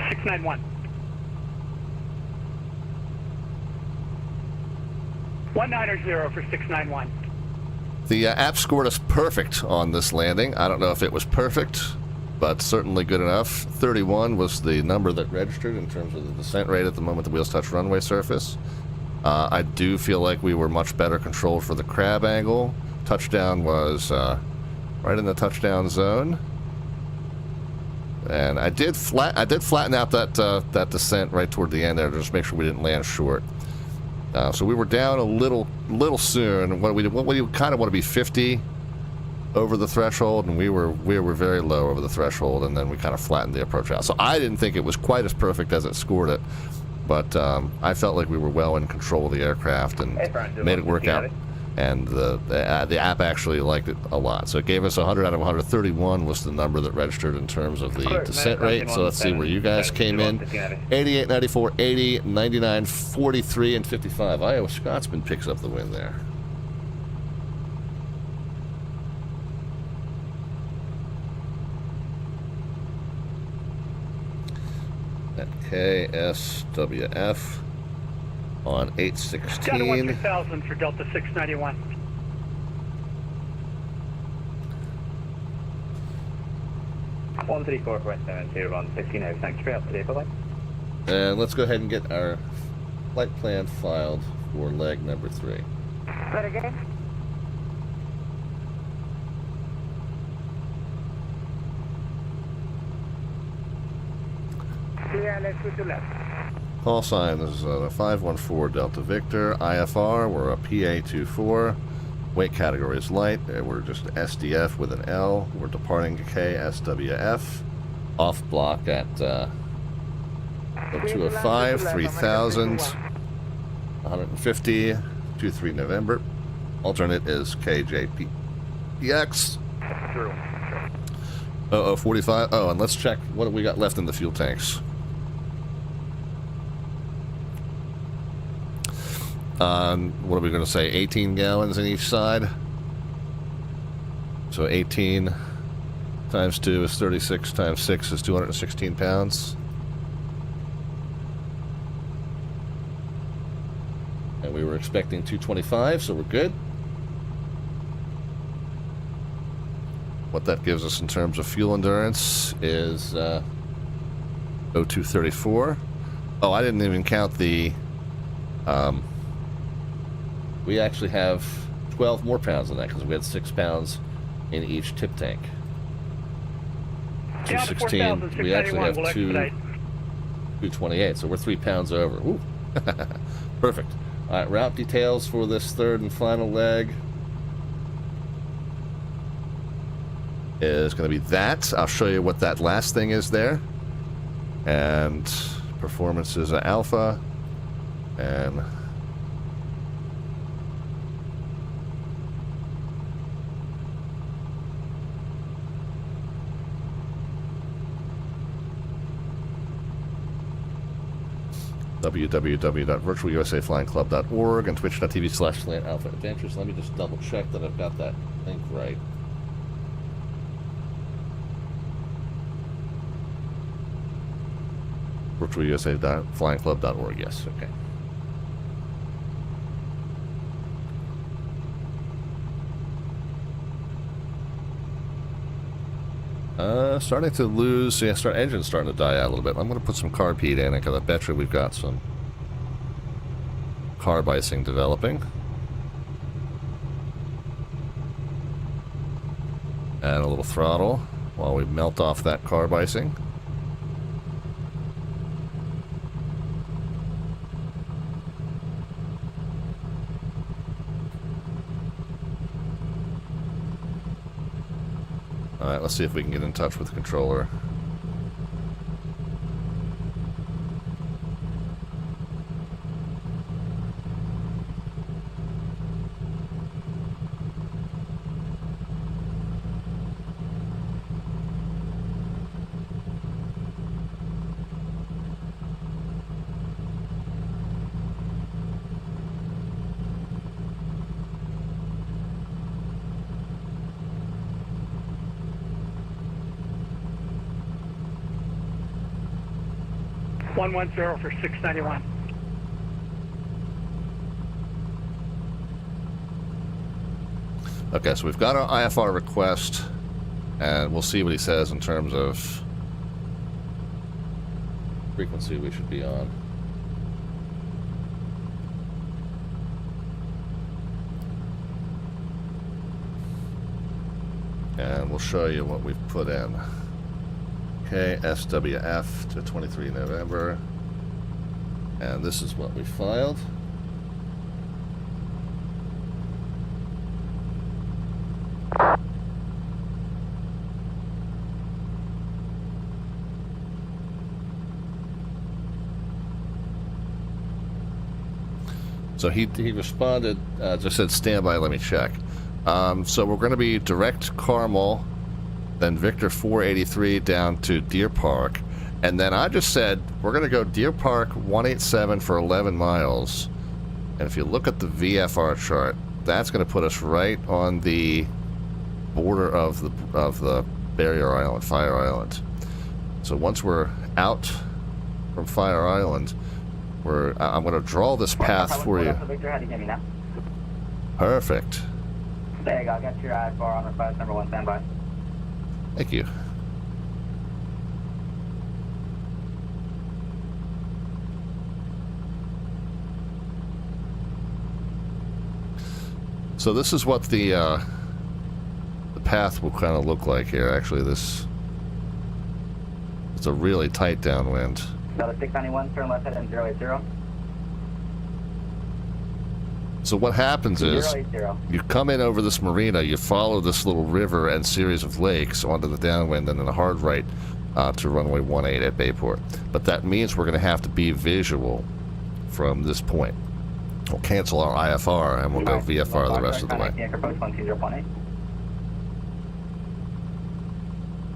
691. 190 for 691. The app scored us perfect on this landing. I don't know if it was perfect, but certainly good enough. 31 was the number that registered in terms of the descent rate at the moment the wheels touched runway surface. I do feel like we were much better controlled for the crab angle. Touchdown was right in the touchdown zone. And I did flatten out that descent right toward the end there to just make sure we didn't land short. So we were down a little soon. What we kind of want to be 50 over the threshold, and we were very low over the threshold, and then we kind of flattened the approach out. So I didn't think it was quite as perfect as it scored it, but I felt like we were well in control of the aircraft and made it work out. And the app actually liked it a lot. So it gave us 100 out of 100. 31 was the number that registered in terms of the descent rate. So let's see where you guys came in. 88, 94, 80, 99, 43, and 55. Iowa Scotsman picks up the win there. At KSWF. On 816. Down to 12000 for Delta 691. One 34 West 701 16 out. Thanks for your help today. Bye bye. And let's go ahead and get our flight plan filed for leg number 3. That again? Yeah, let's go to left. Call sign is 514 Delta Victor. IFR, we're a PA24. Weight category is light. We're just SDF with an L. We're departing KSWF. Off block at 0205, 3000, 150, 23 November. Alternate is KJPX. 0045. Oh, and let's check what we got left in the fuel tanks. What are we going to say? 18 gallons in each side. So 18 times 2 is 36 times 6 is 216 pounds. And we were expecting 225, so we're good. What that gives us in terms of fuel endurance is 0234. Oh, I didn't even count the... we actually have 12 more pounds than that because we had 6 pounds in each tip tank. 216. We actually have 228, so we're 3 pounds over. Ooh. Perfect. All right, route details for this third and final leg is going to be that. I'll show you what that last thing is there. And performance is alpha. And www.virtualusaflyingclub.org and twitch.tv/slant-alpha adventures. Let me just double check that I've got that link right. virtualusaflyingclub.org, yes, okay. Starting to lose, yeah, engine's starting to die out a little bit. I'm going to put some carb heat in it because I bet you we've got some carb icing developing. And a little throttle while we melt off that carb icing. Alright, let's see if we can get in touch with the controller. 110 for 691. Okay, so we've got our IFR request, and we'll see what he says in terms of frequency we should be on. And we'll show you what we've put in. KSWF to 23 November. And this is what we filed. So he responded, just said, stand by, let me check. So we're going to be direct Carmel, then Victor 483 down to Deer Park. And then I just said, we're going to go Deer Park 187 for 11 miles. And if you look at the VFR chart, that's going to put us right on the border of the barrier island, Fire Island. So once we're out from Fire Island, I'm going to draw this path for you. Victor, how do you get me now? Perfect. There you go. I got your IFR on request number 1. Stand by. Thank you. So this is what the path will kind of look like here. Actually, it's a really tight downwind. Another 691, turn left head in 080. So what happens is 080. you come in over this marina, you follow this little river and series of lakes onto the downwind, and then a hard right to runway 18 at Bayport. But that means we're going to have to be visual from this point. We'll cancel our IFR and we'll go VFR the rest of the way.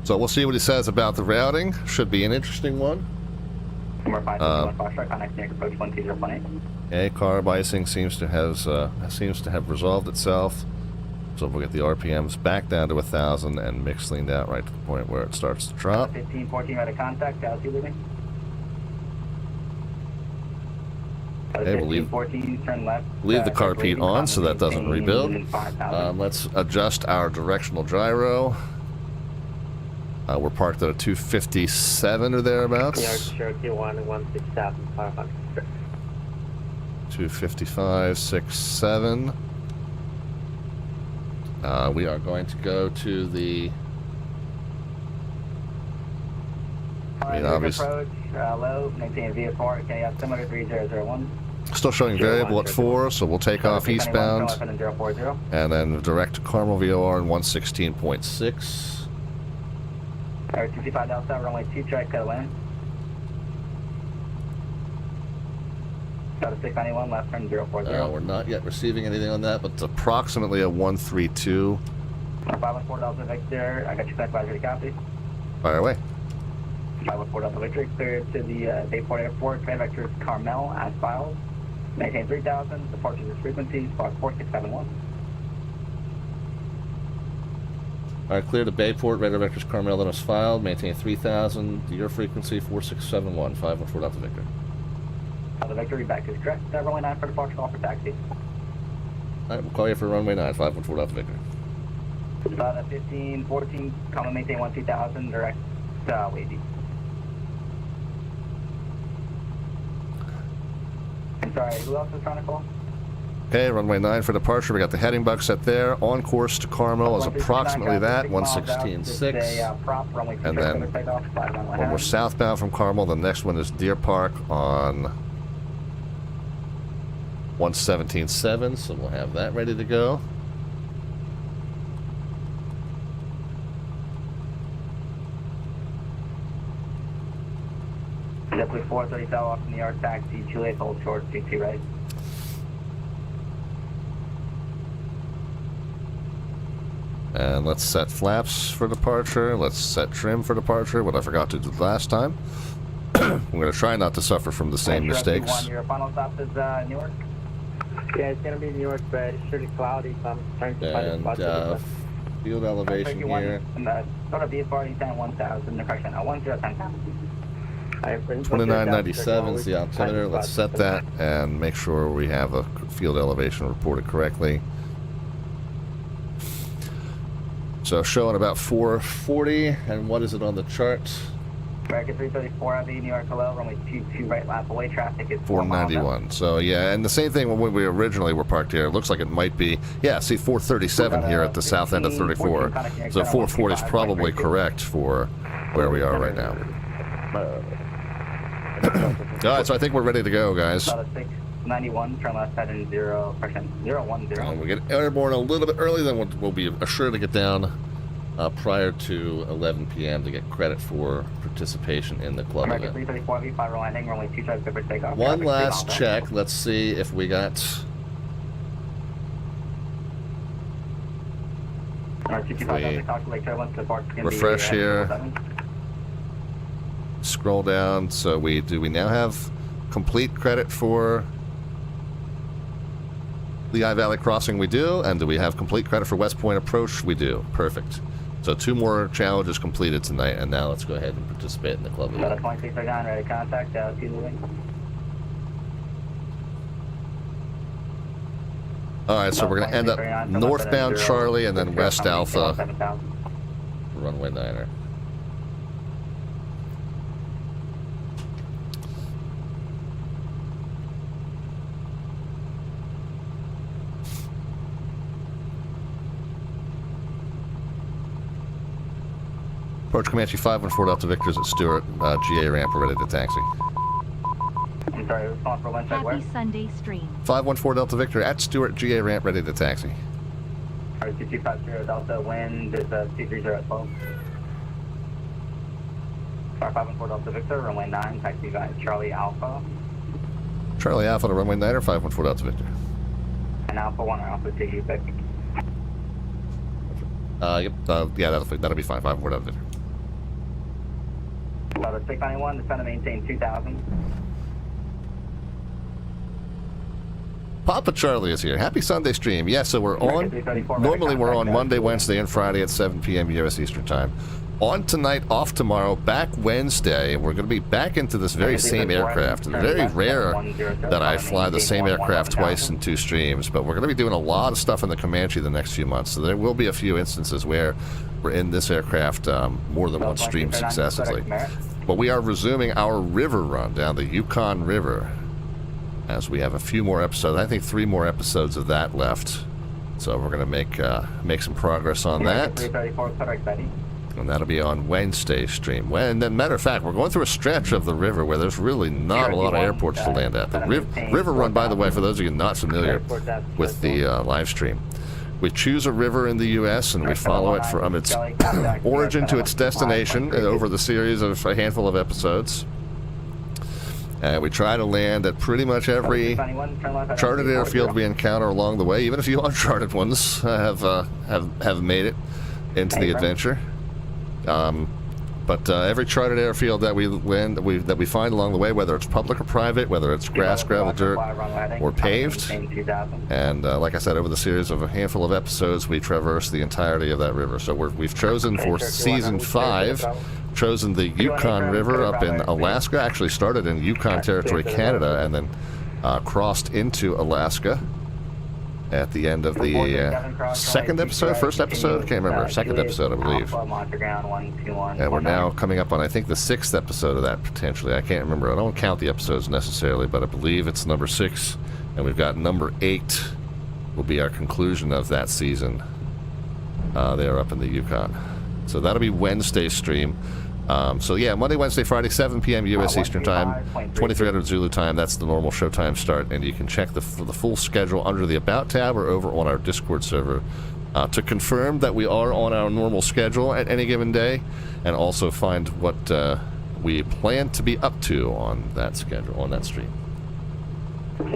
So we'll see what he says about the routing. Should be an interesting one. Okay, carb icing seems to have resolved itself. So we'll get the RPMs back down to 1,000 and mix leaned out right to the point where it starts to drop. 1514 right of contact. How's you leaving? Okay, we'll leave the carb on so that doesn't rebuild. Let's adjust our directional gyro. We're parked at a 257 or thereabouts. Cherokee 116,500. 255, 67. We are going to go to the. Obviously. Approach, low, maintain VFR, can you have similar 3001? Still showing variable at 4, so we'll take off eastbound. And then direct to Carmel VOR in 116.6. Alright, 225 Delta, runway 2, try cut land. Got a 691, left turn 040. We're not yet receiving anything on that, but it's approximately a 132. 514 Delta Victor, I got you back by ready copy. Fire away. 514 Delta Victor, clear to the Bayport Airport, command vector is Carmel, as filed. Maintain 3000, departure is frequency, spark 4671. Alright, clear to Bayport, radar vectors Carmel, then as filed. Maintain 3000, your frequency 4671, 514 Delta Victor. Delta Victor, read back is correct. Runway 9 for departure, call for taxi. Alright, we'll call you for runway 9, 514 Delta Victor. About a 1514, common maintain 12000, direct wavy. I'm sorry, who else is trying to call? Okay, runway 9 for departure. We got the heading buck set there. On course to Carmel is approximately that, 116.6. And then when we're southbound from Carmel, the next one is Deer Park on 117.7, so we'll have that ready to go. Definitely 430 fell off in the yard taxi, 28 hold short, 2 right. And let's set flaps for departure. Let's set trim for departure, what I forgot to do last time. I'm going to try not to suffer from the same mistakes. Your final stop is Newark? Yeah, it's going to be Newark, but it's pretty cloudy, so I'm trying to find a spot to field elevation here. Go to VFR, 10,000, correction, 10,000. 2997 is the altimeter. Let's set that and make sure we have a field elevation reported correctly. So showing about 440, and what is it on the chart? American 334 Heavy, New York, hello, runway 22 right lap away, traffic is 491. So yeah, and the same thing when we originally were parked here. It looks like it might be, yeah, see 437 here at the south end of 34. So 440 is probably correct for where we are right now. All right, so I think we're ready to go, guys. 691, turn left heading 010. And we get airborne a little bit early, then we'll be assured to get down prior to 11 p.m. to get credit for participation in the club American event. 334 Heavy, 5 landing, runway 25 for takeoff. One last check. Let's see if we got... Refresh here. Scroll down. So we now have complete credit for Lehigh Valley Crossing? We do. And do we have complete credit for West Point Approach? We do. Perfect. So 2 more challenges completed tonight, and now let's go ahead and participate in the club event. 2639, ready to contact, T moving. Alright, so we're going to end up northbound Charlie and then West Alpha, runway 9er. Approach Comanche 514 Delta Victor's at Stewart, GA ramp, we're ready to taxi. I'm sorry, response for Wednesday, where? Happy Sunday stream. 514 Delta Victor at Stewart, GA ramp, ready to taxi. Alright, 2250 Delta, wind is 230 at 12. 514 Delta Victor, runway 9, taxi guide Charlie Alpha. Charlie Alpha to runway 9 or 514 Delta Victor? And Alpha 1 or Alpha 2, you pick. Yep, yeah, that'll be fine, 514 Delta Victor. Delta 691, descend to maintain 2000. Papa Charlie is here. Happy Sunday stream. Yeah, so we're on. Normally we're on Monday, Wednesday, and Friday at 7 p.m. U.S. Eastern Time. On tonight, off tomorrow, back Wednesday. We're going to be back into this very same aircraft. It's very rare that I fly the same aircraft twice in 2 streams, but we're going to be doing a lot of stuff in the Comanche the next few months. So there will be a few instances where we're in this aircraft more than one stream successively. But we are resuming our river run down the Yukon River, as we have a few more episodes. I think 3 more episodes of that left. So we're going to make some progress on that. And that'll be on Wednesday's stream. And then, matter of fact, we're going through a stretch of the river where there's really not a lot of airports to land at. The river run, by the way, for those of you not familiar with the live stream, we choose a river in the U.S. and we follow it from its origin to its destination over the series of a handful of episodes. We try to land at pretty much every charted airfield we encounter along the way, even a few uncharted ones have made it into the adventure. But every charted airfield that we land, that we find along the way, whether it's public or private, whether it's grass, gravel, dirt, or paved, and like I said, over the series of a handful of episodes, we traverse the entirety of that river. So we've chosen for season 5. Chosen the Yukon River up in Alaska. Actually started in Yukon Territory, Canada, and then crossed into Alaska at the end of the second episode, first episode, I can't remember, second episode, I believe. And we're now coming up on, I think, the 6th episode of that, potentially. I can't remember. I don't count the episodes necessarily, but I believe it's number 6, and we've got number 8 will be our conclusion of that season there up in the Yukon. So that'll be Wednesday's stream. So yeah, Monday, Wednesday, Friday, 7 p.m. U.S. Eastern Time, 2300 Zulu time. That's the normal showtime start, and you can check the full schedule under the About tab or over on our Discord server to confirm that we are on our normal schedule at any given day, and also find what we plan to be up to on that schedule, on that stream. But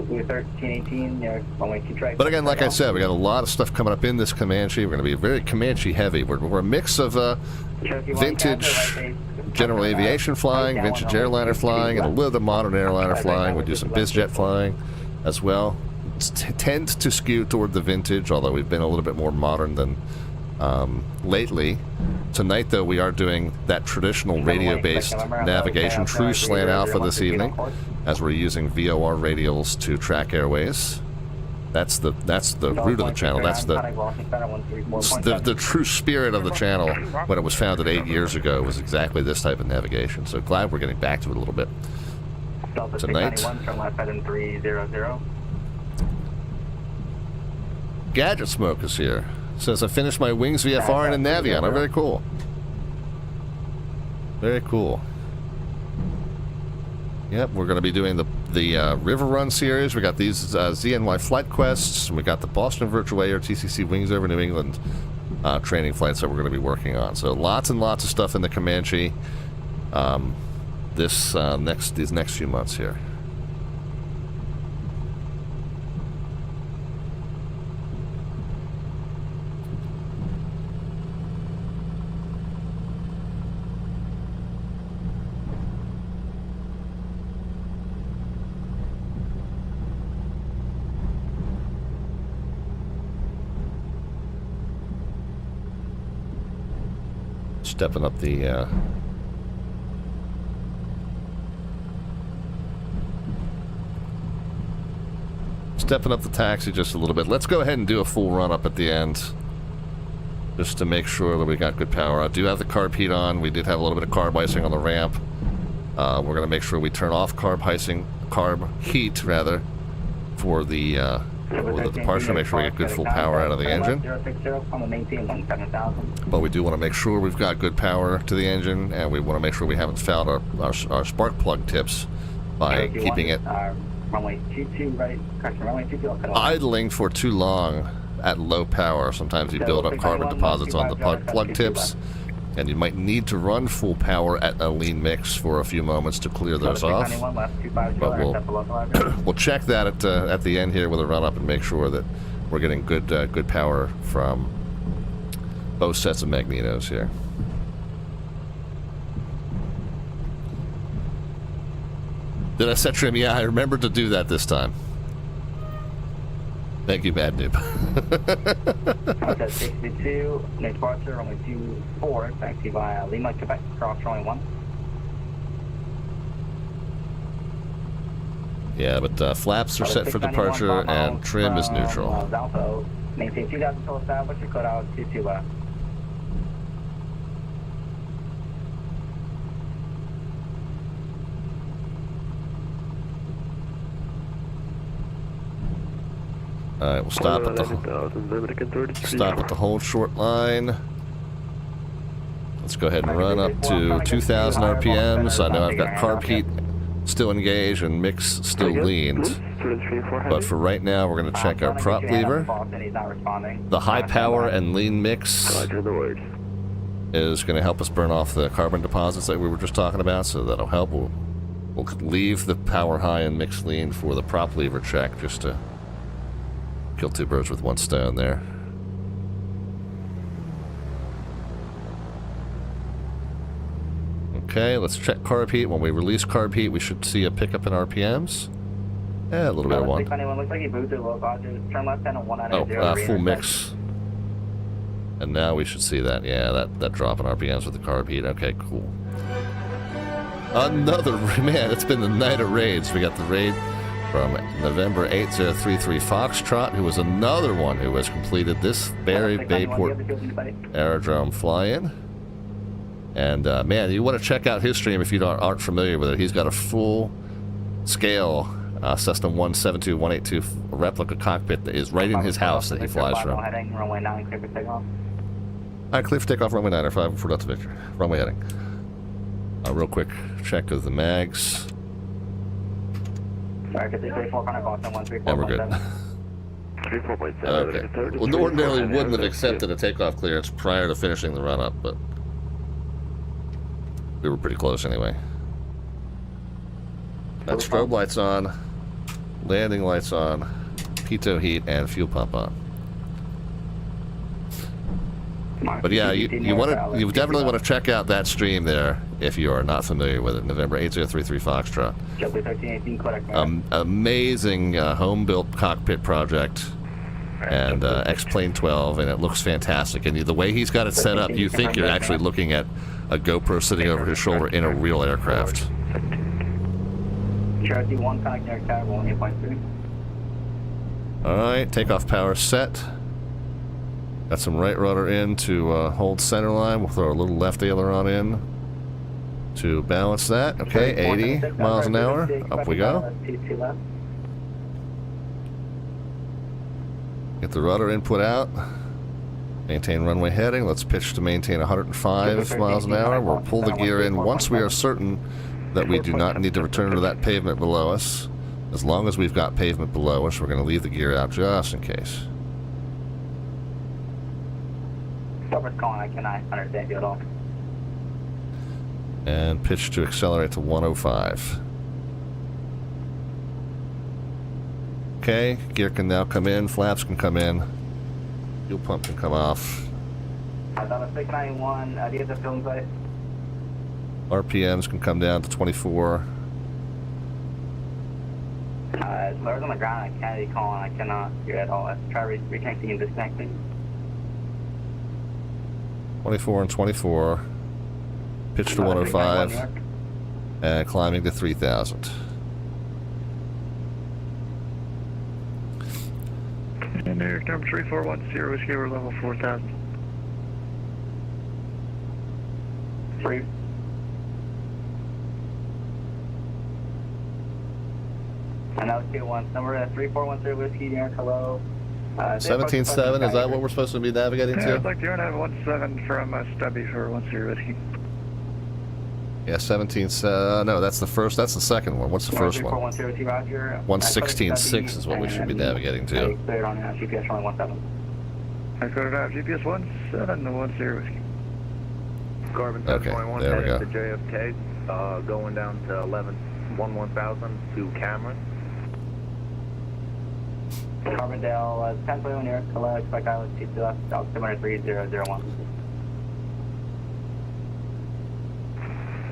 again, like I said, we got a lot of stuff coming up in this Comanche. We're going to be very Comanche heavy. We're a mix of vintage general aviation flying, vintage airliner flying, and a little bit of modern airliner flying. We do some bizjet flying as well. Tend to skew toward the vintage, although we've been a little bit more modern than lately. Tonight, though, we are doing that traditional radio-based navigation, true slant alpha this evening, as we're using VOR radials to track airways. That's the root of the channel. That's the true spirit of the channel when it was founded 8 years ago, was exactly this type of navigation. So glad we're getting back to it a little bit tonight. Gadget Smoke is here. Says, I finished my Wings VFR and a Navion. Oh, very cool. Very cool. Yep, we're going to be doing the River Run series. We got these ZNY FlightQuests. We got the Boston Virtual Air TCC Wings over New England training flights that we're going to be working on. So lots and lots of stuff in the Comanche these next few months here. Stepping up the taxi just a little bit. Let's go ahead and do a full run up at the end, just to make sure that we got good power. I do have the carb heat on. We did have a little bit of carb icing on the ramp. We're going to make sure we turn off carb heat rather, for the departure. Make sure we get good full power out of the engine. But we do want to make sure we've got good power to the engine, and we want to make sure we haven't fouled our spark plug tips by keeping it idling for too long at low power. Sometimes you build up carbon deposits on the plug tips, and you might need to run full power at a lean mix for a few moments to clear those off. But we'll check that at the end here with a run up and make sure that we're getting good power from both sets of magnetos here. Did I set trim? Yeah, I remembered to do that this time. Thank you, Bad Noob. Hotel 62, next departure, runway 24, taxi via Lima, Quebec, cross runway 1. Yeah, but flaps are set for departure and trim is neutral. Alpha, maintain 2000 total established, code out 22 left. Alright, we'll stop at the hold short line. Let's go ahead and run up to 2,000 RPMs. I know I've got carb heat still engaged and mix still leaned. But for right now, we're going to check our prop lever. The high power and lean mix is going to help us burn off the carbon deposits that we were just talking about, so that'll help. We'll leave the power high and mix lean for the prop lever check, just to kill two birds with one stone there. Okay, let's check carb heat. When we release carb heat, we should see a pickup in RPMs. Yeah, a little bit of one. Oh, full mix. And now we should see that. Yeah, that drop in RPMs with the carb heat. Okay, cool. Another, man, it's been the night of raids. We got the raid from November 8033 Foxtrot, who was another one who has completed this Barry Bayport Aerodrome fly-in. And man, you want to check out his stream if you aren't familiar with it. He's got a full-scale Cessna 172-182 replica cockpit that is right in his house that he flies from. Alright, clear for takeoff, runway 9, 5 for Delta Victor. Runway heading. Real quick check of the mags. And we're good. Okay. Well, ordinarily wouldn't have accepted a takeoff clearance prior to finishing the run-up, but we were pretty close anyway. Got strobe lights on, landing lights on, pitot heat, and fuel pump on. But yeah, you definitely want to check out that stream there if you are not familiar with it. November 8033 Foxtrot. Amazing home-built cockpit project. and X-Plane 12, and it looks fantastic. And the way he's got it set up, you think you're actually looking at a GoPro sitting over his shoulder in a real aircraft. Cherokee 1, connecting air tower 18.3. Alright, takeoff power set. Got some right rudder in to hold center line. We'll throw a little left aileron in to balance that. Okay, 80 miles an hour. Up we go. Get the rudder input out. Maintain runway heading. Let's pitch to maintain 105 miles an hour. We'll pull the gear in once we are certain that we do not need to return to that pavement below us. As long as we've got pavement below us, we're going to leave the gear out just in case. Whoever's calling, I cannot understand you at all. And pitch to accelerate to 105. Okay, gear can now come in, flaps can come in, fuel pump can come off. I thought a 691, do you have the film site? RPMs can come down to 24. Whoever's on the ground, I can't be calling, I cannot hear at all. Let's try reconnecting and disconnecting. 24 and 24. Pitch to 105. And climbing to 3,000. And New York number 3410, whiskey over level 4000. 3. And that was 2-1. Number 3410, whiskey, New York, hello. 17.7, is that what we're supposed to be navigating to? Yeah, I'd like to have 17 from Stubby for 10 whiskey. Yeah, 17, no, that's the first, that's the second one. What's the first one? 116.6 is what we should be navigating to. Cleared on GPS runway 17. I cleared out GPS 17 to 10 whiskey. Carbon Okay, 721 there we go. to JFK, going down to 1000 to Cameron. Carbondale, 1021 New York, hello, expect island 2 left, altimeter 3001.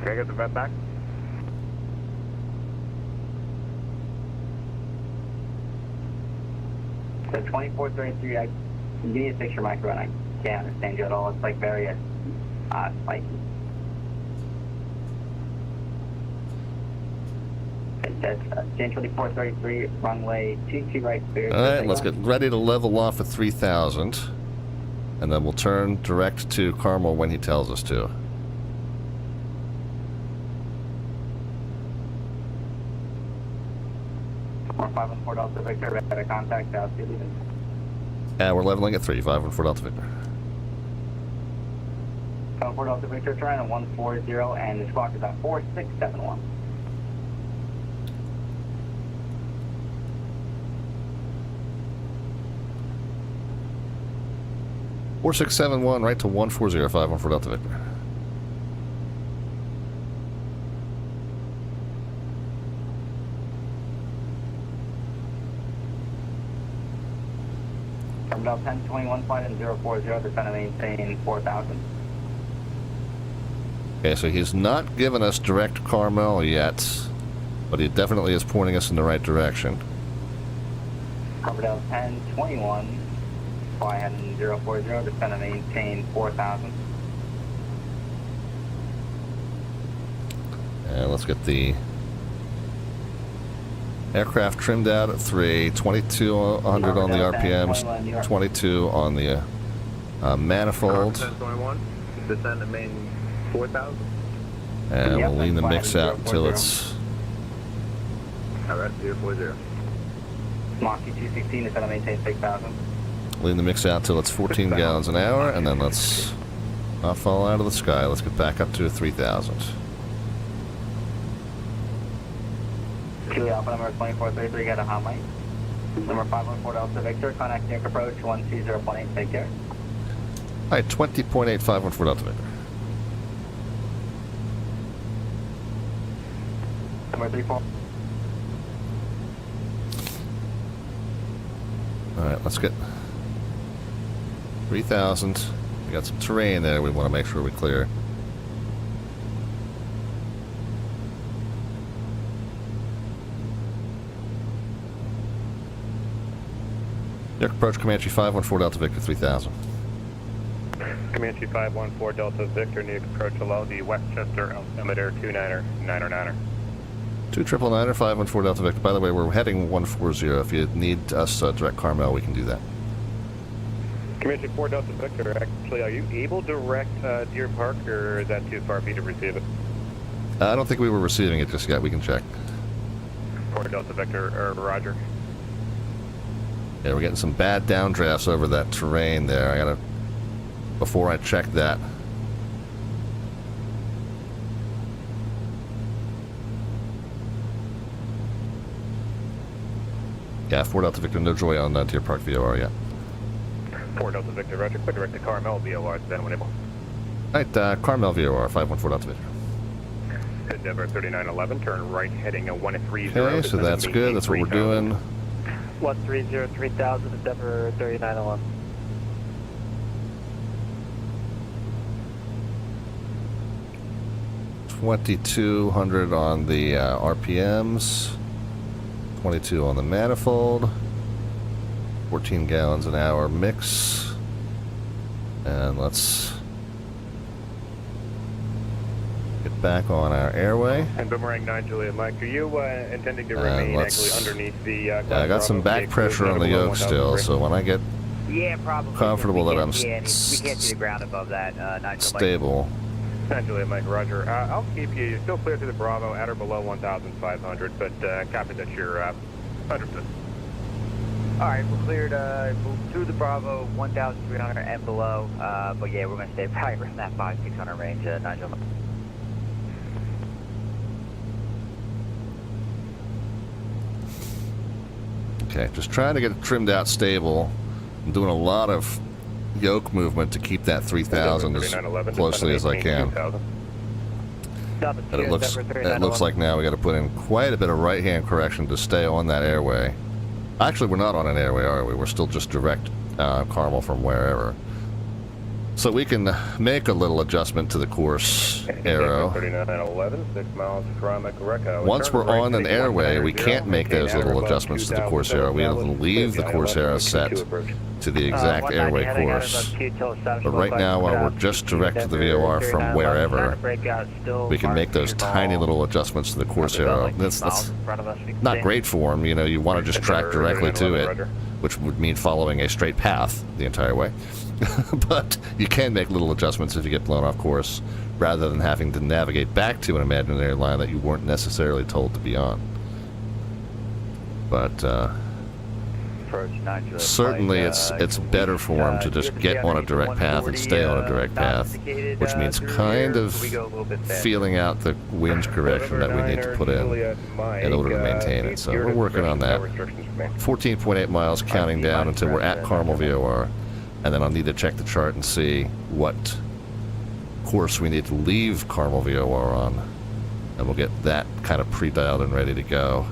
Can I get the vet back? So 2433, I give me a picture micro and I can't understand you at all. It's like very spiky. It says Jan 2433, runway 22 right clear. Alright, let's get ready to level off at 3,000. And then we'll turn direct to Carmel when he tells us to. Or 514 Delta Victor, ready to contact out to leaving. We're leveling at 3, 514 Delta Victor. 514 Delta Victor, trying at 140, and the squawk is at 4671. Four 4671, right to 140, 514 Delta Victor. About 1021 flight and 040, they're trying to maintain 4,000. Okay, so he's not given us direct Carmel yet, but he definitely is pointing us in the right direction. Coverdale 1021, fly ahead in 040, they're trying to maintain 4,000. And let's get the aircraft trimmed out at 3, 2200 on the RPMs, 22 on the manifold. 1021, descend to main 4,000. And we'll lean the mix out until it's... Alright, 040. Mach 216, descend to maintain 6,000. Lean the mix out until it's 14 gallons an hour, and then let's not fall out of the sky. Let's get back up to 3,000. Julie Alpha number 2433, got a hot mic. Number 514 Delta Victor, connect New York approach 120.8, take care. Alright, 20.8, 514 Delta Victor. Number 34. Alright, let's get 3,000. We got some terrain there we want to make sure we clear. York approach Comanche 514 Delta Victor 3000. Comanche 514 Delta Victor, New York approach allow the Westchester altimeter 29er, 9er. 2999 514 Delta Victor. By the way, we're heading 140. If you need us direct Carmel, we can do that. Comanche 4 Delta Victor, actually, are you able to direct Deer Park, or is that too far for you to receive it? I don't think we were receiving it just yet. We can check. 4 Delta Victor, Roger. Yeah, we're getting some bad downdrafts over that terrain there. I gotta, before I check that. Yeah, 4 Delta Victor, no joy on Deer Park VOR yet. 4 Delta Victor, Roger. Quick direct to Carmel VOR, then when able. Alright, Carmel VOR, 514 Delta Victor. Endeavor 3911, turn right heading a 130. Okay, so that's good. That's what we're doing. 130, 3000, Endeavor 3911. 2200 on the RPMs, 22 on the manifold, 14 gallons an hour mix, and let's get back on our airway. And Boomerang 9 Juliet Mike, are you intending to remain actually underneath the... yeah, I got some back pressure on the yoke still, so when I get comfortable that I'm we can't see the ground above that. 9 stable. 9 Juliet Mike, Roger. I'll keep you. You're still clear to the Bravo at or below 1,500, but copy that you're 100%. All right, we're cleared to the Bravo, 1,300 and below. But yeah, we're going to stay probably around that 500-600 range, 9 Juliet. Okay, just trying to get it trimmed out stable. I'm doing a lot of yoke movement to keep that 3,000 as closely as I can. But it looks like now we got to put in quite a bit of right-hand correction to stay on that airway. Actually, we're not on an airway, are we? We're still just direct Carmel from wherever. So we can make a little adjustment to the course arrow. 3911, 6 miles from Greco. Once we're on an airway, we can't make those little adjustments to the course arrow. We have to leave the course arrow set to the exact airway course. But right now, while we're just direct to the VOR from wherever, we can make those tiny little adjustments to the course arrow. That's not great form. You know, you want to just track directly to it, which would mean following a straight path the entire way. But you can make little adjustments if you get blown off course, rather than having to navigate back to an imaginary line that you weren't necessarily told to be on. But certainly it's better form to just get on a direct path and stay on a direct path, which means kind of feeling out the wind correction that we need to put in order to maintain it. So we're working on that. 14.8 miles counting down until we're at Carmel VOR. And then I'll need to check the chart and see what course we need to leave Carmel VOR on. And we'll get that kind of pre-dialed and ready to go.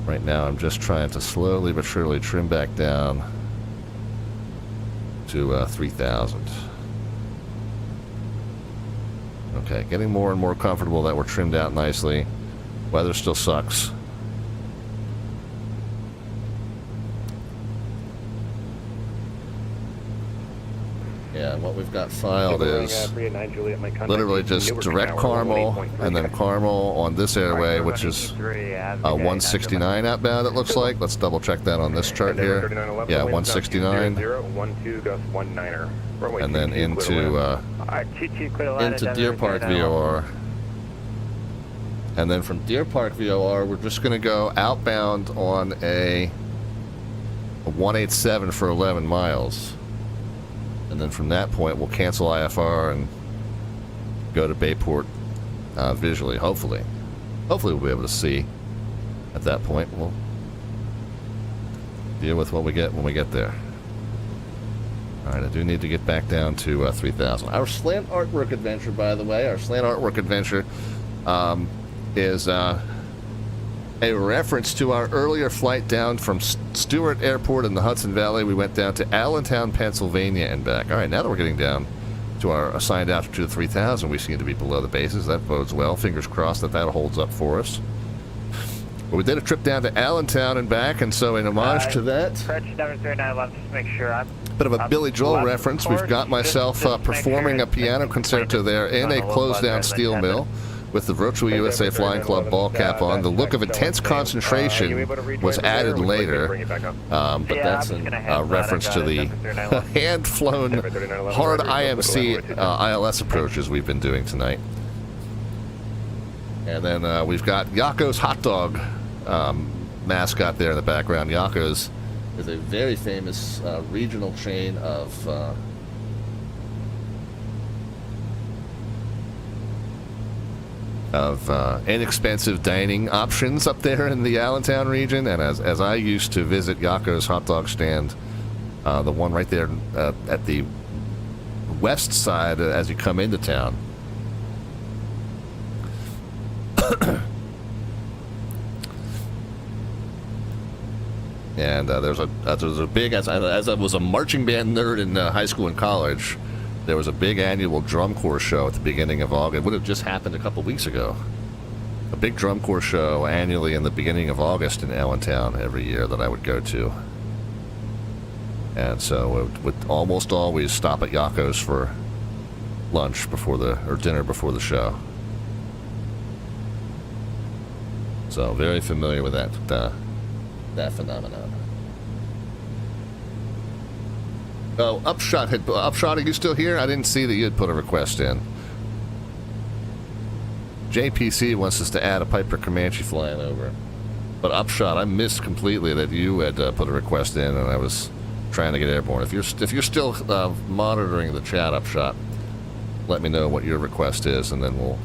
Right now I'm just trying to slowly but surely trim back down to 3,000. Okay, getting more and more comfortable that we're trimmed out nicely. Weather still sucks. Yeah, what we've got filed is literally just direct Carmel and then Carmel on this airway, which is 169 outbound, it looks like. Let's double check that on this chart here. Yeah, 169. And then into Deer Park VOR. And then from Deer Park VOR, we're just going to go outbound on a 187 for 11 miles. And then from that point, we'll cancel IFR and go to Bayport visually, hopefully. Hopefully we'll be able to see at that point. We'll deal with what we get when we get there. All right, I do need to get back down to 3,000. Our slant artwork adventure, by the way, our slant artwork adventure is a reference to our earlier flight down from Stewart Airport in the Hudson Valley. We went down to Allentown, Pennsylvania and back. All right, now that we're getting down to our assigned altitude of 3,000, we seem to be below the bases. That bodes well. Fingers crossed that that holds up for us. But we did a trip down to Allentown and back, and so in homage to that, Approach number 3911, just make sure I'm... bit of a Billy Joel reference. We've got myself performing a piano concerto there in a closed-down steel mill with the Virtual USA Flying Club ball cap on. The look of intense concentration was added later, but that's a reference to the hand-flown hard IMC ILS approaches we've been doing tonight. And then we've got Yakko's Hot Dog mascot there in the background. Yakko's is a very famous regional chain of inexpensive dining options up there in the Allentown region. And as I used to visit Yakko's hot dog stand, the one right there at the west side as you come into town. And there's a big, as I was a marching band nerd in high school and college, there was a big annual drum corps show at the beginning of August. It would have just happened a couple weeks ago. A big drum corps show annually in the beginning of August in Allentown every year that I would go to. And so it would almost always stop at Yakko's for lunch or dinner before the show. So very familiar with that phenomenon. Oh, Upshot, are you still here? I didn't see that you had put a request in. JPC wants us to add a Piper Comanche flying over. But Upshot, I missed completely that you had put a request in, and I was trying to get airborne. If you're still monitoring the chat, Upshot, let me know what your request is, and then we'll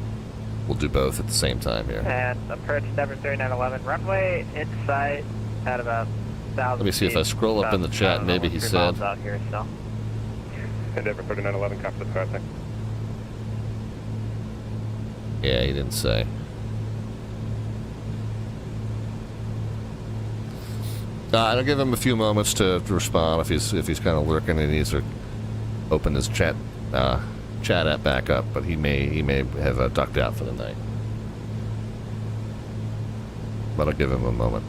do both at the same time here. And approach number 3911, runway inside at about 1,000 Let me see if I scroll up in the chat. Maybe he said. Out here, so. Endeavor 3911, copy the traffic. Yeah, he didn't say. I'll give him a few moments to respond if he's kind of lurking and he needs to open his chat app back up, but he may have ducked out for the night. But I'll give him a moment.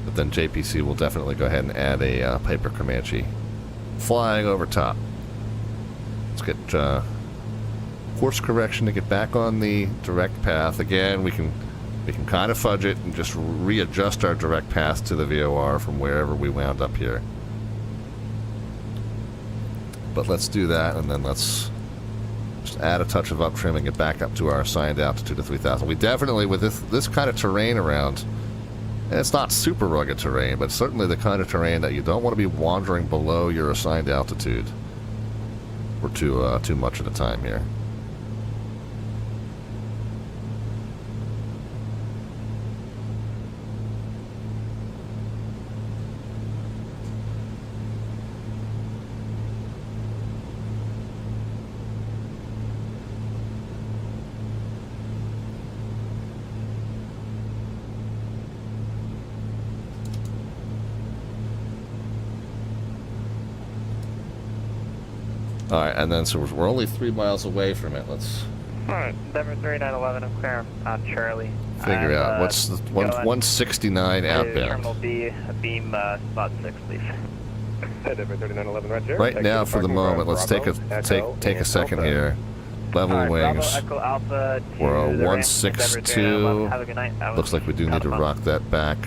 But then JPC will definitely go ahead and add a Piper Comanche flying over top. Let's get course correction to get back on the direct path. Again, we can kind of fudge it and just readjust our direct path to the VOR from wherever we wound up here. But let's do that, and then let's just add a touch of up trim and get back up to our assigned altitude of 3,000. We definitely, with this kind of terrain around, and it's not super rugged terrain, but certainly the kind of terrain that you don't want to be wandering below your assigned altitude for too much at a time here. Alright, and then so we're only 3 miles away from it. Let's... Alright, Denver 3911, I'm clear on Charlie. Figure out. What's the 169 outbound? Terminal B, beam spot 6, please. Denver 3911, Roger. Right now, for the moment, let's take a second here. Level wings. Echo Alpha We're a 162. Have a good night. Looks like we do need to rock that back.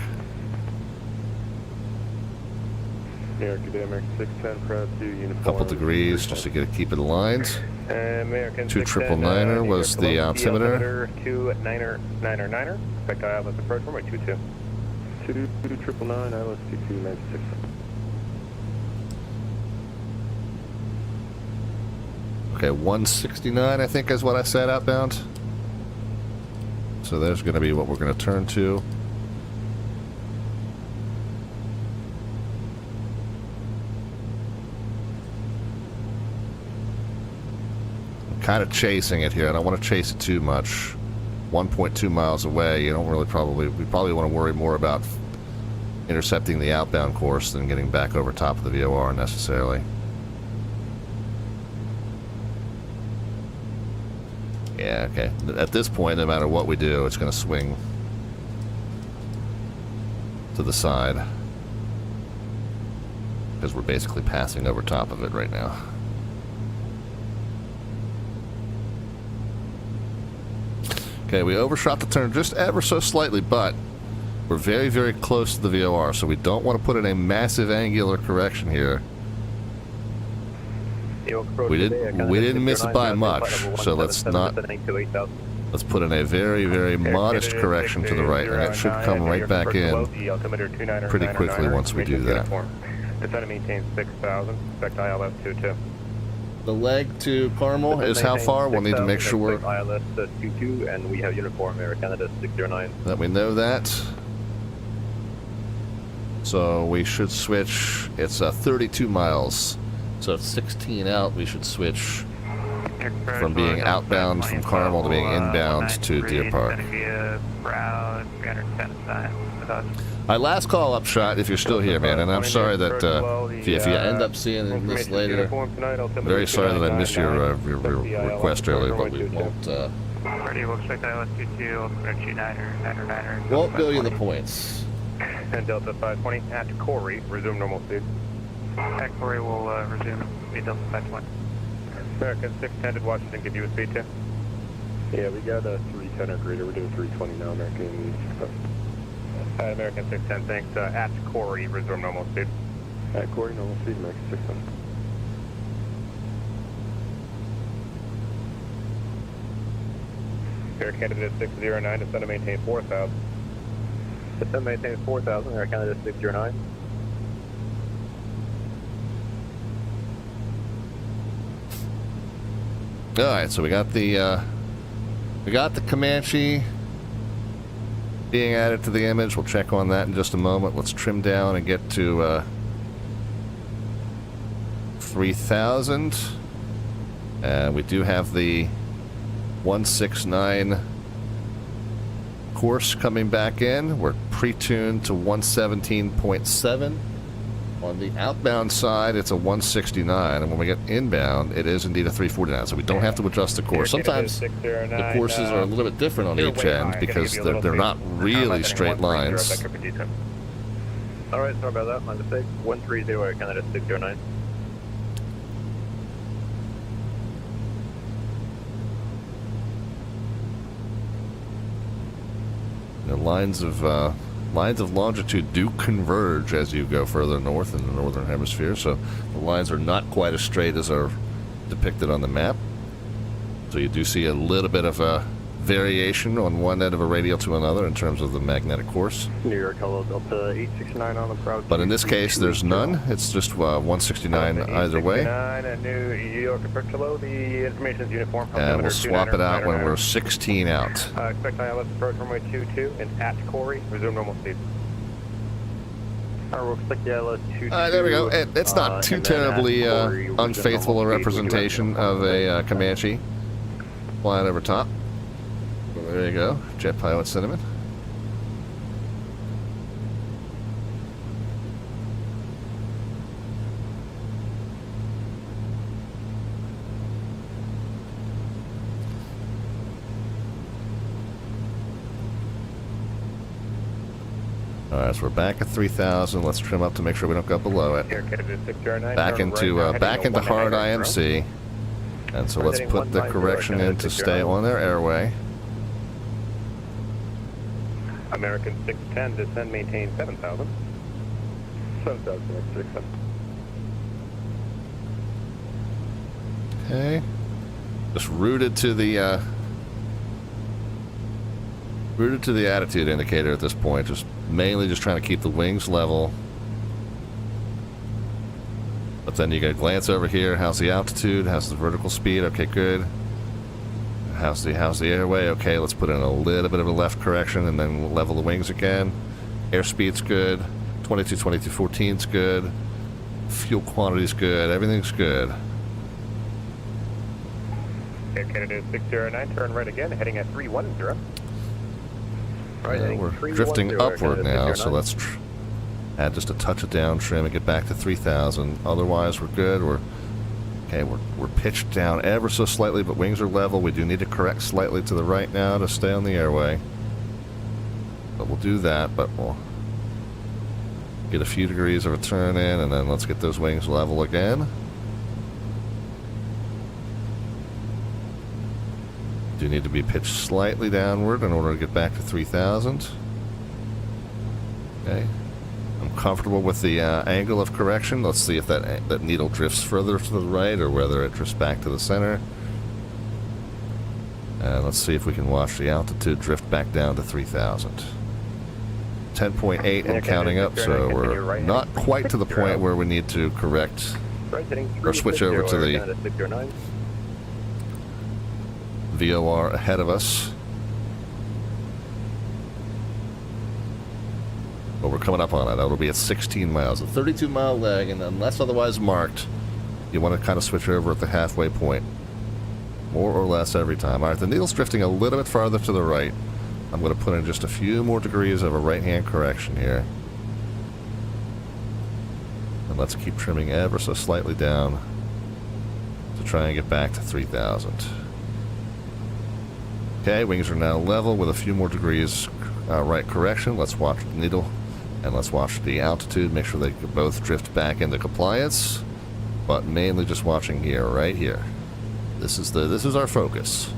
New York to American 610, proud to uniform. Couple degrees just to keep it aligned. American 2999 was the altimeter. 2999. Expect ILS approach runway 22. 2999, ILS 2296. Okay, 169 I think is what I said outbound. So there's going to be what we're going to turn to. Kind of chasing it here. I don't want to chase it too much. 1.2 miles away. You don't really we probably want to worry more about intercepting the outbound course than getting back over top of the VOR necessarily. Yeah, okay. At this point, no matter what we do, it's going to swing to the side. Because we're basically passing over top of it right now. Okay, we overshot the turn just ever so slightly, but we're very, very close to the VOR, so we don't want to put in a massive angular correction here. We didn't miss it by much, so let's put in a very, very modest correction to the right, and it should come right back in pretty quickly once we do that. Descend and maintain 6,000. Expect ILS 22. The leg to Carmel is how far? We'll need to make sure ILS 22, and we have uniform Air Canada 609. that we know that. So we should switch. It's 32 miles. So it's 16 out. We should switch from being outbound from Carmel to being inbound to Deer Park. My last call upshot, if you're still here, man, and I'm sorry that if you end up seeing this later, I'm very sorry that I missed your request earlier, but we won't bill you the points. And Delta 520 at Corey, resume normal speed. At Corey will resume speed Delta 520. American 610, did Washington give you a speed too? Yeah, we got a 310 or greater. We're doing 320 now, American. American 610, thanks. At Corey, resume normal speed. At Corey, normal speed, American 610. Air Canada 609, descend to maintain 4,000. Descend to maintain 4,000, Air Canada 609. All right, so we got the Comanche being added to the image. We'll check on that in just a moment. Let's trim down and get to 3,000. We do have the 169 course coming back in. We're pre-tuned to 117.7. On the outbound side, it's a 169, and when we get inbound, it is indeed a 349, so we don't have to adjust the course. Sometimes the courses are a little bit different on each end because they're not really straight lines. All right, sorry about that. My mistake. 130, Air Canada 609. The lines of longitude do converge as you go further north in the northern hemisphere, so the lines are not quite as straight as are depicted on the map. So you do see a little bit of a variation on one end of a radial to another in terms of the magnetic course. New York, hello, Delta 869 on the proud. But in this case, there's none. It's just 169 either way. New York, hello, the information is uniform. And we'll swap it out when we're 16 out. Expect ILS approach runway 22 and at Corey, resume normal speed. We'll expect the ILS 22. There we go. It's not too terribly unfaithful a representation of a Comanche flying over top. Well, there you go, Jet Pilot Cinnamon. Alright, so we're back at 3,000. Let's trim up to make sure we don't go below it. Back into hard IMC. And so let's put the correction in to stay on their airway. American 610, descend, maintain 7,000. 7,000, 610. Okay. Just rooted to the attitude indicator at this point. Just mainly just trying to keep the wings level. But then you got to glance over here. How's the altitude? How's the vertical speed? Okay, good. How's the airway? Okay, let's put in a little bit of a left correction and then we'll level the wings again. Airspeed's good. 2214's good. Fuel quantity's good. Everything's good. Air Canada 609, turn right again, heading at 310. We're drifting upward now, so let's add just a touch of down trim and get back to 3,000. Otherwise, we're good. We're Okay, we're pitched down ever so slightly, but wings are level. We do need to correct slightly to the right now to stay on the airway. But we'll do that, but we'll get a few degrees of a turn in, and then let's get those wings level again. Do need to be pitched slightly downward in order to get back to 3,000. Okay. I'm comfortable with the angle of correction. Let's see if that needle drifts further to the right or whether it drifts back to the center. And let's see if we can watch the altitude drift back down to 3,000. 10.8 and counting up, so we're not quite to the point where we need to correct or switch over to the VOR ahead of us. But we're coming up on it. It'll be at 16 miles. A 32-mile leg, and unless otherwise marked, you want to kind of switch over at the halfway point. More or less every time. Alright, the needle's drifting a little bit farther to the right. I'm going to put in just a few more degrees of a right-hand correction here. And let's keep trimming ever so slightly down to try and get back to 3,000. Okay, wings are now level with a few more degrees right correction. Let's watch the needle and let's watch the altitude. Make sure they both drift back into compliance, but mainly just watching here, right here. This is our focus.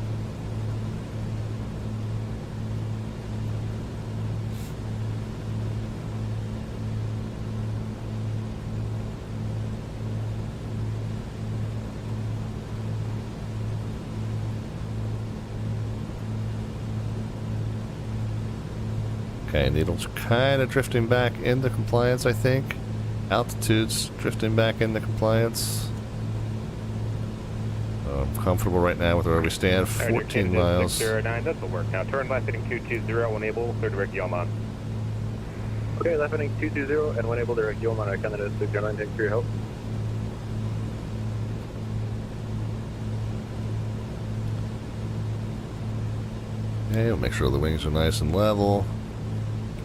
Okay, needle's kind of drifting back into compliance, I think. Altitude's drifting back into compliance. I'm comfortable right now with where we stand. 14 miles. 609, this will work. Now turn left heading 220, enable, clear direct Yeoman. Okay, left heading 220 and enable direct Yeoman. I Canada 609, thanks for your help. Okay, we'll make sure the wings are nice and level.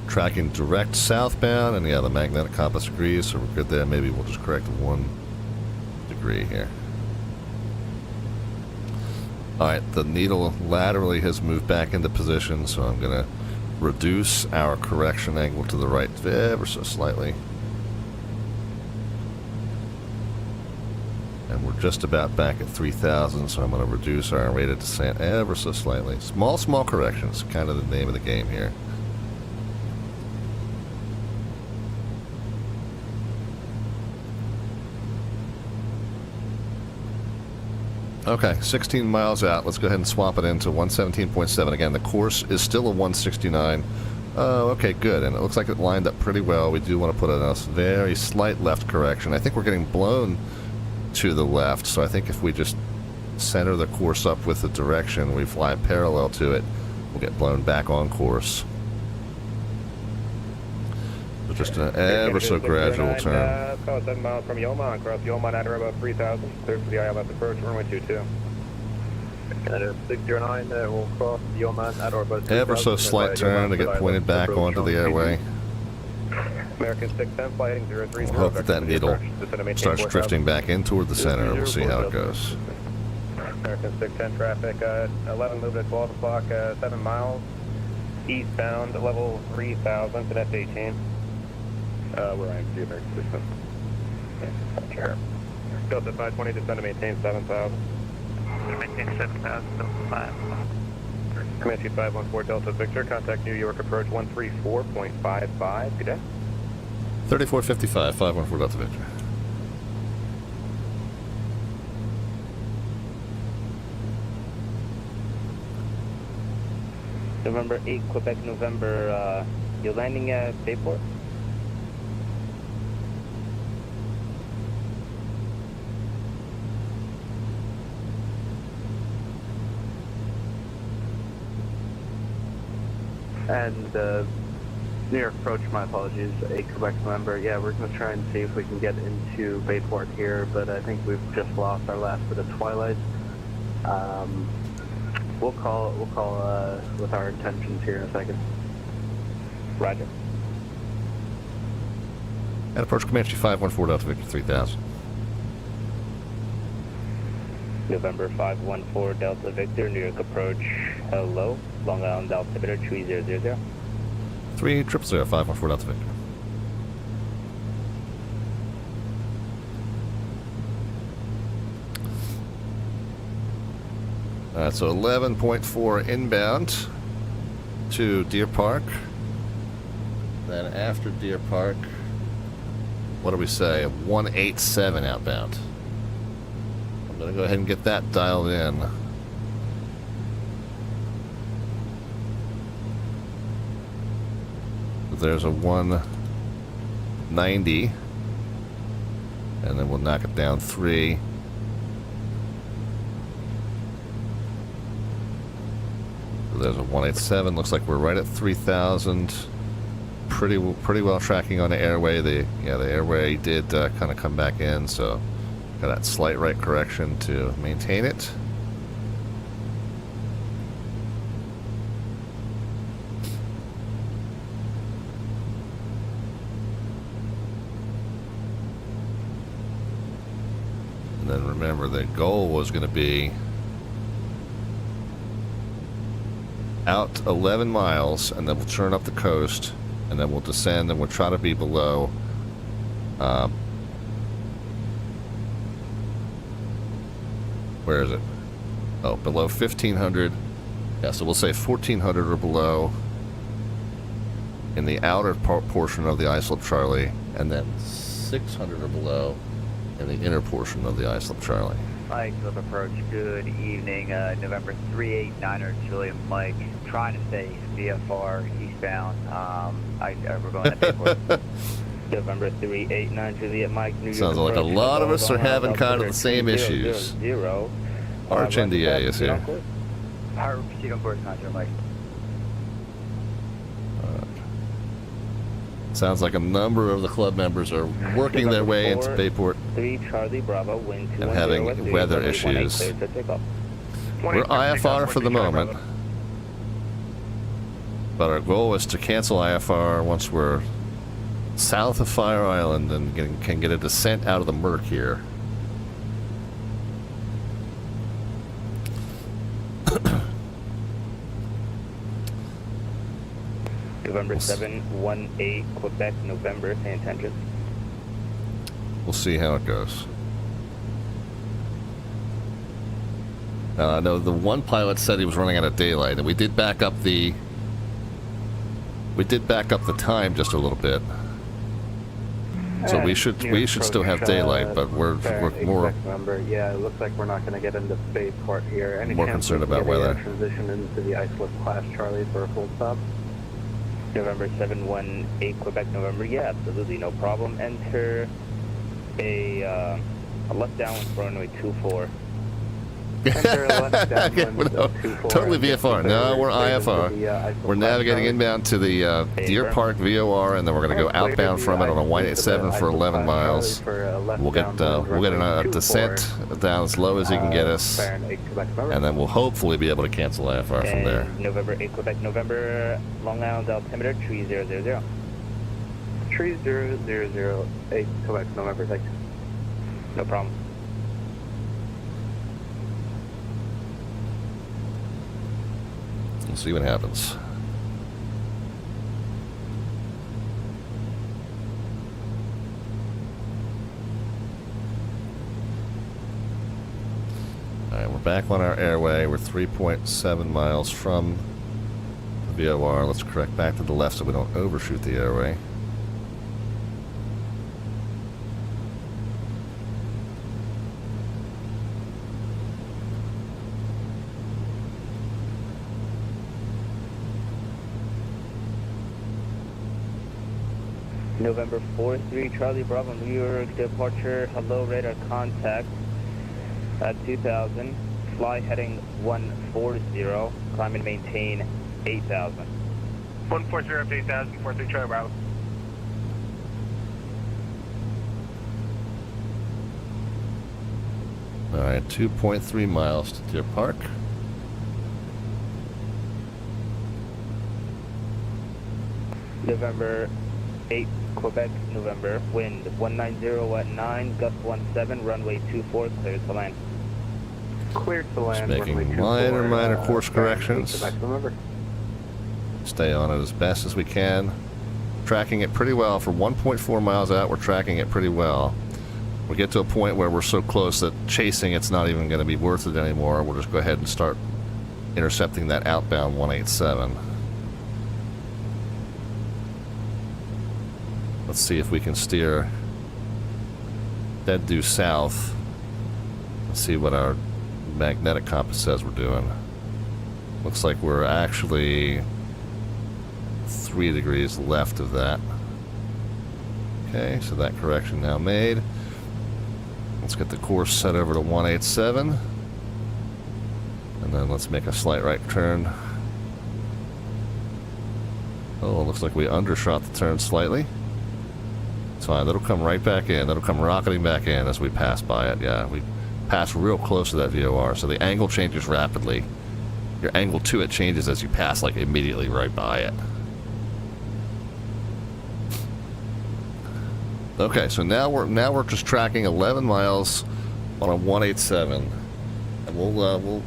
Tracking direct southbound, and yeah, the magnetic compass agrees, so we're good there. Maybe we'll just correct 1 degree here. Alright, the needle laterally has moved back into position, so I'm going to reduce our correction angle to the right ever so slightly. And we're just about back at 3,000, so I'm going to reduce our rate of descent ever so slightly. Small corrections, kind of the name of the game here. Okay, 16 miles out. Let's go ahead and swap it into 117.7. Again, the course is still a 169. Oh, okay, good. And it looks like it lined up pretty well. We do want to put in a very slight left correction. I think we're getting blown to the left, so I think if we just center the course up with the direction, we fly parallel to it, we'll get blown back on course. So just an ever so gradual turn. About 7 miles from Yeoman, cross Yeoman at or about 3,000, clear for the ILS approach, runway 22. Canada 609, we'll cross Yeoman at or about 3,000. Ever so slight turn to get pointed back onto the airway. American 610, flight heading 030. We'll hope that needle starts drifting back in toward the center, and we'll see how it goes. American 610 traffic, 11 moved at 12 o'clock, 7 miles, eastbound, level 3,000 to F-18. We're IMC American system. Sure. Delta 520, descend to maintain 7,000. Maintain 7,000, Delta 5. Command 2514 Delta Victor, contact New York approach 134.55. Good day. 3455, 514 Delta Victor. November 8, Quebec, November, you're landing at Bayport? And New York approach, my apologies, a Quebec November. Yeah, we're going to try and see if we can get into Bayport here, but I think we've just lost our last bit of twilight. We'll call with our intentions here in a second. Roger. And approach Comanche 514 Delta Victor 3000. November 514 Delta Victor, New York approach, hello, Long Island altimeter 3000. 300-514 Delta Victor. Alright, so 11.4 inbound to Deer Park. Then after Deer Park, what do we say? 187 outbound. I'm going to go ahead and get that dialed in. There's a 190. And then we'll knock it down 3. There's a 187. Looks like we're right at 3,000. Pretty well tracking on the airway. The airway did kind of come back in, so got that slight right correction to maintain it. And then remember, the goal was going to be out 11 miles, and then we'll turn up the coast, and then we'll descend, and we'll try to be below where is it? Oh, below 1,500. Yeah, so we'll say 1,400 or below in the outer portion of the ISLP Charlie, and then 600 or below in the inner portion of the ISLP Charlie. Mike, Philip approach, good evening. November 389er, Julian Mike, trying to stay VFR eastbound. We're going to Bayport. November 389 Juliet Mike, New York. Sounds like a lot of us are having kind of the same issues. Arch NDA is here. Power proceed on board, Conjure Mike. Sounds like a number of the club members are working their way into Bayport 3 Charlie Bravo, wind and having weather issues. We're IFR for the moment, but our goal is to cancel IFR once we're south of Fire Island and can get a descent out of the murk here. November 718 Quebec, November, pay attention. We'll see how it goes. I know the one pilot said he was running out of daylight, and we did back up the time just a little bit. So we should still have daylight, but we're more. Yeah, it looks like we're not going to get into Bayport here. Any more concerned about weather. Transition into the ISLP class Charlie for a full stop. November 718 Quebec, November. Yeah, absolutely, no problem. Enter a left downwind for runway 24. Totally VFR. No, we're IFR. We're navigating inbound to the Deer Park VOR, and then we're going to go outbound from it on a 187 for 11 miles. We'll get a descent down as low as he can get us, and then we'll hopefully be able to cancel IFR from there. November 8 Quebec, November, Long Island altimeter 3000. 3008 Quebec, November. Thanks. No problem. We'll see what happens. Alright, we're back on our airway. We're 3.7 miles from the VOR. Let's correct back to the left so we don't overshoot the airway. November 4-3 Charlie Bravo, New York departure. Hello, radar contact at 2000. Fly heading 140. Climb and maintain 8000. 140 up to 8000, 43 Charlie Bravo. Alright, 2.3 miles to Deer Park. November 8 Quebec, November, wind 190 at 9, gust 17, runway 24, clear to land. Cleared to land. Just making minor course corrections. Stay on it as best as we can. Tracking it pretty well. For 1.4 miles out, we're tracking it pretty well. We get to a point where we're so close that chasing it's not even going to be worth it anymore. We'll just go ahead and start intercepting that outbound 187. Let's see if we can steer dead due south. Let's see what our magnetic compass says we're doing. Looks like we're actually 3 degrees left of that. Okay, so that correction now made. Let's get the course set over to 187. And then let's make a slight right turn. Oh, it looks like we undershot the turn slightly. It's fine, that'll come right back in. That'll come rocketing back in as we pass by it. Yeah, we pass real close to that VOR, so the angle changes rapidly. Your angle to it changes as you pass, like immediately right by it. Okay, so now we're just tracking 11 miles on a 187, and we'll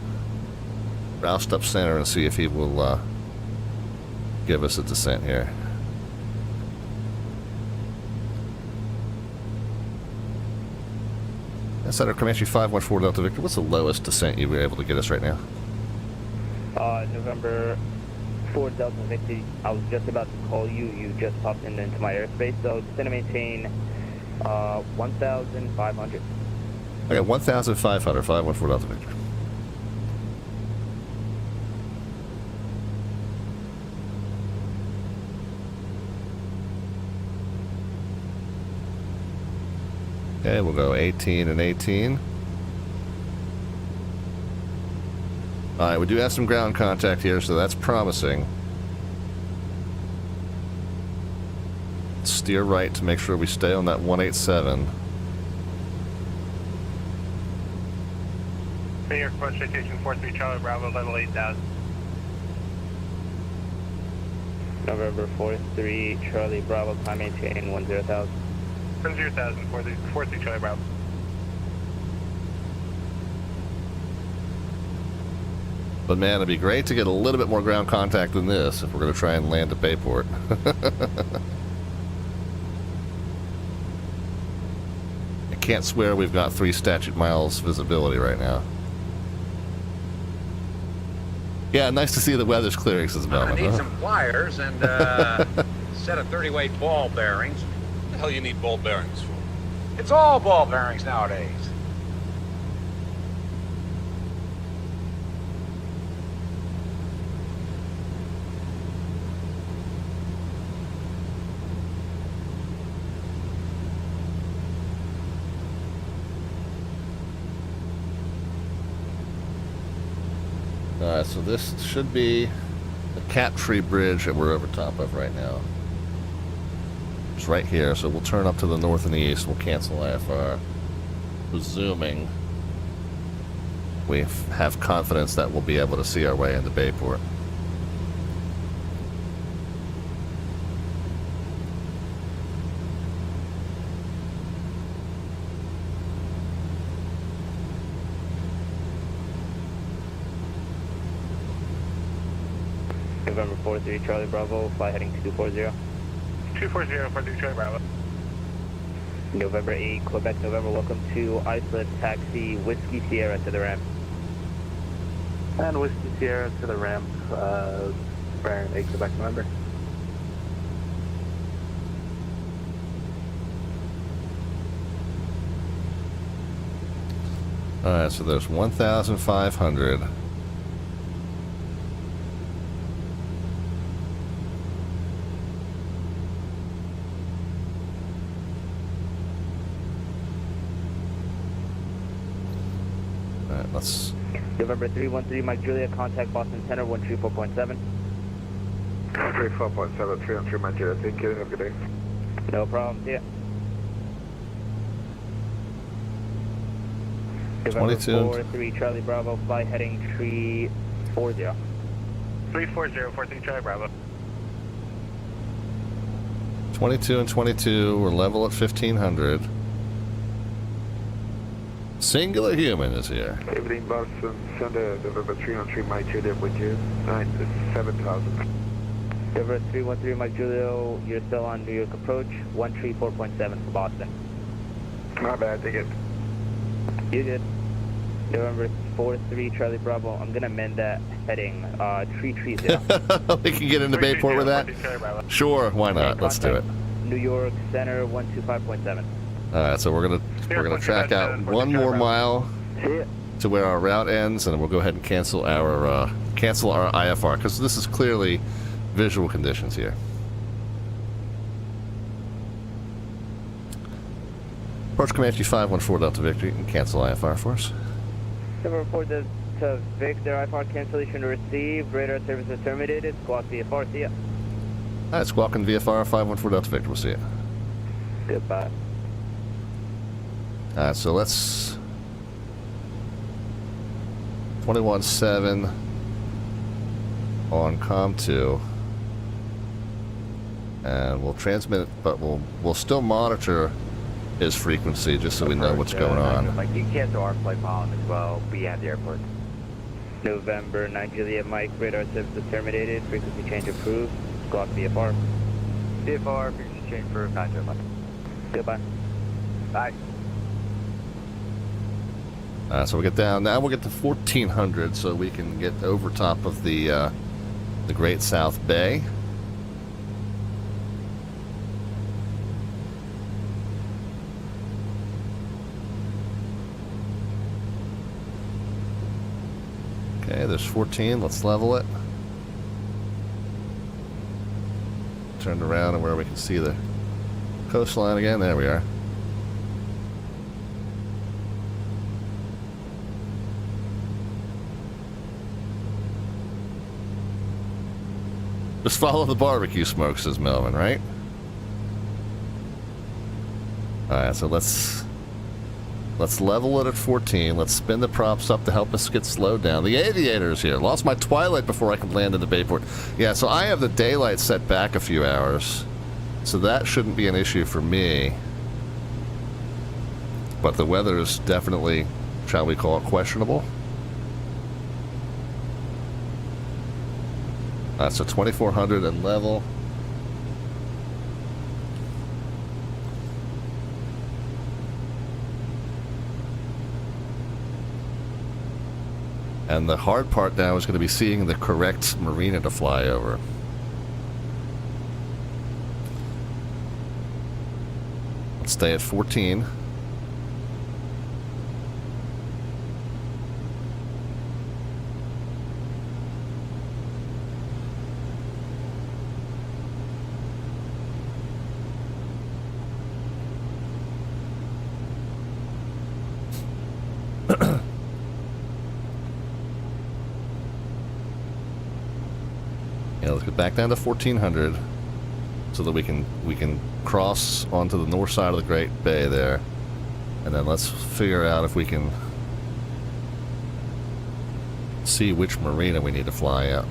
roust up center and see if he will give us a descent here. Center Comanche 514 Delta Victor. What's the lowest descent you were able to get us right now? November 4 Delta Victor. I was just about to call you. You just popped into my airspace. So it's going to maintain 1,500. Okay, 1,500. 514 Delta Victor. Okay, we'll go 18 and 18. Alright, we do have some ground contact here, so that's promising. Steer right to make sure we stay on that 187. Bay Air Force Citation 43 Charlie Bravo, level 8,000. November 43 Charlie Bravo, climb maintain 10,000. 10,000, 43 Charlie Bravo. But man, it'd be great to get a little bit more ground contact than this if we're going to try and land at Bayport. I can't swear we've got 3 statute miles visibility right now. Yeah, nice to see the weather's clearing since the moment. I need some pliers and a set of 30-weight ball bearings. What the hell you need ball bearings for? It's all ball bearings nowadays. So this should be the Cat Tree Bridge that we're over top of right now. It's right here, so we'll turn up to the north and the east. We'll cancel IFR. Presuming we have confidence that we'll be able to see our way into Bayport. November 43 Charlie Bravo, fly heading 240. 240, 43 Charlie Bravo. November 8 Quebec November, welcome to Iceland, taxi Whiskey Sierra to the ramp. And Whiskey Sierra to the ramp, bearing 8 Quebec November. Alright, so there's 1,500. Let's... November 313 Mike Julia, contact Boston Center 134.7. 134.7, 313 Mike Julia, thank you, have a good day. No problem, see ya. November 43 Charlie Bravo, fly heading 340. 340, 43 Charlie Bravo. 22 and 22, we're level at 1,500. Singular Human is here. Evening, Boston, Sunday, November 313, Mike Juliet with you. 7,000. November 313, Mike Julio, you're still on New York approach, 134.7 for Boston. My bad, take it. You're good. November 43, Charlie Bravo, I'm going to amend that heading, 330. We can get into Bayport with that? Sure, why not? Let's do it. New York Center, 125.7. Alright, so we're gonna track out one more mile to where our route ends, and we'll go ahead and cancel our IFR, because this is clearly visual conditions here. Approach Comanche 514 Delta Victory, and cancel IFR for us. Number 4 to Victor, IFR cancellation received, radar service is terminated, squawk VFR, see ya. Alright, squawk and VFR 514 Delta Victory, we'll see ya. Goodbye. Alright, so let's 21.7 on COM2, and we'll transmit it, but we'll still monitor his frequency just so we know what's going on. Mike, you can cancel our flight following as well. Be at the airport. November 9 Juliet Mike, radar service is terminated, frequency change approved, squawk VFR. VFR, frequency change approved, 9 Juliet Mike. Goodbye. Bye. So we'll get down, now we'll get to 1400 so we can get over top of the Great South Bay. Okay, there's 14, let's level it. Turned around and where we can see the coastline again, there we are. Just follow the barbecue smoke, says Melvin, right? Alright, so let's level it at 14. Let's spin the props up to help us get slowed down. The aviator's here. Lost my twilight before I could land in the Bayport. Yeah, so I have the daylight set back a few hours. So that shouldn't be an issue for me. But the weather is definitely, shall we call it, questionable. So 2400 and level. And the hard part now is going to be seeing the correct marina to fly over. Let's stay at 14. Let's get back down to 1400 so that we can cross onto the north side of the Great Bay there, and then let's figure out if we can see which marina we need to fly at.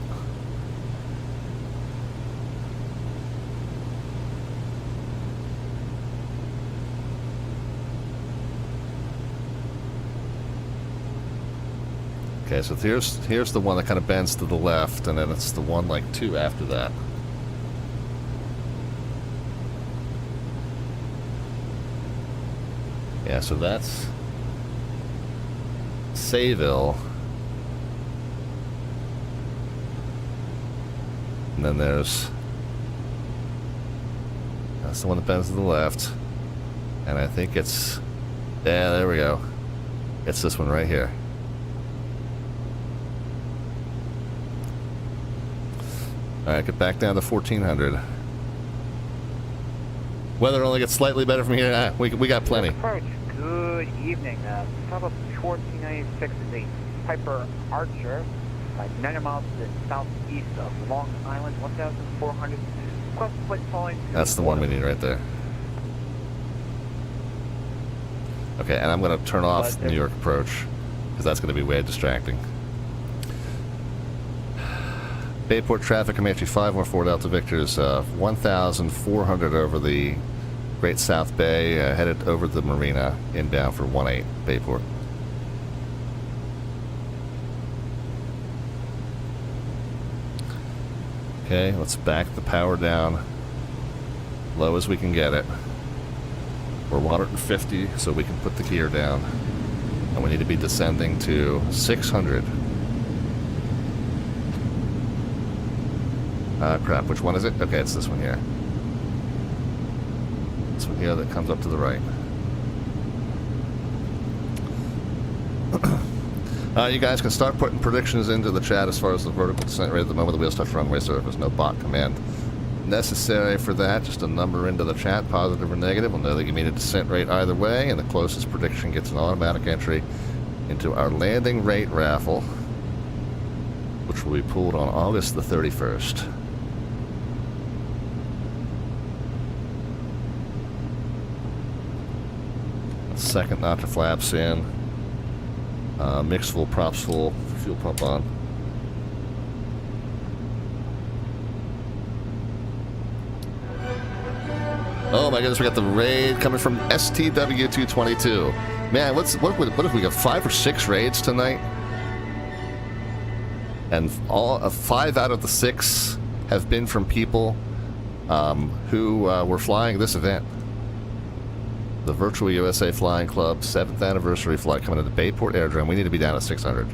Okay, so here's the one that kind of bends to the left, and then it's the one like 2 after that. Yeah, so that's Sayville. And then that's the one that bends to the left. And I think it's, yeah, there we go. It's this one right here. Alright, get back down to 1400. Weather only gets slightly better from here. We got plenty. Approach. Good evening. Top of 1496 is a Piper Archer, 90 miles to the southeast of Long Island, 1,400. Foot falling. That's the one we need right there. Okay, and I'm going to turn off New York approach, because that's going to be way distracting. Bayport traffic, Comanche 514 Delta Victor is 1,400 over the Great South Bay, headed over the marina, inbound for 18 Bayport. Okay, let's back the power down low as we can get it. We're 150, so we can put the gear down. And we need to be descending to 600. Crap, which one is it? Okay, it's this one here. This one here that comes up to the right. You guys can start putting predictions into the chat as far as the vertical descent rate at the moment the wheels touch runway surface. No bot command necessary for that. Just a number into the chat, positive or negative. We'll know that you mean a descent rate either way, and the closest prediction gets an automatic entry into our landing rate raffle, which will be pulled on August the 31st. Second notch of flaps in. Mix full, props full, fuel pump on. Oh my goodness, we got the raid coming from STW-222. Man, what if we got 5 or 6 raids tonight? And 5 out of the 6 have been from people who were flying this event. The Virtual USA Flying Club 7th anniversary flight coming into Bayport Airdrome. We need to be down at 600.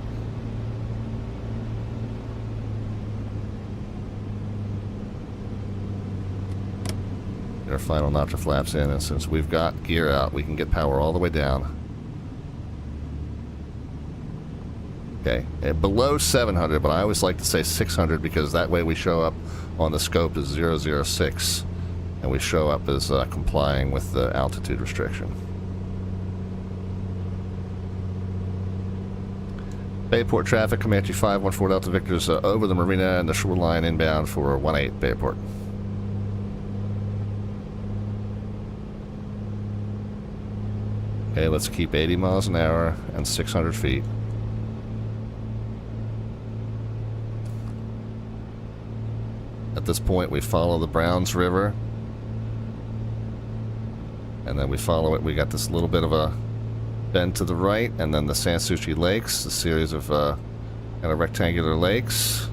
Get our final notch of flaps in, and since we've got gear out, we can get power all the way down. Okay, and below 700, but I always like to say 600 because that way we show up on the scope as 006. And we show up as complying with the altitude restriction. Bayport traffic, Comanche 514 Delta Victor's over the marina and the shoreline inbound for 18 Bayport. Okay, let's keep 80 miles an hour and 600 feet. At this point, we follow the Browns River. And then we follow it. We got this little bit of a bend to the right, and then the Sans Souci Lakes, a series of kind of rectangular lakes.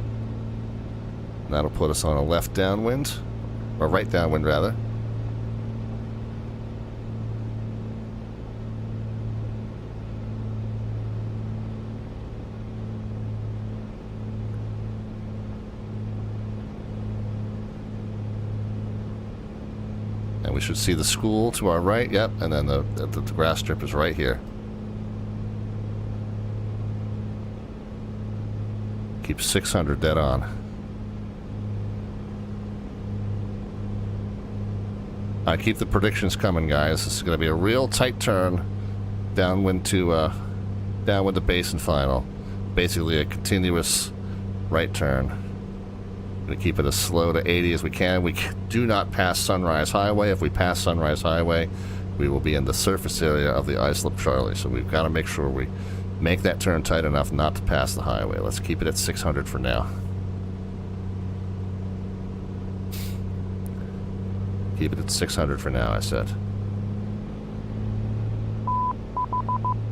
And that'll put us on a left downwind, or right downwind rather. And we should see the school to our right, yep, and then the grass strip is right here. Keep 600 dead on. I keep the predictions coming, guys. This is going to be a real tight turn downwind to base and final. Basically a continuous right turn. Going to keep it as slow to 80 as we can. We do not pass Sunrise Highway. If we pass Sunrise Highway, we will be in the surface area of the Islip Charlie. So we've got to make sure we make that turn tight enough not to pass the highway. Let's keep it at 600 for now. Keep it at 600 for now, I said.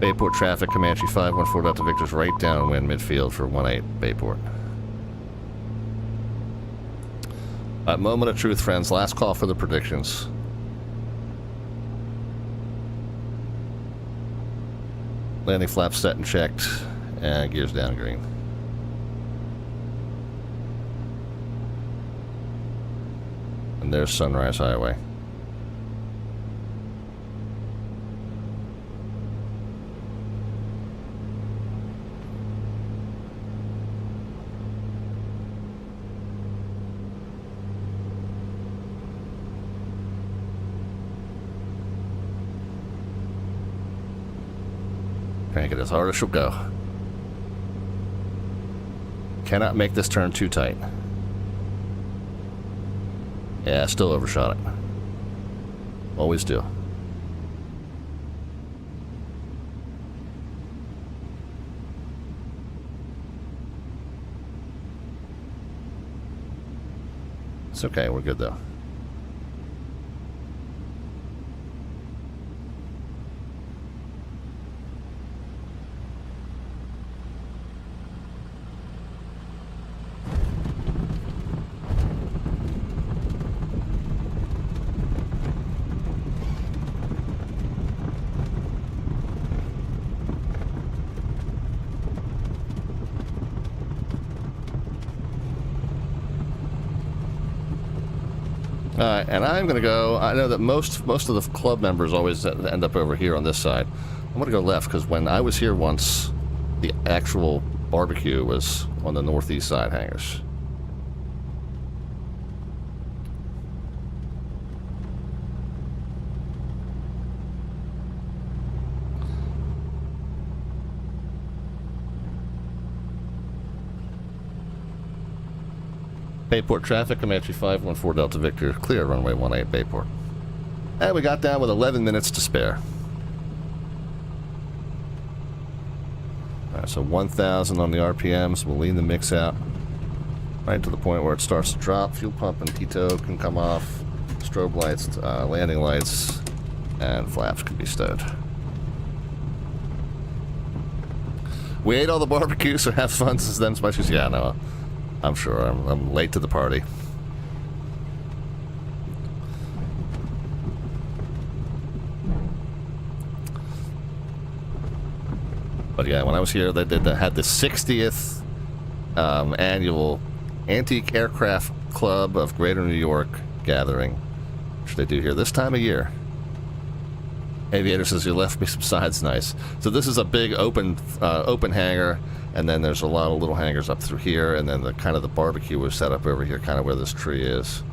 Bayport traffic, Comanche 514 Delta Victor's right downwind midfield for 18 Bayport. Moment of truth, friends. Last call for the predictions. Landing flaps set and checked, and gears down green. And there's Sunrise Highway. Crank it as hard as she'll go. Cannot make this turn too tight. Yeah, still overshot it. Always do. It's okay, we're good though. And I'm going to go. I know that most of the club members always end up over here on this side. I'm going to go left because when I was here once, the actual barbecue was on the northeast side hangars. Bayport traffic, Comanche 514 Delta Victor, clear runway 18 Bayport. And we got down with 11 minutes to spare. Alright, so 1,000 on the RPMs. We'll lean the mix out right to the point where it starts to drop. Fuel pump and pitot can come off. Strobe lights, landing lights, and flaps can be stowed. We ate all the barbecue, so have fun since then as much as... Yeah, no. I'm sure. I'm late to the party. But yeah, when I was here, they had the 60th annual Antique Aircraft Club of Greater New York gathering, which they do here this time of year. Aviator says, you left me some sides nice. So this is a big open hangar, and then there's a lot of little hangars up through here, and then the kind of the barbecue was set up over here, kind of where this tree is.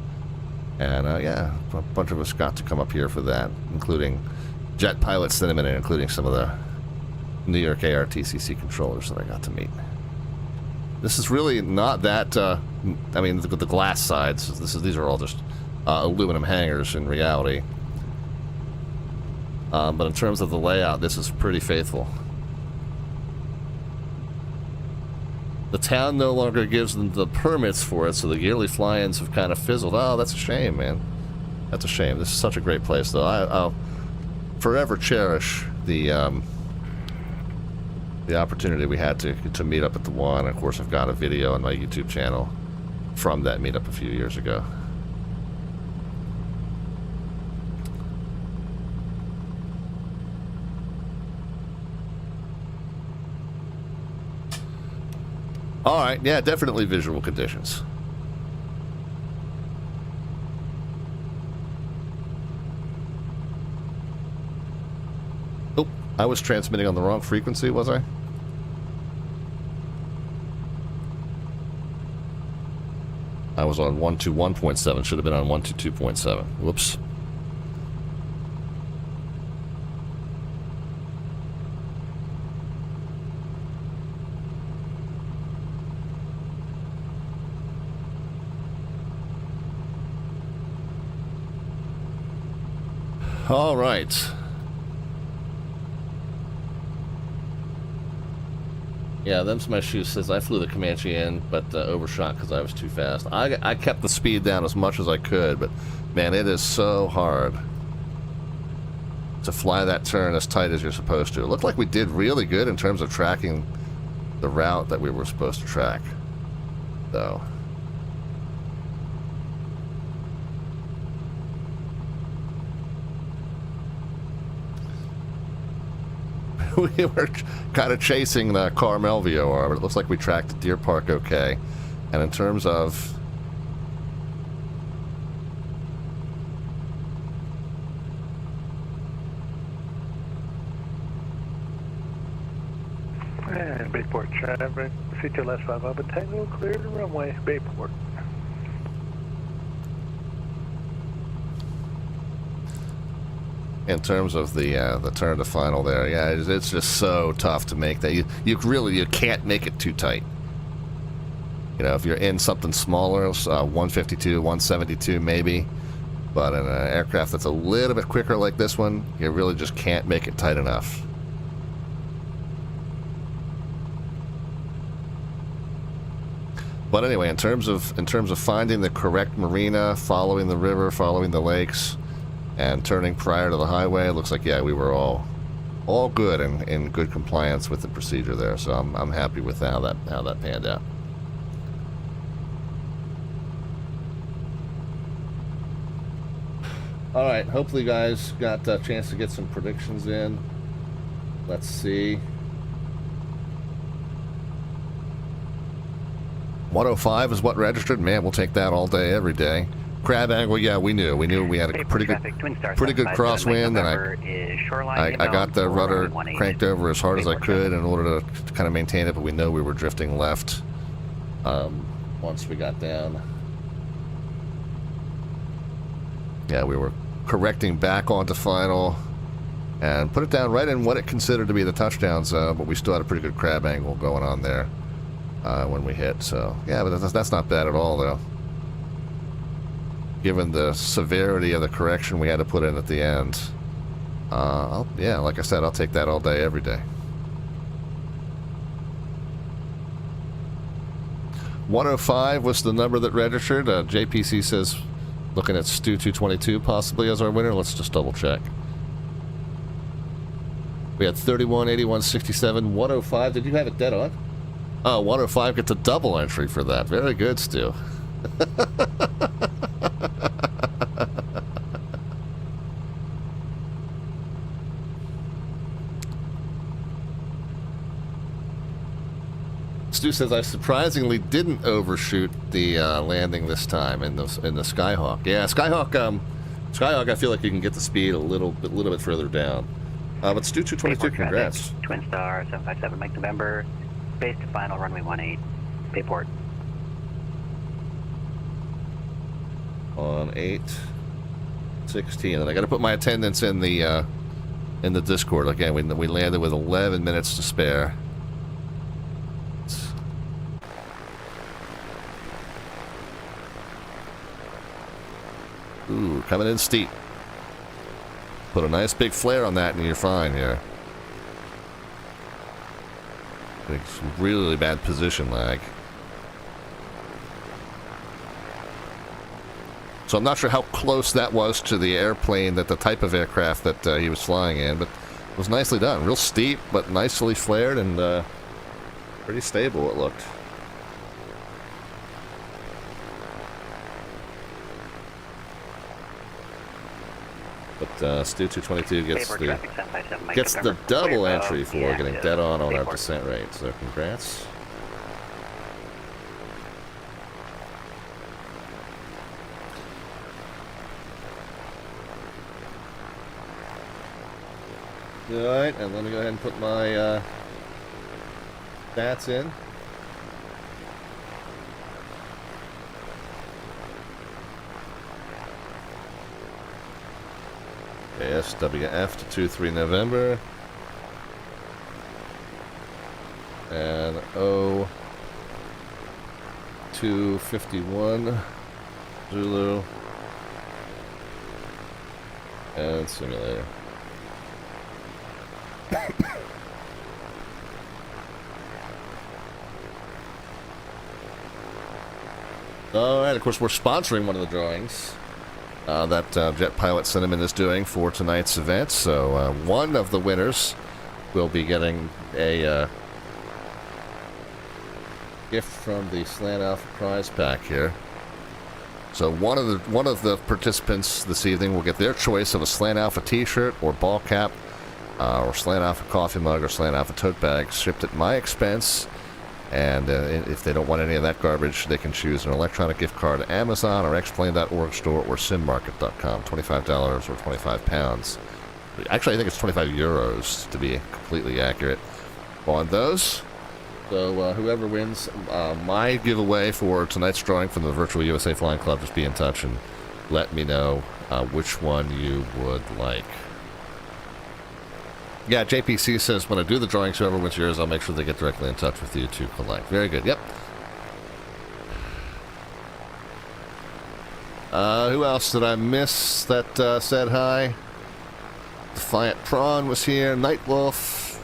And yeah, a bunch of us got to come up here for that, including jet pilot cinnamon, and including some of the New York ARTCC controllers that I got to meet. This is really not that, I mean, the glass sides, these are all just aluminum hangars in reality. But in terms of the layout, this is pretty faithful. The town no longer gives them the permits for it, so the yearly fly-ins have kind of fizzled. Oh, that's a shame, man. That's a shame. This is such a great place, though. I'll forever cherish the opportunity we had to meet up at the one. Of course, I've got a video on my YouTube channel from that meetup a few years ago. Alright, yeah, definitely visual conditions. Oh, I was transmitting on the wrong frequency, was I? I was on 121.7, should have been on 122.7. Whoops. All right. Yeah, them's my shoes. Says I flew the Comanche in, but overshot because I was too fast. I kept the speed down as much as I could, but man, it is so hard to fly that turn as tight as you're supposed to. It looked like we did really good in terms of tracking the route that we were supposed to track, though. We were kind of chasing the Carmel VOR, but it looks like we tracked Deer Park okay. And in terms of... And Bayport traffic, C2 last 5 up, and Tango clear to runway, Bayport. In terms of the turn to final there, yeah, it's just so tough to make that. You can't make it too tight. You know, if you're in something smaller, 152, 172 maybe, but in an aircraft that's a little bit quicker like this one, you really just can't make it tight enough. But anyway, in terms of finding the correct marina, following the river, following the lakes, and turning prior to the highway, it looks like, yeah, we were all good and in good compliance with the procedure there. So I'm happy with how that panned out. All right, hopefully you guys got a chance to get some predictions in. Let's see. 105 is what registered. Man, we'll take that all day, every day. Crab angle, yeah, we knew we had a pretty good crosswind, and I got the rudder cranked over as hard as I could in order to kind of maintain it, but we know we were drifting left once we got down. Yeah, we were correcting back onto final and put it down right in what it considered to be the touchdown zone, but we still had a pretty good crab angle going on there when we hit. So yeah, but that's not bad at all, though, given the severity of the correction we had to put in at the end. Yeah, like I said, I'll take that all day, every day. 105 was the number that registered. JPC says looking at Stu 222 possibly as our winner. Let's just double check. We had 31, 81, 67, 105. Did you have it dead on? Oh, 105 gets a double entry for that. Very good, Stu. Stu says I surprisingly didn't overshoot the landing this time in the Skyhawk. Yeah, Skyhawk. Skyhawk, I feel like you can get the speed a little bit further down. But Stu 222, congrats. Twin Star 757, Mike November, base to final, runway 18, Bayport. On 8:16, and I got to put my attendance in the Discord again. We landed with 11 minutes to spare. Ooh, coming in steep. Put a nice big flare on that and you're fine here. It's really bad position lag. So I'm not sure how close that was to the airplane, the type of aircraft that he was flying in, but it was nicely done. Real steep, but nicely flared and pretty stable, it looked. But Stu 222 gets the double entry for getting dead on our descent rate. So congrats. Alright, and let me go ahead and put my VATS in. KSWF to 23 November. And 0251 Zulu. And simulator. Alright, of course we're sponsoring one of the drawings that Jet Pilot Cinnamon is doing for tonight's event. So one of the winners will be getting a gift from the Slant Alpha prize pack here. So one of the participants this evening will get their choice of a Slant Alpha t-shirt or ball cap, or Slant Alpha coffee mug or Slant Alpha tote bag, shipped at my expense. And if they don't want any of that garbage, they can choose an electronic gift card at Amazon or xplane.org store or simmarket.com. $25 or 25 pounds. Actually, I think it's 25 euros to be completely accurate on those. So whoever wins my giveaway for tonight's drawing from the Virtual USA Flying Club, just be in touch and let me know which one you would like. Yeah, JPC says when I do the drawings, whoever wins yours, I'll make sure they get directly in touch with you to collect. Very good. Yep. Who else did I miss that said hi? Defiant Prawn was here. Nightwolf.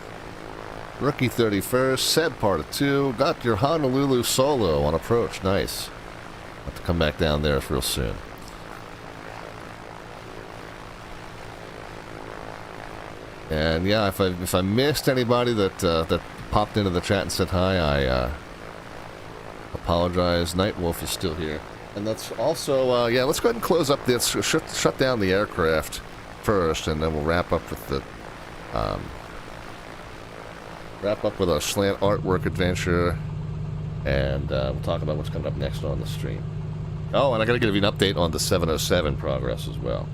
Rookie 31st. Seb part of 2. Got your Honolulu solo on approach. Nice. Have to come back down there real soon. And yeah, if I missed anybody that popped into the chat and said hi, I apologize. Nightwolf is still here, and that's also yeah. Let's go ahead and close up this. Shut down the aircraft first, and then we'll wrap up with the our slant artwork adventure, and we'll talk about what's coming up next on the stream. Oh, and I got to give you an update on the 707 progress as well.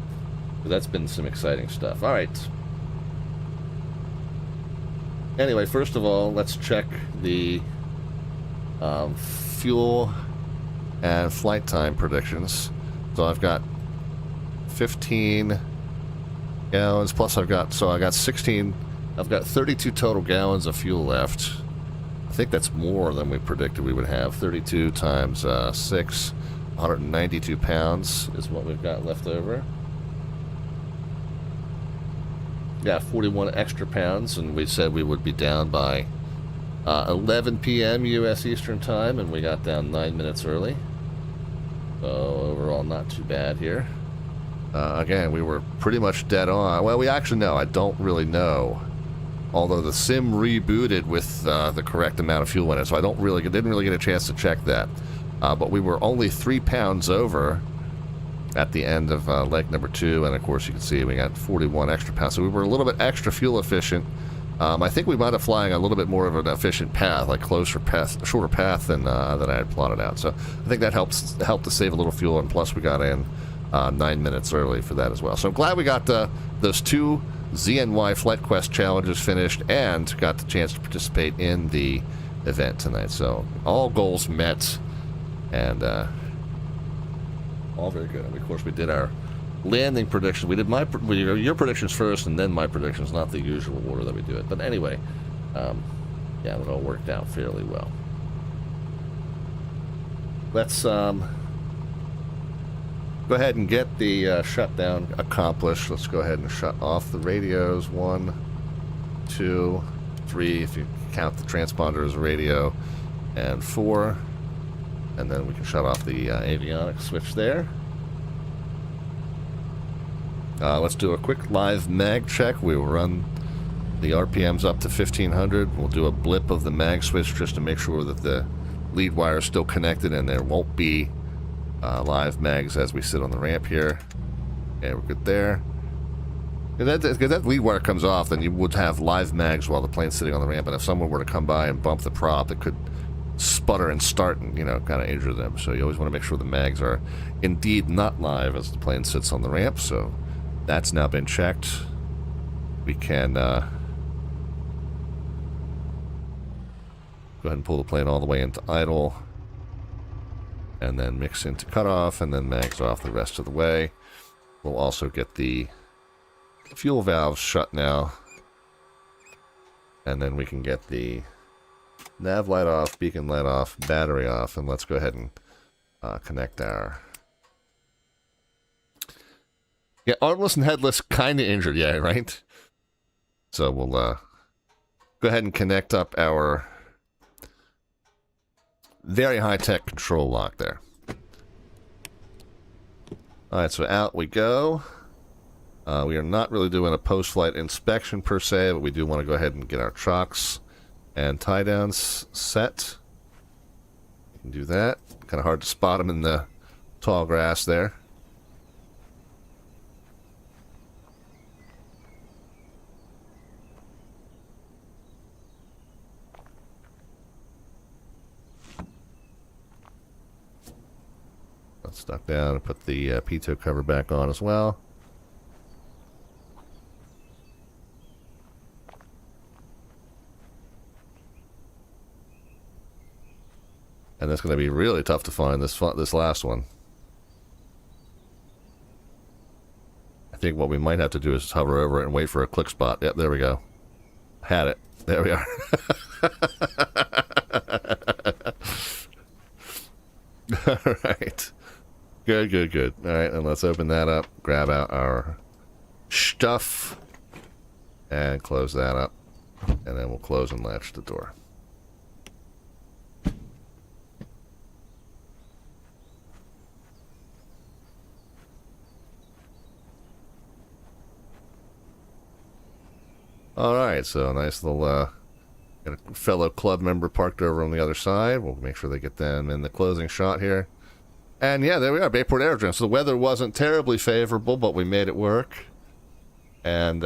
That's been some exciting stuff. All right. Anyway, first of all, let's check the fuel and flight time predictions. So I've got 15 gallons, plus I've got 32 total gallons of fuel left. I think that's more than we predicted we would have. 32 times 6, 192 pounds is what we've got left over. Yeah, 41 extra pounds, and we said we would be down by 11 p.m. U.S. Eastern Time, and we got down 9 minutes early. So overall, not too bad here. Again, we were pretty much dead on. Well, we actually know. I don't really know. Although the sim rebooted with the correct amount of fuel in it, so I didn't really get a chance to check that. But we were only 3 pounds over at the end of leg number 2, and of course you can see we got 41 extra pounds. So we were a little bit extra fuel efficient. I think we might have flying a little bit more of an efficient path, like shorter path than I had plotted out. So I think that helped to save a little fuel, and plus we got in 9 minutes early for that as well. So I'm glad we got those 2 ZNY FlightQuest challenges finished and got the chance to participate in the event tonight. So all goals met, and all very good. And of course, we did our landing predictions. We did your predictions first, and then my predictions, not the usual order that we do it. But anyway, yeah, it all worked out fairly well. Let's go ahead and get the shutdown accomplished. Let's go ahead and shut off the radios. 1, 2, 3, if you count the transponder as a radio, and 4. And then we can shut off the avionics switch there. Let's do a quick live mag check. We will run the RPMs up to 1500. We'll do a blip of the mag switch just to make sure that the lead wire is still connected and there won't be live mags as we sit on the ramp here. Okay, we're good there. If that lead wire comes off, then you would have live mags while the plane's sitting on the ramp, and if someone were to come by and bump the prop, it could sputter and start and, kind of injure them. So you always want to make sure the mags are indeed not live as the plane sits on the ramp. So that's now been checked. We can go ahead and pull the plane all the way into idle, and then mix into cutoff, and then mags off the rest of the way. We'll also get the fuel valves shut now, and then we can get the nav light off, beacon light off, battery off, and let's go ahead and connect our... Yeah, armless and headless, kind of injured, yeah, right? So we'll go ahead and connect up our very high-tech control lock there. Alright, so out we go. We are not really doing a post-flight inspection per se, but we do want to go ahead and get our chocks and tie downs set. You can do that. Kind of hard to spot them in the tall grass there. Let's duck down and put the pitot cover back on as well. And that's going to be really tough to find, this last one. I think what we might have to do is hover over it and wait for a click spot. Yep, there we go. Had it. There we are. All right. Good, good, good. All right, and let's open that up, grab out our stuff, and close that up. And then we'll close and latch the door. Alright, so a nice little got a fellow club member parked over on the other side. We'll make sure they get them in the closing shot here. And yeah, there we are, Bayport Aerodrome. So the weather wasn't terribly favorable, but we made it work. And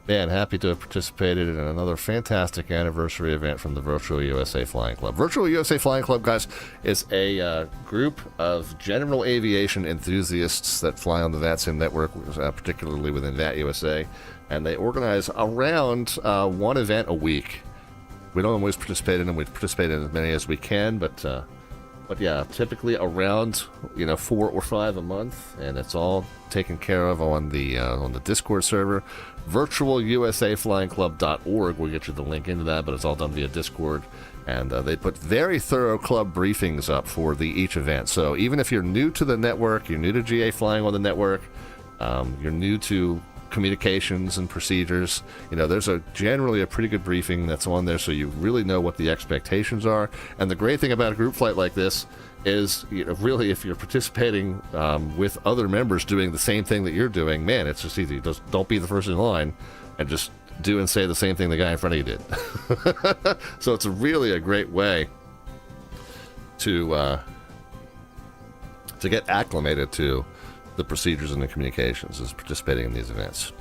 Man, happy to have participated in another fantastic anniversary event from the Virtual USA Flying Club. Virtual USA Flying Club, guys, is a group of general aviation enthusiasts that fly on the VATSIM network, particularly within VAT USA, and they organize around one event a week. We don't always participate in them. We participate in as many as we can, but yeah, typically around 4 or 5 a month, and it's all taken care of on the Discord server. VirtualUSAFlyingClub.org will get you the link into that, but it's all done via Discord, and they put very thorough club briefings up for each event. So even if you're new to the network, you're new to GA flying on the network, you're new to communications and procedures, there's generally a pretty good briefing that's on there, so you really know what the expectations are. And the great thing about a group flight like this is, really, if you're participating with other members doing the same thing that you're doing, man, it's just easy. Just don't be the first in line, and just do and say the same thing the guy in front of you did. So it's really a great way to get acclimated to the procedures and the communications is participating in these events.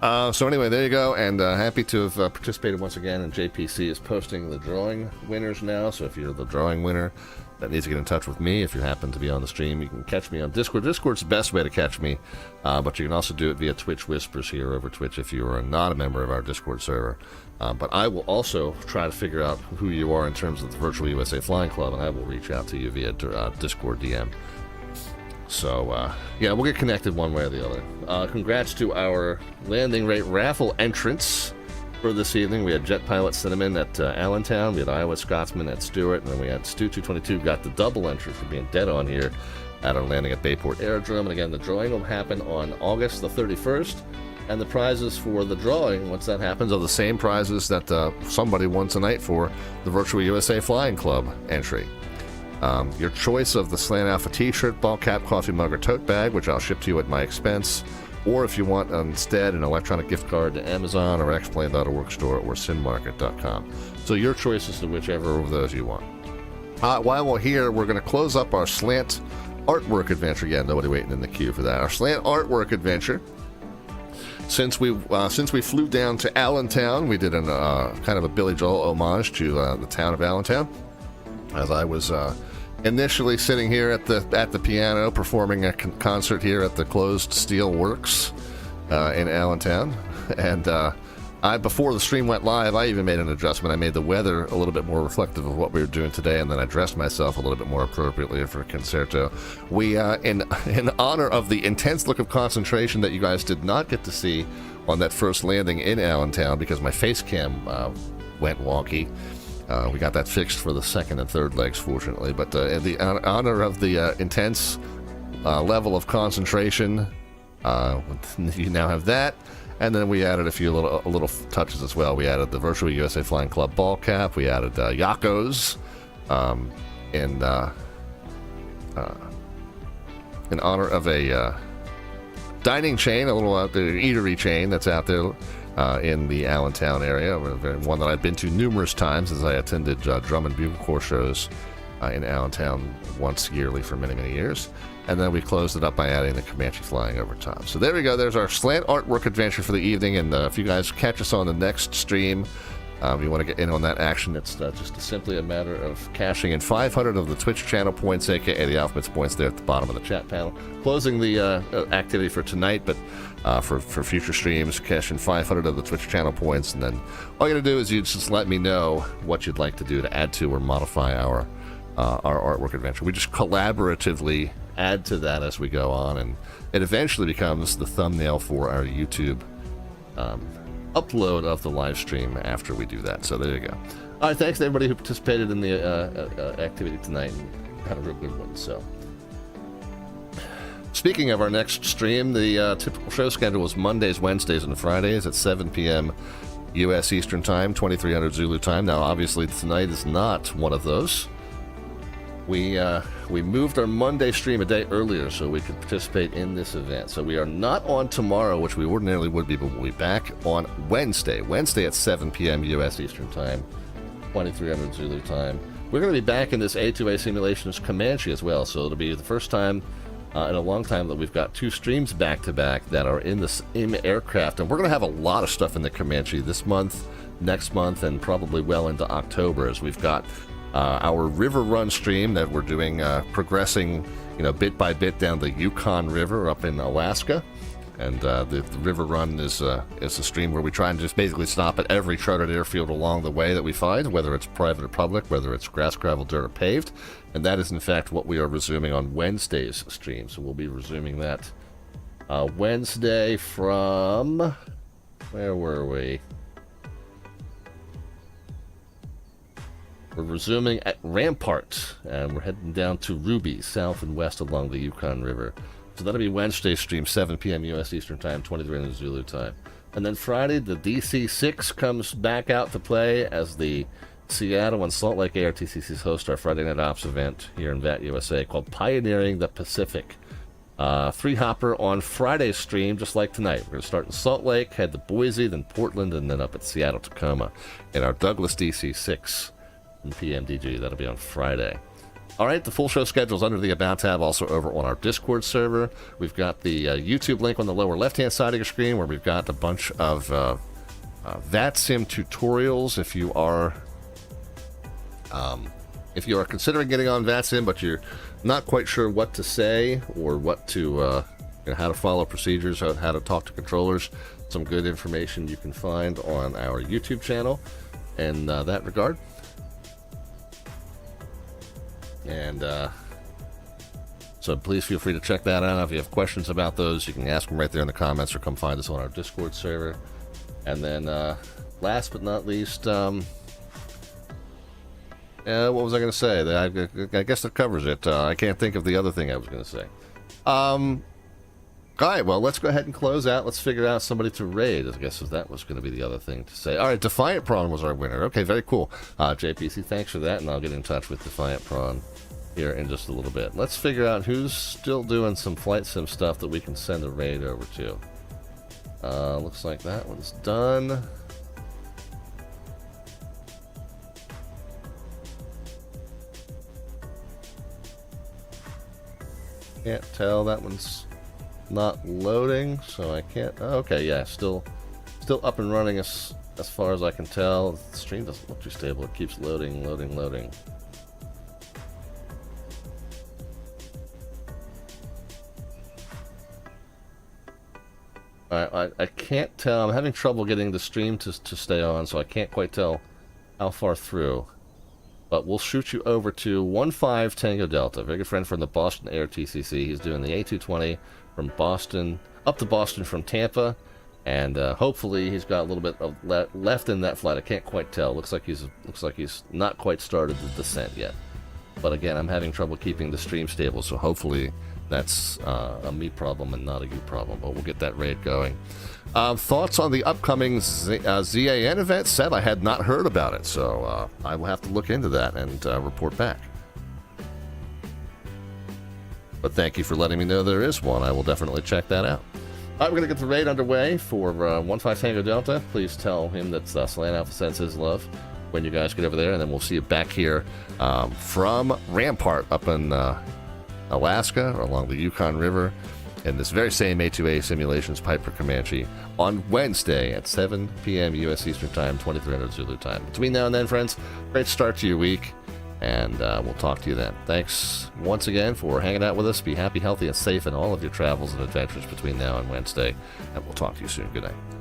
So anyway, there you go, and happy to have participated once again, and JPC is posting the drawing winners now, so if you're the drawing winner that needs to get in touch with me, if you happen to be on the stream, you can catch me on Discord. Discord's the best way to catch me, but you can also do it via Twitch Whispers here over Twitch if you are not a member of our Discord server. But I will also try to figure out who you are in terms of the Virtual USA Flying Club, and I will reach out to you via Discord DM. So, yeah, we'll get connected one way or the other. Congrats to our landing rate raffle entrants for this evening. We had Jet Pilot Cinnamon at Allentown, we had Iowa Scotsman at Stewart, and then we had Stu222 got the double entry for being dead on here at our landing at Bayport Aerodrome. And again, the drawing will happen on August the 31st, and the prizes for the drawing, once that happens, are the same prizes that somebody won tonight for the Virtual USA Flying Club entry. Your choice of the Slant Alpha t-shirt, ball cap, coffee mug, or tote bag, which I'll ship to you at my expense, or if you want instead an electronic gift card to Amazon or xplane.org store or sinmarket.com. So your choice is to whichever of those you want. While we're here, we're going to close up our Slant Artwork Adventure. Yeah, nobody waiting in the queue for that. Our Slant Artwork Adventure. Since we flew down to Allentown, we did an kind of a Billy Joel homage to the town of Allentown. As I was initially sitting here at the piano performing a concert here at the Closed Steel Works in Allentown, and before the stream went live, I even made an adjustment. I made the weather a little bit more reflective of what we were doing today, and then I dressed myself a little bit more appropriately for a concerto. We, in honor of the intense look of concentration that you guys did not get to see on that first landing in Allentown because my face cam went wonky. We got that fixed for the second and third legs, fortunately. But in the honor of the intense level of concentration, you now have that. And then we added a few little touches as well. We added the Virtual USA Flying Club ball cap. We added Yakos in honor of a dining chain, a little eatery chain that's out there. In the Allentown area, one that I've been to numerous times as I attended drum and bugle corps shows in Allentown once yearly for many, many years. And then we closed it up by adding the Comanche flying over top. So there we go. There's our Slant Artwork Adventure for the evening. And if you guys catch us on the next stream, you want to get in on that action, it's just simply a matter of cashing in 500 of the Twitch channel points, aka the Alphabets points there at the bottom of the chat panel. Closing the activity for tonight, but for future streams, cash in 500 of the Twitch channel points, and then all you gotta do is you just let me know what you'd like to do to add to or modify our artwork adventure. We just collaboratively add to that as we go on, and it eventually becomes the thumbnail for our YouTube upload of the live stream after we do that. So there you go. All right, thanks to everybody who participated in the activity tonight and had a real good one. So speaking of our next stream, the typical show schedule is Mondays, Wednesdays, and Fridays at 7 p.m. U.S. Eastern Time, 2300 Zulu Time. Now, obviously, tonight is not one of those. We moved our Monday stream a day earlier so we could participate in this event. So we are not on tomorrow, which we ordinarily would be, but we'll be back on Wednesday. Wednesday at 7 p.m. U.S. Eastern Time, 2300 Zulu Time. We're going to be back in this A2A Simulations Comanche as well, so it'll be the first time in a long time that we've got 2 streams back-to-back that are in the same aircraft. And we're going to have a lot of stuff in the Comanche this month, next month, and probably well into October, as we've got our river run stream that we're doing, progressing, bit by bit down the Yukon River up in Alaska. And the river run is a stream where we try and just basically stop at every chartered airfield along the way that we find, whether it's private or public, whether it's grass, gravel, dirt, or paved. And that is, in fact, what we are resuming on Wednesday's stream. So we'll be resuming that Wednesday from... Where were we? We're resuming at Rampart, and we're heading down to Ruby, south and west along the Yukon River. So that'll be Wednesday stream, 7 p.m. U.S. Eastern Time, 23 Zulu time. And then Friday, the DC-6 comes back out to play as the Seattle and Salt Lake ARTCCs host our Friday Night Ops event here in VAT USA called Pioneering the Pacific. 3-hopper on Friday's stream, just like tonight. We're going to start in Salt Lake, head to Boise, then Portland, and then up at Seattle, Tacoma. In our Douglas DC-6 in PMDG. That'll be on Friday. All right, the full show schedule is under the About tab, also over on our Discord server. We've got the YouTube link on the lower left-hand side of your screen, where we've got a bunch of VATSIM tutorials. If you are considering getting on VATSIM, but you're not quite sure what to say or what to how to follow procedures, how to talk to controllers, some good information you can find on our YouTube channel in that regard. And so please feel free to check that out. If you have questions about those, you can ask them right there in the comments, or come find us on our Discord server. And then last but not least, what was I going to say? I guess that covers it. I can't think of the other thing I was going to say. All right, well, let's go ahead and close out. Let's figure out somebody to raid. I guess that was going to be the other thing to say. All right, Defiant Prawn was our winner. Okay, very cool. JPC, thanks for that, and I'll get in touch with Defiant Prawn here in just a little bit. Let's figure out who's still doing some flight sim stuff that we can send a raid over to. Looks like that one's done. Can't tell. That one's not loading, so I can't. Oh, okay, yeah, still up and running as far as I can tell. The stream doesn't look too stable. It keeps loading. I can't tell. I'm having trouble getting the stream to stay on, so I can't quite tell how far through. But we'll shoot you over to 15 Tango Delta. Very good friend from the Boston ARTCC. He's doing the A220 from Boston, up to Boston from Tampa. And hopefully he's got a little bit of left in that flight. I can't quite tell. Looks like he's not quite started the descent yet. But again, I'm having trouble keeping the stream stable, so hopefully that's a me problem and not a you problem. But we'll get that raid going. Thoughts on the upcoming ZAN event? Seb, I had not heard about it, so I will have to look into that and report back. But thank you for letting me know there is one. I will definitely check that out. All right, we're going to get the raid underway for 15 Tango Delta. Please tell him that Slant Alpha sends his love when you guys get over there, and then we'll see you back here from Rampart up in Alaska, or along the Yukon River, in this very same A2A Simulations Piper Comanche on Wednesday at 7 p.m. U.S. Eastern Time, 2300 Zulu Time. Between now and then, friends, great start to your week, and we'll talk to you then. Thanks once again for hanging out with us. Be happy, healthy, and safe in all of your travels and adventures between now and Wednesday, and we'll talk to you soon. Good night.